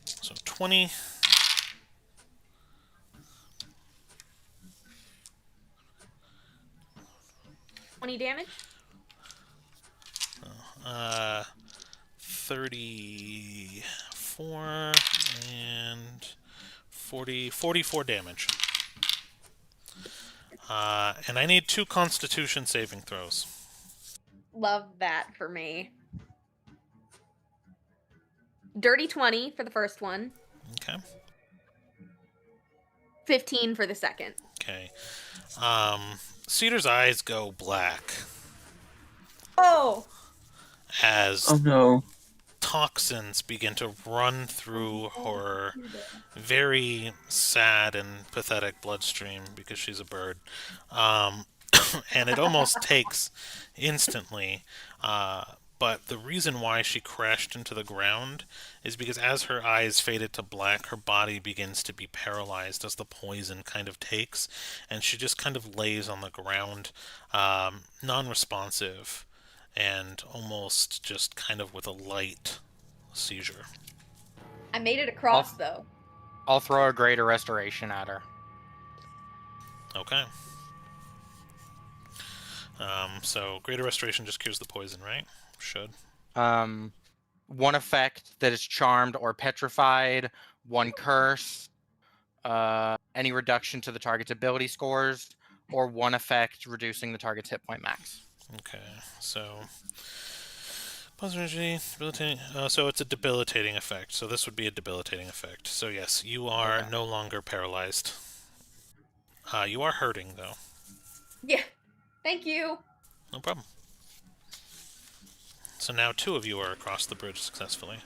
So 20. 20 damage? 34 and 44 damage. And I need 2 Constitution saving throws. Love that for me. Dirty 20 for the first one. Okay. 15 for the second. Okay. Cedar's eyes go black Oh! as Oh no. toxins begin to run through her very sad and pathetic bloodstream because she's a bird. And it almost takes instantly. But the reason why she crashed into the ground is because as her eyes faded to black, her body begins to be paralyzed as the poison kind of takes, and she just kind of lays on the ground, non-responsive, and almost just kind of with a light seizure. I made it across, though. I'll throw a greater restoration at her. Okay. So greater restoration just cures the poison, right? Should. One effect that is charmed or petrified, one curse, any reduction to the target's ability scores, or one effect reducing the target's hit point max. Okay, so positive energy, debilitating. So it's a debilitating effect. So this would be a debilitating effect. So yes, you are no longer paralyzed. You are hurting though. Yeah. Thank you. No problem. So now 2 of you are across the bridge successfully.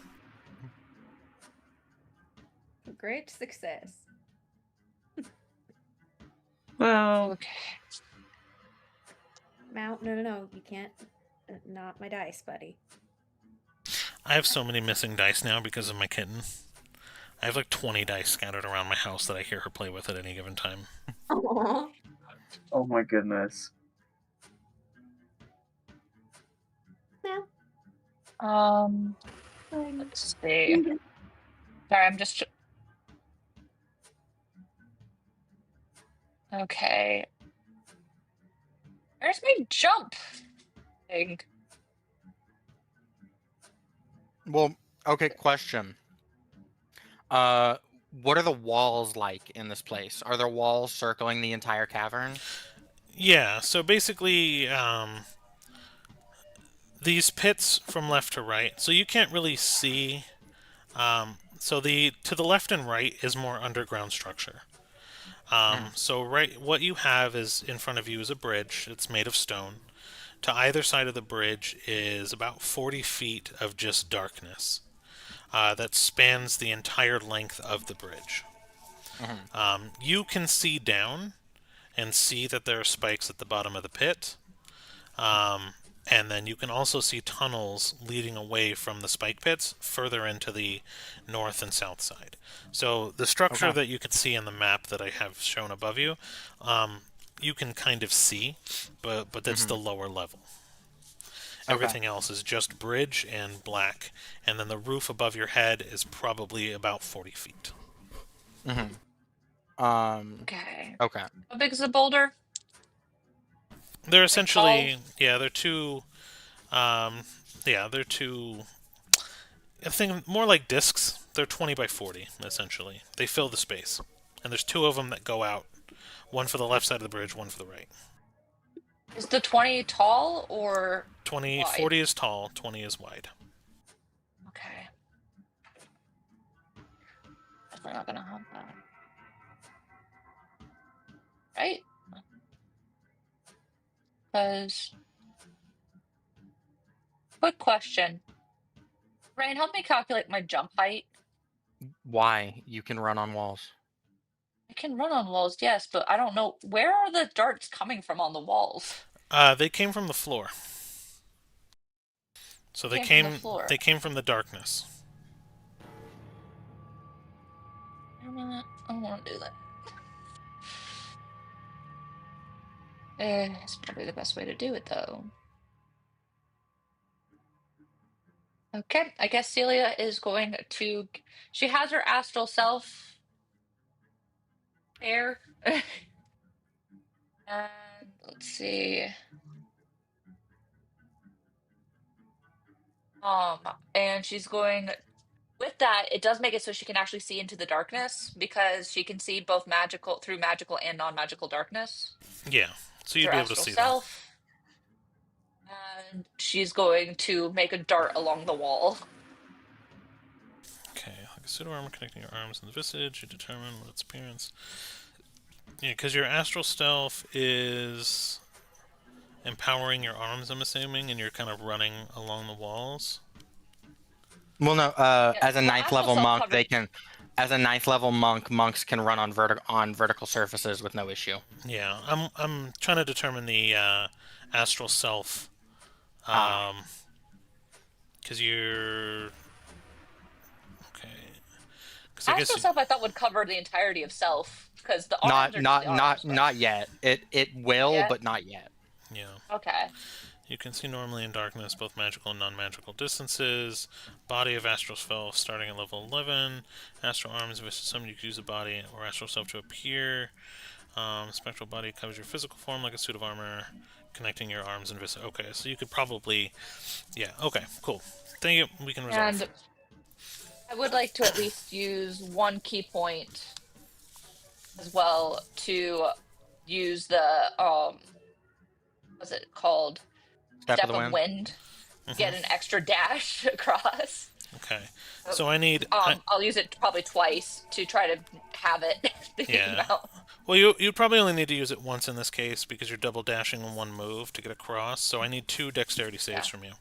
Great success. Well, Okay. No, you can't. Not my dice, buddy. I have so many missing dice now because of my kitten. I have like 20 dice scattered around my house that I hear her play with at any given time. Aww. oh my goodness. Let's see. Sorry, I'm just. Okay. Where's my jump thing? Well, okay, question. What are the walls like in this place? Are there walls circling the entire cavern? Yeah, so basically, these pits from left to right, so you can't really see. So to the left and right is more underground structure. So what you have is in front of you is a bridge. It's made of stone. To either side of the bridge is about 40 feet of just darkness that spans the entire length of the bridge. You can see down and see that there are spikes at the bottom of the pit. And then you can also see tunnels leading away from the spike pits further into the north and south side. So the structure that you can see in the map that I have shown above you, you can kind of see, but that's the lower level. Everything else is just bridge and black, and then the roof above your head is probably about 40 feet. Okay. Okay. Okay. How big is the boulder? They're essentially, they're two, they're two, I think more like discs. They're 20 by 40, essentially. They fill the space. And there's two of them that go out. One for the left side of the bridge, one for the right. Is the 20 tall or 20, wide? 40 is tall, 20 is wide. Okay. Definitely not gonna have that. Right? Because... Quick question. Rain, help me calculate my jump height. Why? You can run on walls. I can run on walls, yes, but I don't know. Where are the darts coming from on the walls? They came from the floor. So they Came from the floor. They came from the darkness. I don't want to do that. It's probably the best way to do it, though. Okay, I guess Celia is going to... She has her astral self there. And let's see. And she's going... With that, it does make it so she can actually see into the darkness, because she can see both magical through magical and non-magical darkness. Yeah, so you'd be able to see them. And she's going to make a dart along the wall. Okay, like a pseudo armor connecting your arms and the visage, you determine what its appearance. Yeah, because your astral stealth is empowering your arms, I'm assuming, and you're kind of running along the walls. Well, no. As a ninth level monk, covered. they can. As a ninth level monk, monks can run on vertical surfaces with no issue. Yeah, I'm trying to determine the astral self, because you're okay. Astral self, I thought would cover the entirety of self, because the arms not yet. It will, but not yet. Yeah. Okay. You can see normally in darkness both magical and non-magical distances. Body of astral self starting at level 11. Astral arms, if some you can use a body or astral self to appear. Spectral body covers your physical form like a suit of armor, connecting your arms and visage. Okay, so you could probably... Yeah, okay, cool. Thank you, we can resolve. And I would like to at least use one key point as well to use the, what's it called? Step of wind. Get an extra dash across. Okay, so I need... I'll use it probably twice to try to have it. Well, you'd probably only need to use it once in this case because you're double dashing in one move to get across, so I need 2 dexterity saves from you.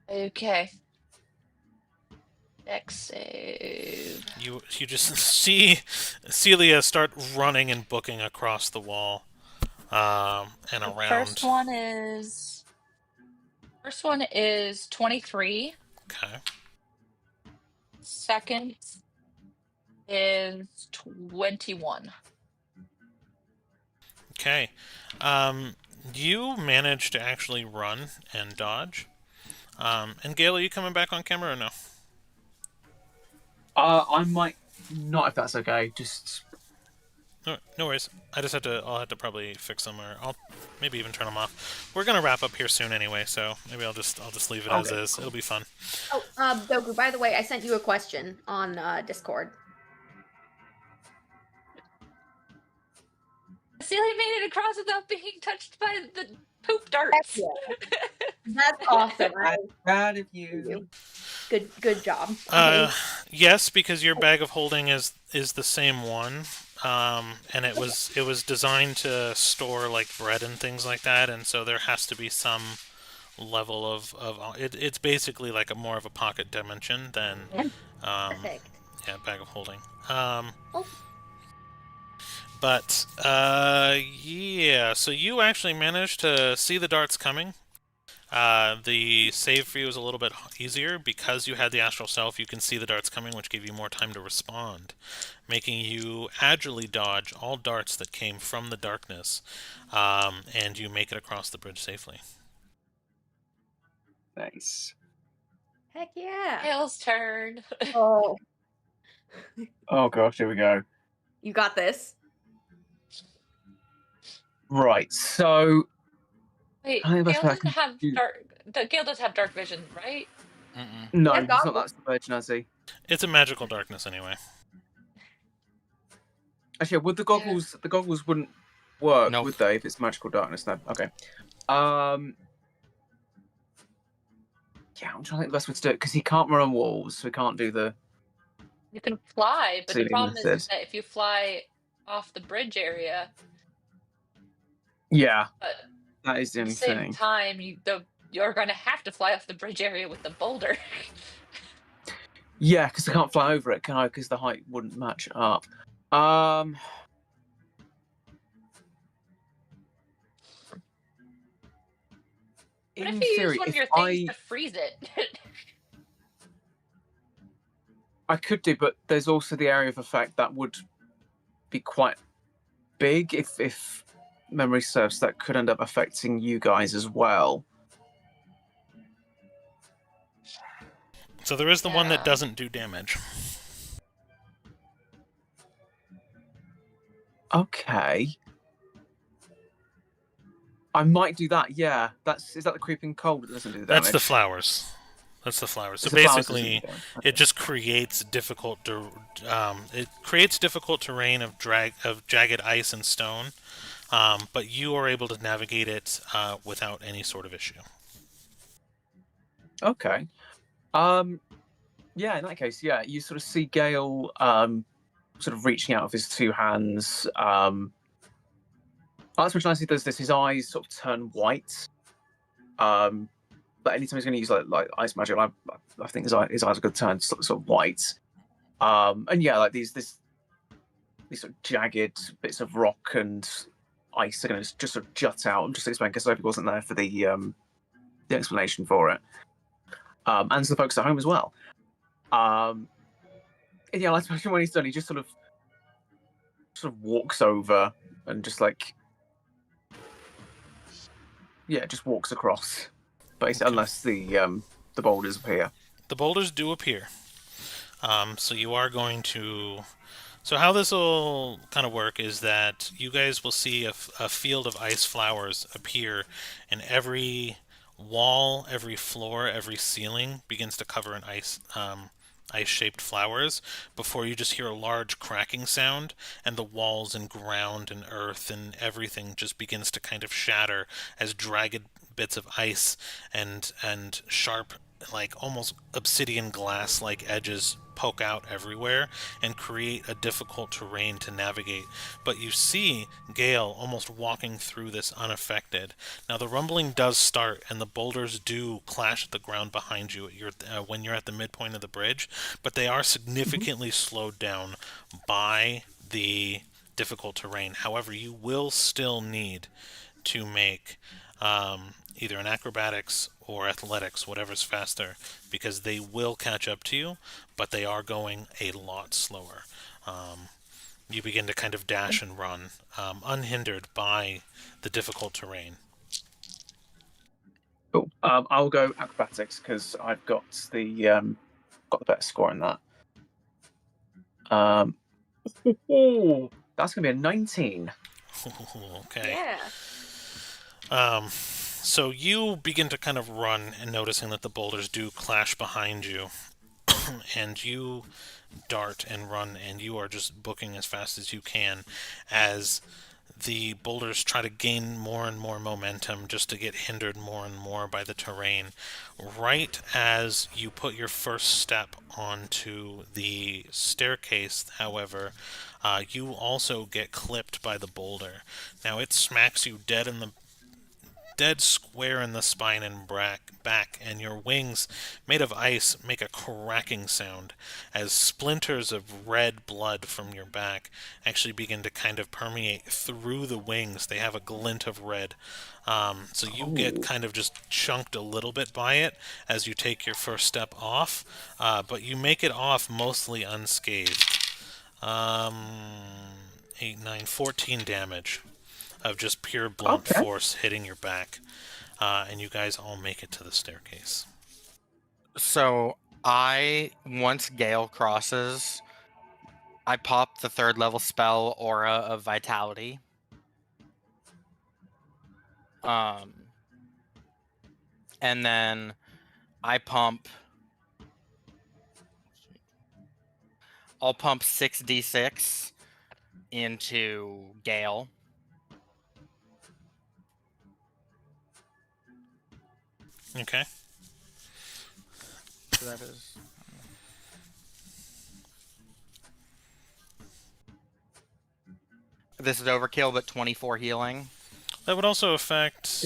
Okay. Dex save. You just see Celia start running and booking across the wall and around. First one is 23. Okay. Second is 21. Okay. You managed to actually run and dodge. And Gale, are you coming back on camera or no? I might not, if that's okay. Just no worries. I'll have to probably fix them, or I'll maybe even turn them off. We're gonna wrap up here soon anyway, so maybe I'll just leave it as is. Cool. It'll be fun. Oh, Doku, by the way, I sent you a question on Discord. Celia made it across without being touched by the poop darts. That's awesome. I'm proud of you. Good job. Yes, because your bag of holding is the same one, and it was designed to store like bread and things like that, and so there has to be some level of it's basically like more of a pocket dimension than Perfect. Yeah, bag of holding. Oh. But yeah, so you actually managed to see the darts coming. The save for you is a little bit easier because you had the astral self. You can see the darts coming, which gave you more time to respond, making you agilely dodge all darts that came from the darkness, and you make it across the bridge safely. Nice. Heck yeah. Gale's turn. Oh, Oh gosh, here we go. you got this. Right, so Wait, I think Gale that's what I doesn't can have do. Gale does have dark vision, right? Mm-mm. No, Yeah, it's not. goggles. That's the Virgin, has he? It's a magical darkness anyway. Actually, would the goggles? The goggles wouldn't work, Nope. would they? If it's magical darkness, no. Okay. Yeah, I'm trying to think the best way to do it because he can't run on walls, so he can't do the. You can fly, but the Ceiling problem is method. that if you fly off the bridge area, Yeah, but that is the at only the same thing. time, you're going to have to fly off the bridge area with the boulder. Yeah, because I can't fly over it, can I? Because the height wouldn't match up. What In if you theory, use one of if your things to freeze it? I could do, but there's also the area of effect that would be quite big if memory serves. That could end up affecting you guys as well. So there is the one that Yeah. doesn't do damage. Okay. I might do that. Yeah, is that the creeping cold that doesn't do the damage? That's the flowers. That's the flowers. So It's the flowers that basically, doesn't do damage. it just creates difficult terrain of jagged ice and stone, but you are able to navigate it without any sort of issue. Okay. Yeah, in that case, yeah, you sort of see Gale sort of reaching out with his two hands. That's much nicer. Does this? His eyes sort of turn white. But anytime he's going to use like ice magic, I think his eyes are going to turn sort of white. And yeah, like these sort of jagged bits of rock and ice are going to just sort of jut out. I'm just explaining because Sophie wasn't there for the explanation for it, and to the folks at home as well. And yeah, like when he's done, he just sort of walks over and just like just walks across, basically, Okay. unless the boulders appear. The boulders do appear. So you are going to. So how this will kind of work is that you guys will see a field of ice flowers appear, and every wall, every floor, every ceiling begins to cover in ice-shaped flowers before you just hear a large cracking sound, and the walls and ground and earth and everything just begins to kind of shatter as jagged bits of ice and sharp, like almost obsidian glass like edges poke out everywhere and create a difficult terrain to navigate. But you see Gale almost walking through this unaffected. Now the rumbling does start and the boulders do clash at the ground behind you when you're at the midpoint of the bridge, but they are significantly slowed down by the difficult terrain. However, you will still need to make either an acrobatics or athletics, whatever's faster, because they will catch up to you, but they are going a lot slower. You begin to kind of dash and run, unhindered by the difficult terrain. Cool. I'll go acrobatics because I've got the better score in that. That's gonna be a 19. Okay. Yeah. So you begin to kind of run and noticing that the boulders do clash behind you, and you dart and run, and you are just booking as fast as you can as the boulders try to gain more and more momentum just to get hindered more and more by the terrain. Right as you put your first step onto the staircase, however, you also get clipped by the boulder. Now it smacks you dead dead square in the spine and back, and your wings, made of ice, make a cracking sound as splinters of red blood from your back actually begin to kind of permeate through the wings. They have a glint of red. So you get kind of just chunked a little bit by it as you take your first step off, but you make it off mostly unscathed. 8, 9, 14 damage of just pure blunt force hitting your back. And you guys all make it to the staircase. So once Gale crosses, I pop the 3rd level spell Aura of Vitality. And then I'll pump 6d6 into Gale. Okay. So that is... This is overkill, but 24 healing. That would also affect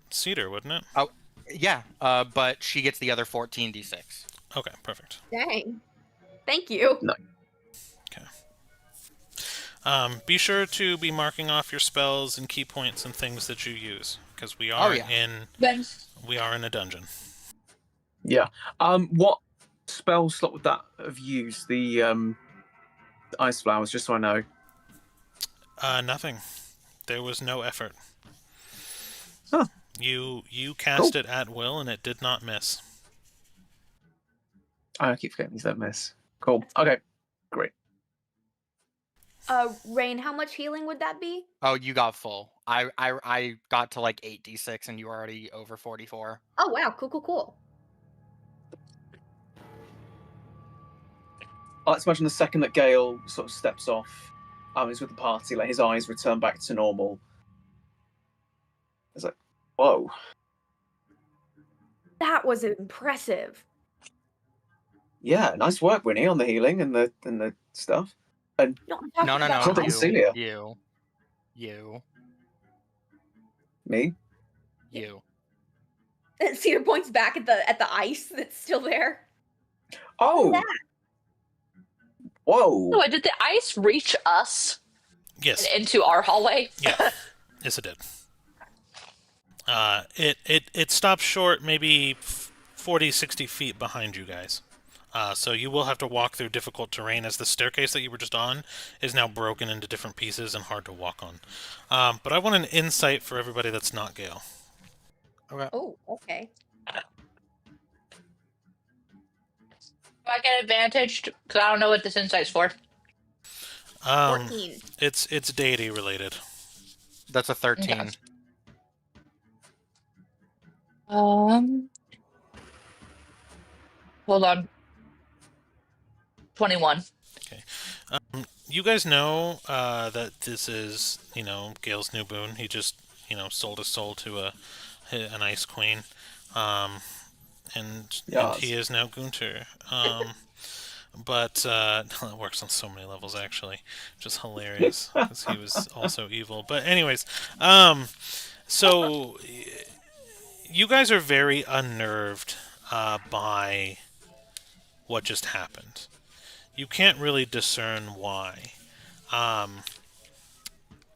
Cedar, wouldn't it? Oh, yeah. But she gets the other 14d6. Okay, perfect. Dang. Thank you. No. Okay. Be sure to be marking off your spells and key points and things that you use, because we are in a dungeon. Yeah. What spell slot would that have used? The ice flowers, just so I know. Nothing. There was no effort. Huh. You cast it at will, and it did not miss. I keep forgetting these don't miss. Cool. Okay. Great. Rain, how much healing would that be? Oh, you got full. I got to like 8d6, and you were already over 44. Oh, wow. Cool. I like to imagine the second that Gale sort of steps off, he's with the party, like his eyes return back to normal. It's like, whoa. That was impressive. Yeah, nice work, Winnie, on the healing and the stuff. And No. Celia. You. Me? You. Cedar points back at the ice that's still there. Oh! That? Whoa! So did the ice reach us? Yes. And into our hallway? Yeah. Yes, it did. It stopped short, maybe 40, 60 feet behind you guys. So you will have to walk through difficult terrain, as the staircase that you were just on is now broken into different pieces and hard to walk on. But I want an insight for everybody that's not Gale. Okay. Oh, okay. Do I get advantage? Because I don't know what this insight's for. 14. It's deity related. That's a 13. Okay. Hold on. 21. Okay. You guys know that this is, Gale's new boon. He just, sold his soul to an ice queen. And he is now Gunter. But it works on so many levels, actually. Just hilarious, because he was also evil. But anyways, so you guys are very unnerved by what just happened. You can't really discern why.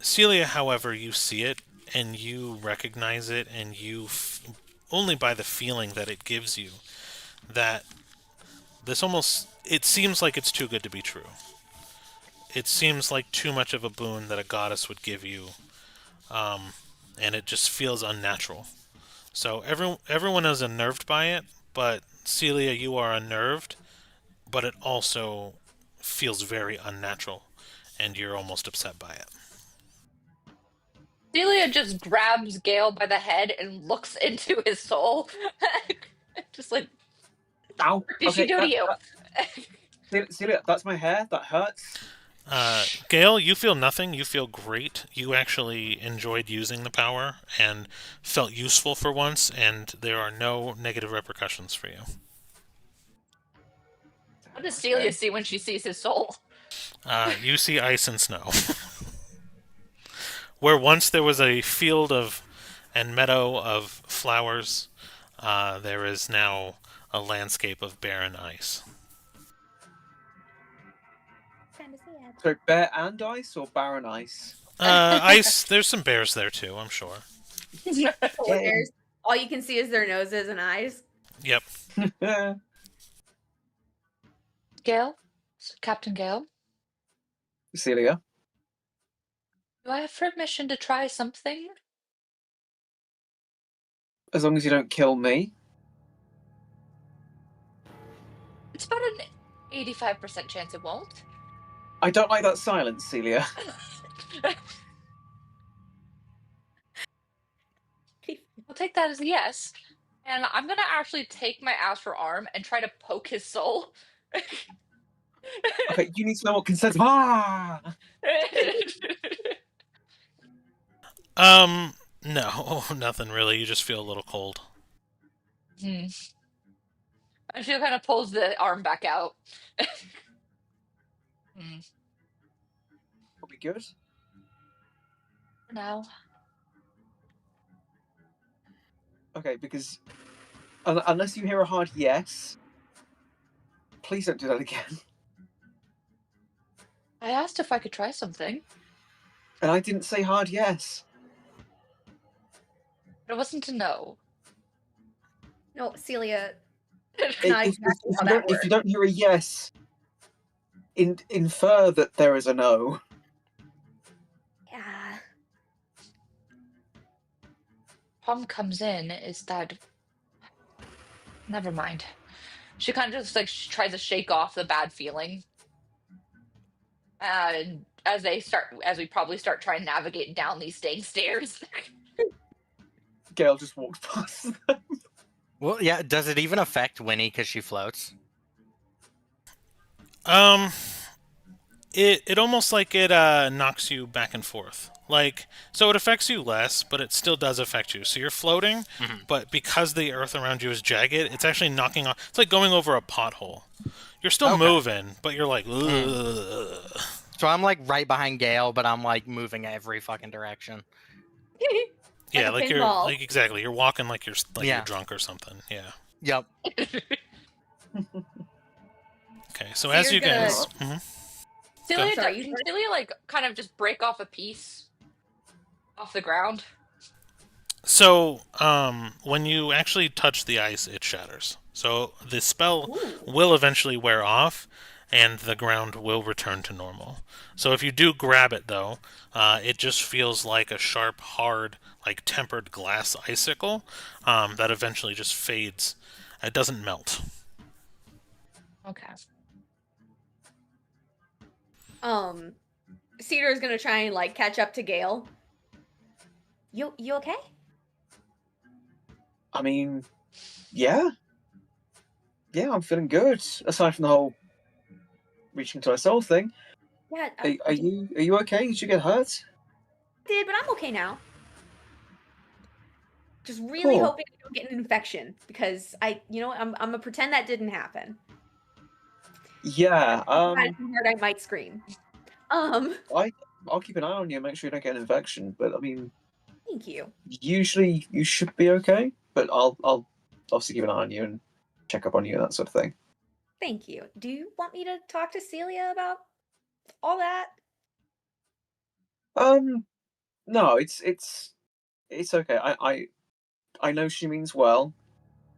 Celia, however, you see it, and you recognize it, and only by the feeling that it gives you, that it seems like it's too good to be true. It seems like too much of a boon that a goddess would give you, and it just feels unnatural. So everyone is unnerved by it, but Celia, you are unnerved, but it also feels very unnatural, and you're almost upset by it. Celia just grabs Gale by the head and looks into his soul. Just like, ow. What did she do to you? Celia, that's my hair. That hurts. Gale, you feel nothing. You feel great. You actually enjoyed using the power and felt useful for once, and there are no negative repercussions for you. What does Celia see when she sees his soul? You see ice and snow. Where once there was a field of and meadow of flowers, there is now a landscape of barren ice. Kinda sad. So bear and ice or barren ice? Ice, there's some bears there too, I'm sure. Polar bears. All you can see is their noses and eyes. Yep. Gale? Captain Gale? Celia? Do I have permission to try something? As long as you don't kill me. It's about an 85% chance it won't. I don't like that silence, Celia. I'll take that as a yes. And I'm gonna actually take my astral arm and try to poke his soul. Okay, you need to know what consent. Ah! No, nothing really. You just feel a little cold. I feel kind of pulls the arm back out. Will be good. No. Okay, because unless you hear a hard yes, please don't do that again. I asked if I could try something. And I didn't say hard yes. But it wasn't a no. No, Celia. If, Not if, exactly if how you that don't, if you works. don't hear a yes, infer that there is a no. Yeah. Problem comes in is that. Never mind. She kind of just like tries to shake off the bad feeling. And as we probably start trying to navigate down these dang stairs. Gale just walked past them. Well, yeah. Does it even affect Winnie because she floats? It almost like it knocks you back and forth. Like, so it affects you less, but it still does affect you. So you're floating, but because the earth around you is jagged, it's actually knocking off. It's like going over a pothole. You're still moving, but you're like, ugh. So I'm like right behind Gale, but I'm like moving every fucking direction. Yeah, a like you're pinball. like exactly. You're walking like you're Yeah. you're drunk or something. Yeah. Yep. Okay, so So as you're you guys, Celia, Sorry, you can first? Celia like kind of just break off a piece off the ground? so when you actually touch the ice, it shatters. So the spell will eventually wear off, and the ground will return to normal. So if you do grab it, though, it just feels like a sharp, hard, like tempered glass icicle that eventually just fades. It doesn't melt. Okay. Cedar is gonna try and like catch up to Gale. You okay? I mean, yeah. Yeah, I'm feeling good. Aside from the whole reaching to a soul thing. Yeah. Are you okay? Did you get hurt? Did, but I'm okay now. Just really Cool. hoping I don't get an infection because I'm gonna pretend that didn't happen. Yeah. If I hard, I might scream. I'll keep an eye on you, make sure you don't get an infection. But I mean, Thank you. usually you should be okay. But I'll obviously keep an eye on you and check up on you and that sort of thing. Thank you. Do you want me to talk to Celia about all that? No, it's okay. I know she means well.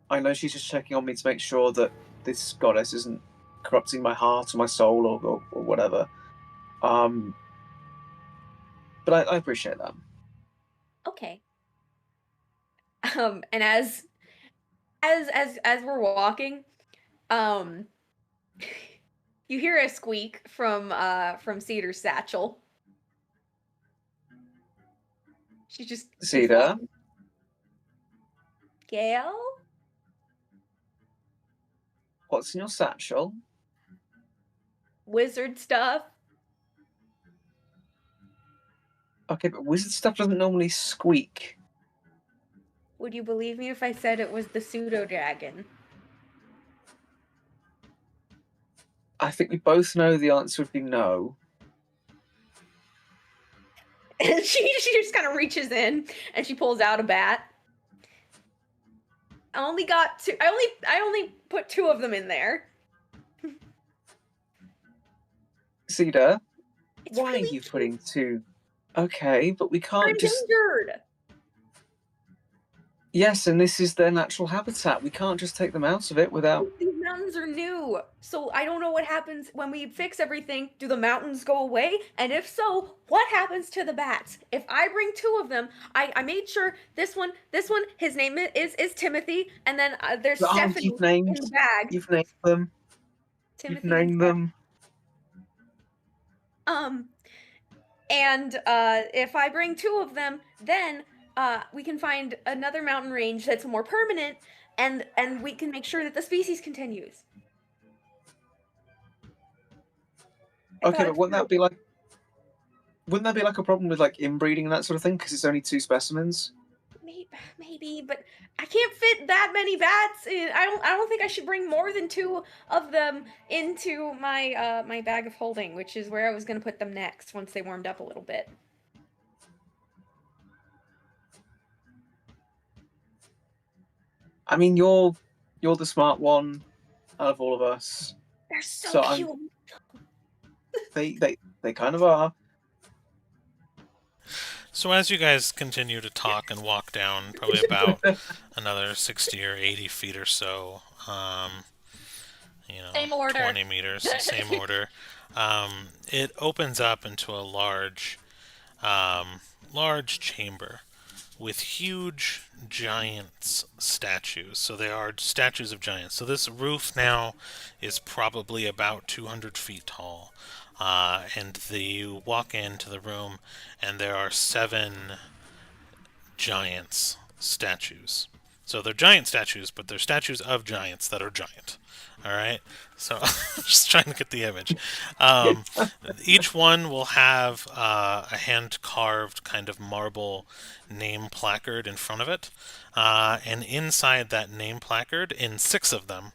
I know she's just checking on me to make sure that this goddess isn't corrupting my heart or my soul or whatever. But I appreciate that. Okay. And as we're walking, you hear a squeak from Cedar's satchel. She's just Cedar? walking. Gale? What's in your satchel? Wizard stuff. Okay, but wizard stuff doesn't normally squeak. Would you believe me if I said it was the pseudo dragon? I think we both know the answer would be no. And she just kind of reaches in and she pulls out a bat. I only got two. I only put 2 of them in there. Cedar, It's why really are you putting 2? Okay, but we They're can't just. endangered. Yes, and this is their natural habitat. We can't just take them out of it without. These mountains are new, so I don't know what happens when we fix everything. Do the mountains go away? And if so, what happens to the bats? If I bring 2 of them, I made sure this one, his name is Timothy, and then there's Stephanie You've named. in the bag. You've named them. Timothy You've named them. And if I bring 2 of them, then we can find another mountain range that's more permanent, and we can make sure that the species continues. Okay, but wouldn't that be like? Wouldn't that be like a problem with like inbreeding and that sort of thing? Because it's only 2 specimens. Maybe, but I can't fit that many bats in. I don't think I should bring more than 2 of them into my my bag of holding, which is where I was going to put them next once they warmed up a little bit. I mean, you're the smart one out of all of us. They're so cute. They kind of are. So as you guys continue to talk and walk down, probably about another 60 or 80 feet or so, Same order. 20 meters, same order, it opens up into a large chamber with huge giants statues. So they are statues of giants. So this roof now is probably about 200 feet tall. And you walk into the room, and there are 7 giants statues. So they're giant statues, but they're statues of giants that are giant. All right. So I'm just trying to get the image. Each one will have a hand-carved kind of marble name placard in front of it, and inside that name placard, in 6 of them,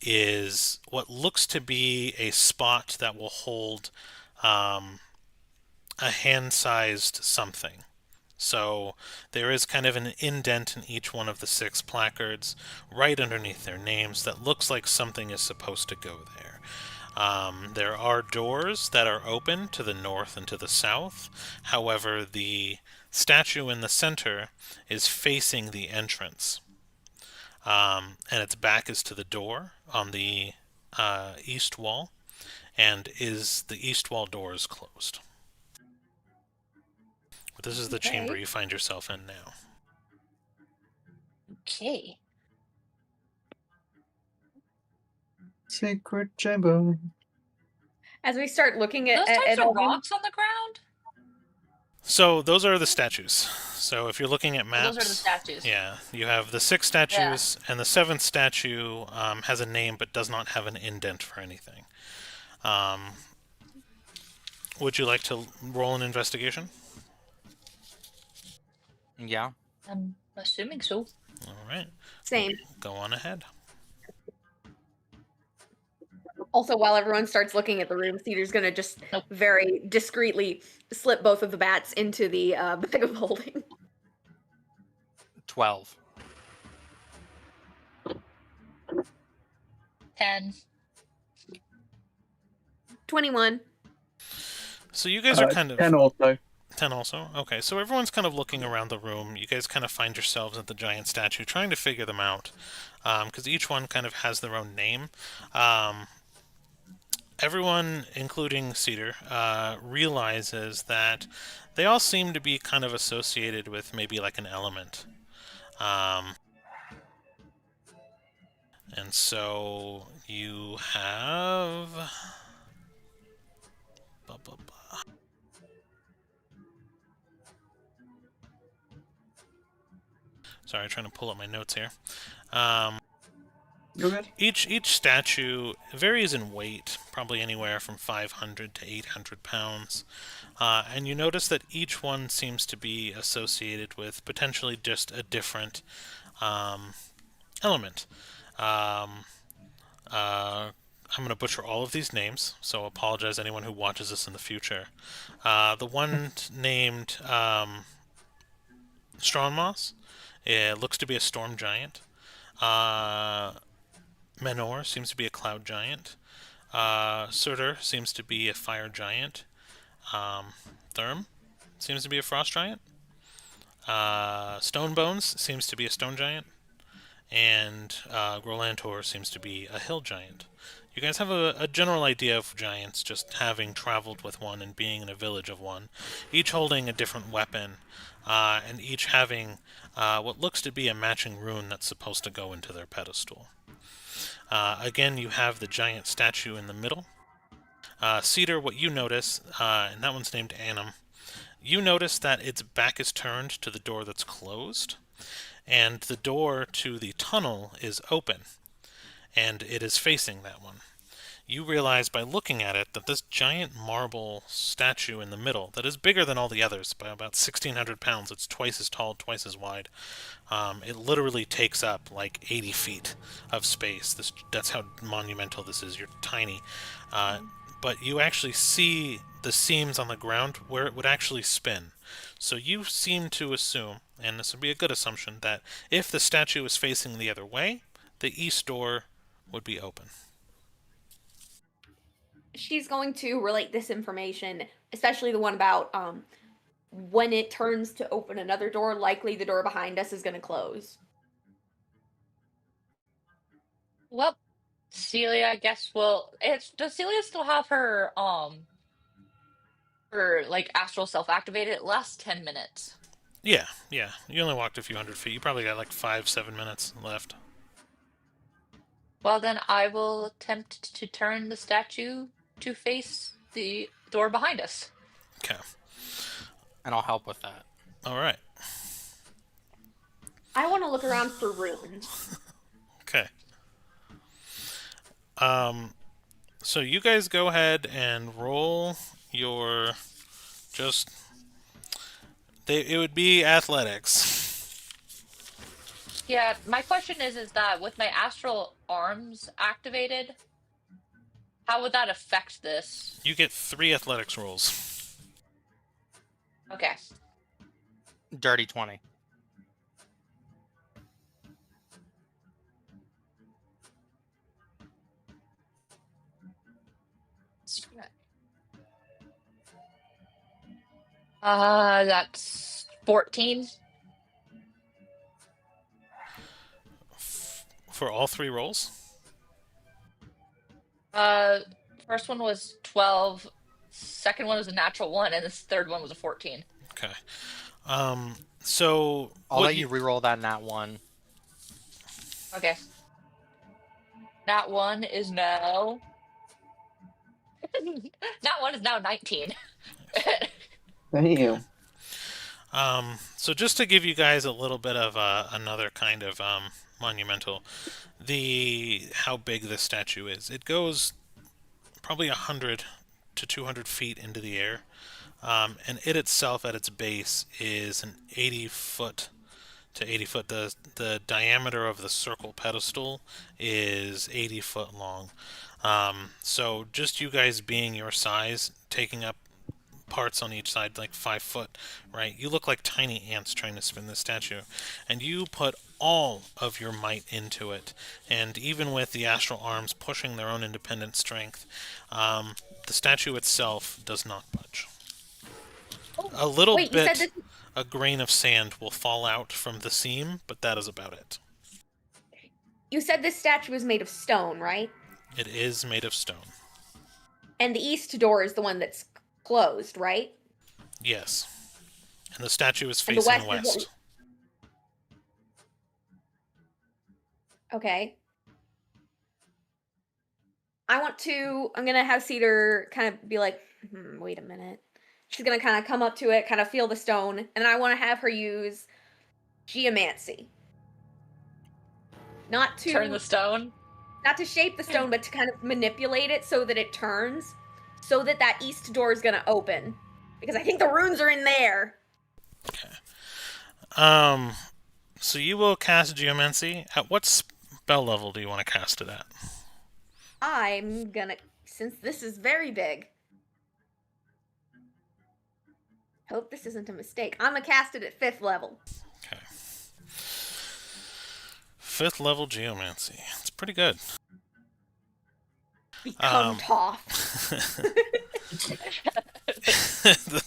is what looks to be a spot that will hold a hand-sized something. So there is kind of an indent in each one of the 6 placards right underneath their names that looks like something is supposed to go there. There are doors that are open to the north and to the south. However, the statue in the center is facing the entrance. And its back is to the door on the east wall, and the east wall door is closed. But this is the chamber you find yourself in now. Okay. Sacred chamber. As we start looking at Those types all of rocks on the ground? So those are the statues. So if you're looking at maps, Those are the statues. Yeah, you have the 6 statues, and the 7th statue has a name but does not have an indent for anything. Would you like to roll an investigation? Yeah. I'm assuming so. All right. Same. Go on ahead. Also, while everyone starts looking at the room, Cedar's gonna just very discreetly slip both of the bats into the bag of holding. 12. 10. 21. So you guys are kind of... 10 also. 10 also? Okay, so everyone's kind of looking around the room. You guys kind of find yourselves at the giant statue, trying to figure them out, because each one kind of has their own name. Everyone, including Cedar, realizes that they all seem to be kind of associated with maybe like an element. And so you have... Blah, blah, blah. Sorry, trying to pull up my notes here. You're good. Each statue varies in weight, probably anywhere from 500 to 800 pounds. And you notice that each one seems to be associated with potentially just a different element. I I'm going to butcher all of these names, so apologize anyone who watches this in the future. The one named Strongmoss, it looks to be a storm giant. Menor seems to be a cloud giant. Cedar seems to be a fire giant. Therm seems to be a frost giant. Stonebones seems to be a stone giant. And Grolantor seems to be a hill giant. You guys have a general idea of giants, just having traveled with one and being in a village of one, each holding a different weapon, and each having what looks to be a matching rune that's supposed to go into their pedestal. Again, you have the giant statue in the middle. Cedar, what you notice, and that one's named Annam, you notice that its back is turned to the door that's closed, and the door to the tunnel is open, and it is facing that one. You realize by looking at it that this giant marble statue in the middle, that is bigger than all the others by about 1,600 pounds, it's twice as tall, twice as wide. It literally takes up like 80 feet of space. That's how monumental this is. You're tiny. But you actually see the seams on the ground where it would actually spin. So you seem to assume, and this would be a good assumption, that if the statue is facing the other way, the east door would be open. She's going to relate this information, especially the one about when it turns to open another door, likely the door behind us is going to close. Well, Celia, I guess does Celia still have her like astral self activated? It lasts 10 minutes. Yeah. You only walked a few hundred feet. You probably got like 5-7 minutes left. Well, then I will attempt to turn the statue to face the door behind us. Okay. And I'll help with that. Alright. I want to look around for runes. Okay. So you guys go ahead and roll your it would be athletics. Yeah, my question is that with my astral arms activated, how would that affect this? You get 3 athletics rolls. Okay. Dirty 20. That's 14. For all 3 rolls? First one was 12, second one was a natural 1, and this third one was a 14. Okay. So I'll let you re-roll that nat 1. Okay. Nat 1 is now... Nat 1 is now 19. Damn. So just to give you guys a little bit of another kind of monumental, how big this statue is. It goes probably 100 to 200 feet into the air, and it itself at its base is an 80 foot to 80 foot. The diameter of the circle pedestal is 80 foot long. So just you guys being your size, taking up parts on each side, like 5 foot, right? You look like tiny ants trying to spin this statue, and you put all of your might into it. And even with the astral arms pushing their own independent strength, the statue itself does not budge. A little bit, a grain of sand will fall out from the seam, but that is about it. You said this statue is made of stone, right? It is made of stone. And the east door is the one that's closed, right? Yes. And the statue is facing west. Okay. I'm gonna have Cedar kind of be like, wait a minute. She's gonna kind of come up to it, kind of feel the stone, and I want to have her use geomancy. Not to turn the stone? Not to shape the stone, but to kind of manipulate it so that it turns, so that east door is gonna open. Because I think the runes are in there. Okay. So you will cast geomancy. At what spell level do you want to cast it at? I'm gonna, since this is very big, hope this isn't a mistake. I'm gonna cast it at 5th level. Okay. 5th level geomancy. It's pretty good. Become Toph.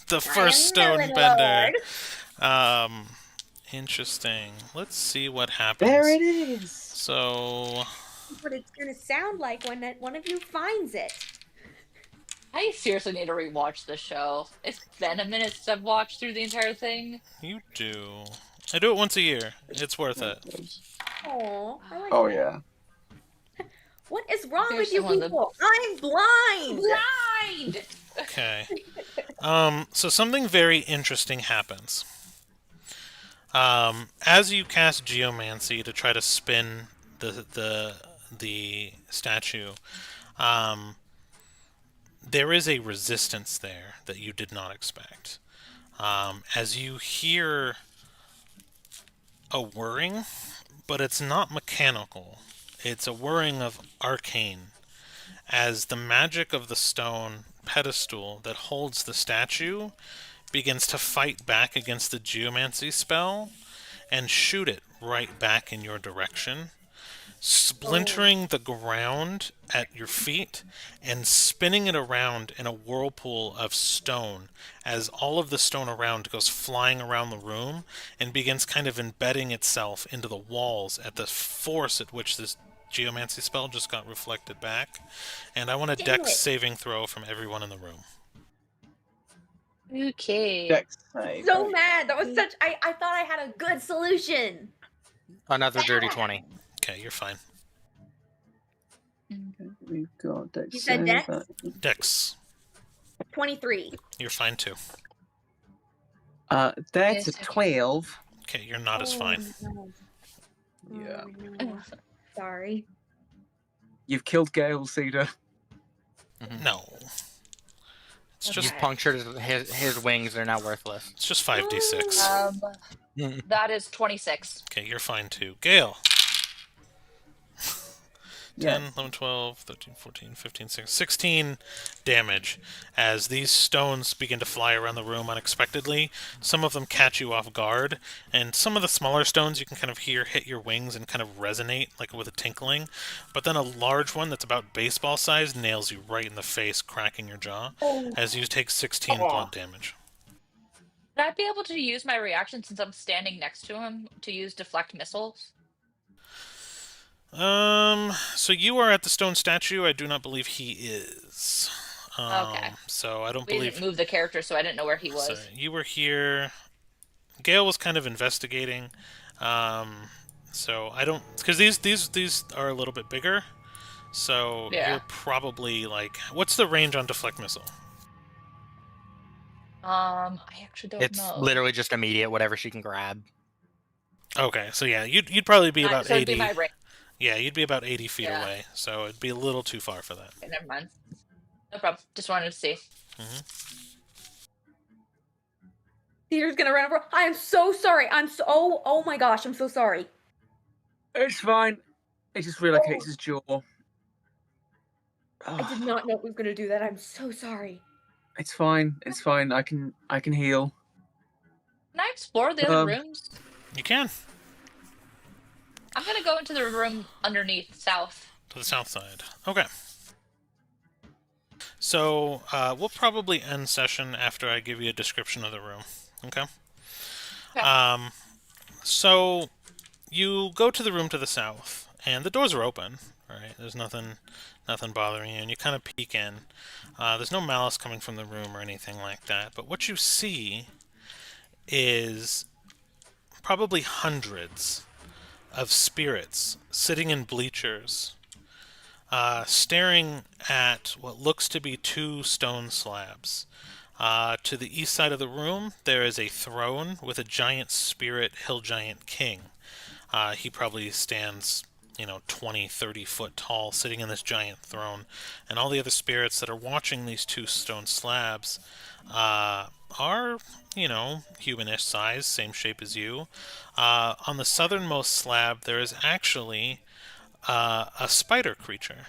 the first stone bender. Interesting. Let's see what happens. There it is. So, What it's gonna sound like when one of you finds it. I seriously need to rewatch the show. It's been a minute since I've watched through the entire thing. you do. I do it once a year. It's worth it. Aww, I like Oh that. yeah. What is wrong with Seriously, you one of the- people? I'm blind! Blind! Okay. So something very interesting happens. As you cast Geomancy to try to spin the statue, there is a resistance there that you did not expect. As you hear a whirring, but it's not mechanical. It's a whirring of arcane, as the magic of the stone pedestal that holds the statue begins to fight back against the geomancy spell and shoot it right back in your direction, splintering the ground at your feet and spinning it around in a whirlpool of stone as all of the stone around goes flying around the room and begins kind of embedding itself into the walls at the force at which this geomancy spell just got reflected back. And I want a dex saving throw from everyone in the room. Okay. Dex save. So mad. That was such. I thought I had a good solution. Another dirty 20. Okay, you're fine. We've got Dex. You said save. Dex? Dex, 23. you're fine too. That's a Yes. 12. Okay, you're not as fine. No. Yeah. Oh, no. Sorry. You've killed Gale, Cedar. No. It's just You've punctured his wings. They're now worthless. it's just 5d6. That is 26. Okay, you're fine too. Gale. 10, Yeah. 11, 12, 13, 14, 15, 16 damage as these stones begin to fly around the room unexpectedly. Some of them catch you off guard, and some of the smaller stones you can kind of hear hit your wings and kind of resonate like with a tinkling. But then a large one that's about baseball size nails you right in the face, cracking your jaw as you take 16 blunt damage. Would I be able to use my reaction since I'm standing next to him to use deflect missiles? So you are at the stone statue. I do not believe he is. Okay. So I don't We believe... didn't move the character, so I didn't know where he was. So you were here. Gale was kind of investigating. So I don't... Because these are a little bit bigger. So Yeah. you're probably like... What's the range on deflect missile? I actually don't It's know. literally just immediate, whatever she can grab. Okay, so yeah, you'd probably be about so it'd 80. be my range. Yeah, you'd be about 80 feet Yeah. away. So it'd be a little too far for that. Okay, never mind. No problem. Just wanted to see. Cedar's gonna run over. I am so sorry. I'm so. Oh my gosh. I'm so sorry. It's fine. It just relocates his jaw. I did not know it was gonna do that. I'm so sorry. It's fine. It's fine. I can heal. Can I explore the other rooms? You can. I'm gonna go into the room underneath, south. To the south side. Okay. So, we'll probably end session after I give you a description of the room. Okay? Okay. So, you go to the room to the south, and the doors are open, right? There's nothing bothering you, and you kind of peek in. There's no malice coming from the room or anything like that, but what you see is probably hundreds of spirits sitting in bleachers, staring at what looks to be two stone slabs. To the east side of the room, there is a throne with a giant spirit hill giant king. He probably stands, 20, 30 foot tall, sitting in this giant throne. And all the other spirits that are watching these two stone slabs are, humanish size, same shape as you. On the southernmost slab, there is actually a spider creature.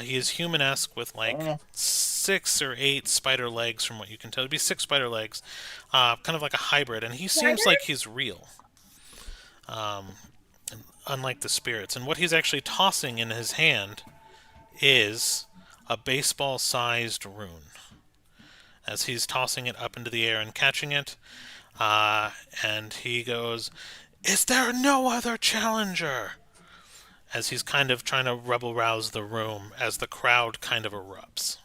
He is human-esque with like 6 or 8 spider legs, from what you can tell. It'd be 6 spider legs, kind of like a hybrid, and he seems like he's real. Unlike the spirits. And what he's actually tossing in his hand is a baseball-sized rune. As he's tossing it up into the air and catching it, and he goes, "Is there no other challenger?" As he's kind of trying to rebel-rouse the room as the crowd kind of erupts.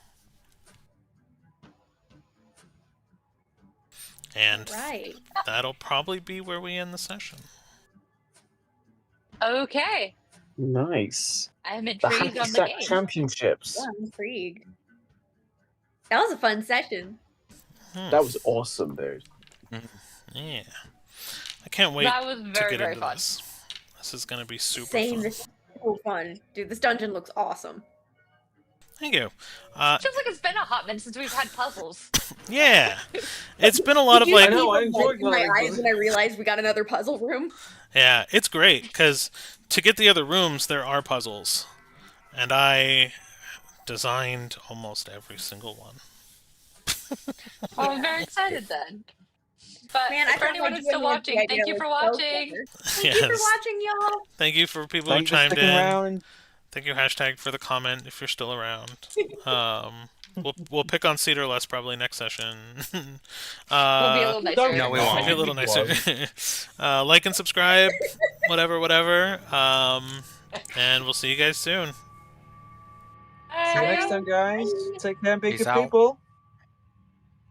And that'll probably be where we end the session. Okay. Nice. I'm The intrigued Hacky on the Sack game. Championships. Yeah, I'm intrigued. That was a fun session. That was awesome, dude. Yeah. I can't wait That was to very, get very into fun. this. This is going to be super Same. fun. This is so fun. Dude, this dungeon looks awesome. Thank you. Feels like it's been a hot minute since we've had puzzles. Yeah. It's been a lot of Did you like... see I the enjoyed light in my that. eyes when I realized we got another puzzle room. Yeah, it's great, because to get the other rooms, there are puzzles. And I designed almost every single one. Well, I'm very excited then. But Man, I for felt anyone like who's still you and watching, me had the thank idea you for was so watching. clever. Thank you for Yes. watching, y'all. Thank you for people who Thanks for chimed sticking in. around. Thank you, hashtag, for the comment, if you're still around. We'll pick on Cedar less probably next session. We'll be a little nicer. No, we We'll won't. be a little nicer. Like and subscribe, whatever. And we'll see you guys soon. See you next time, guys. Take care and be Peace good out. people.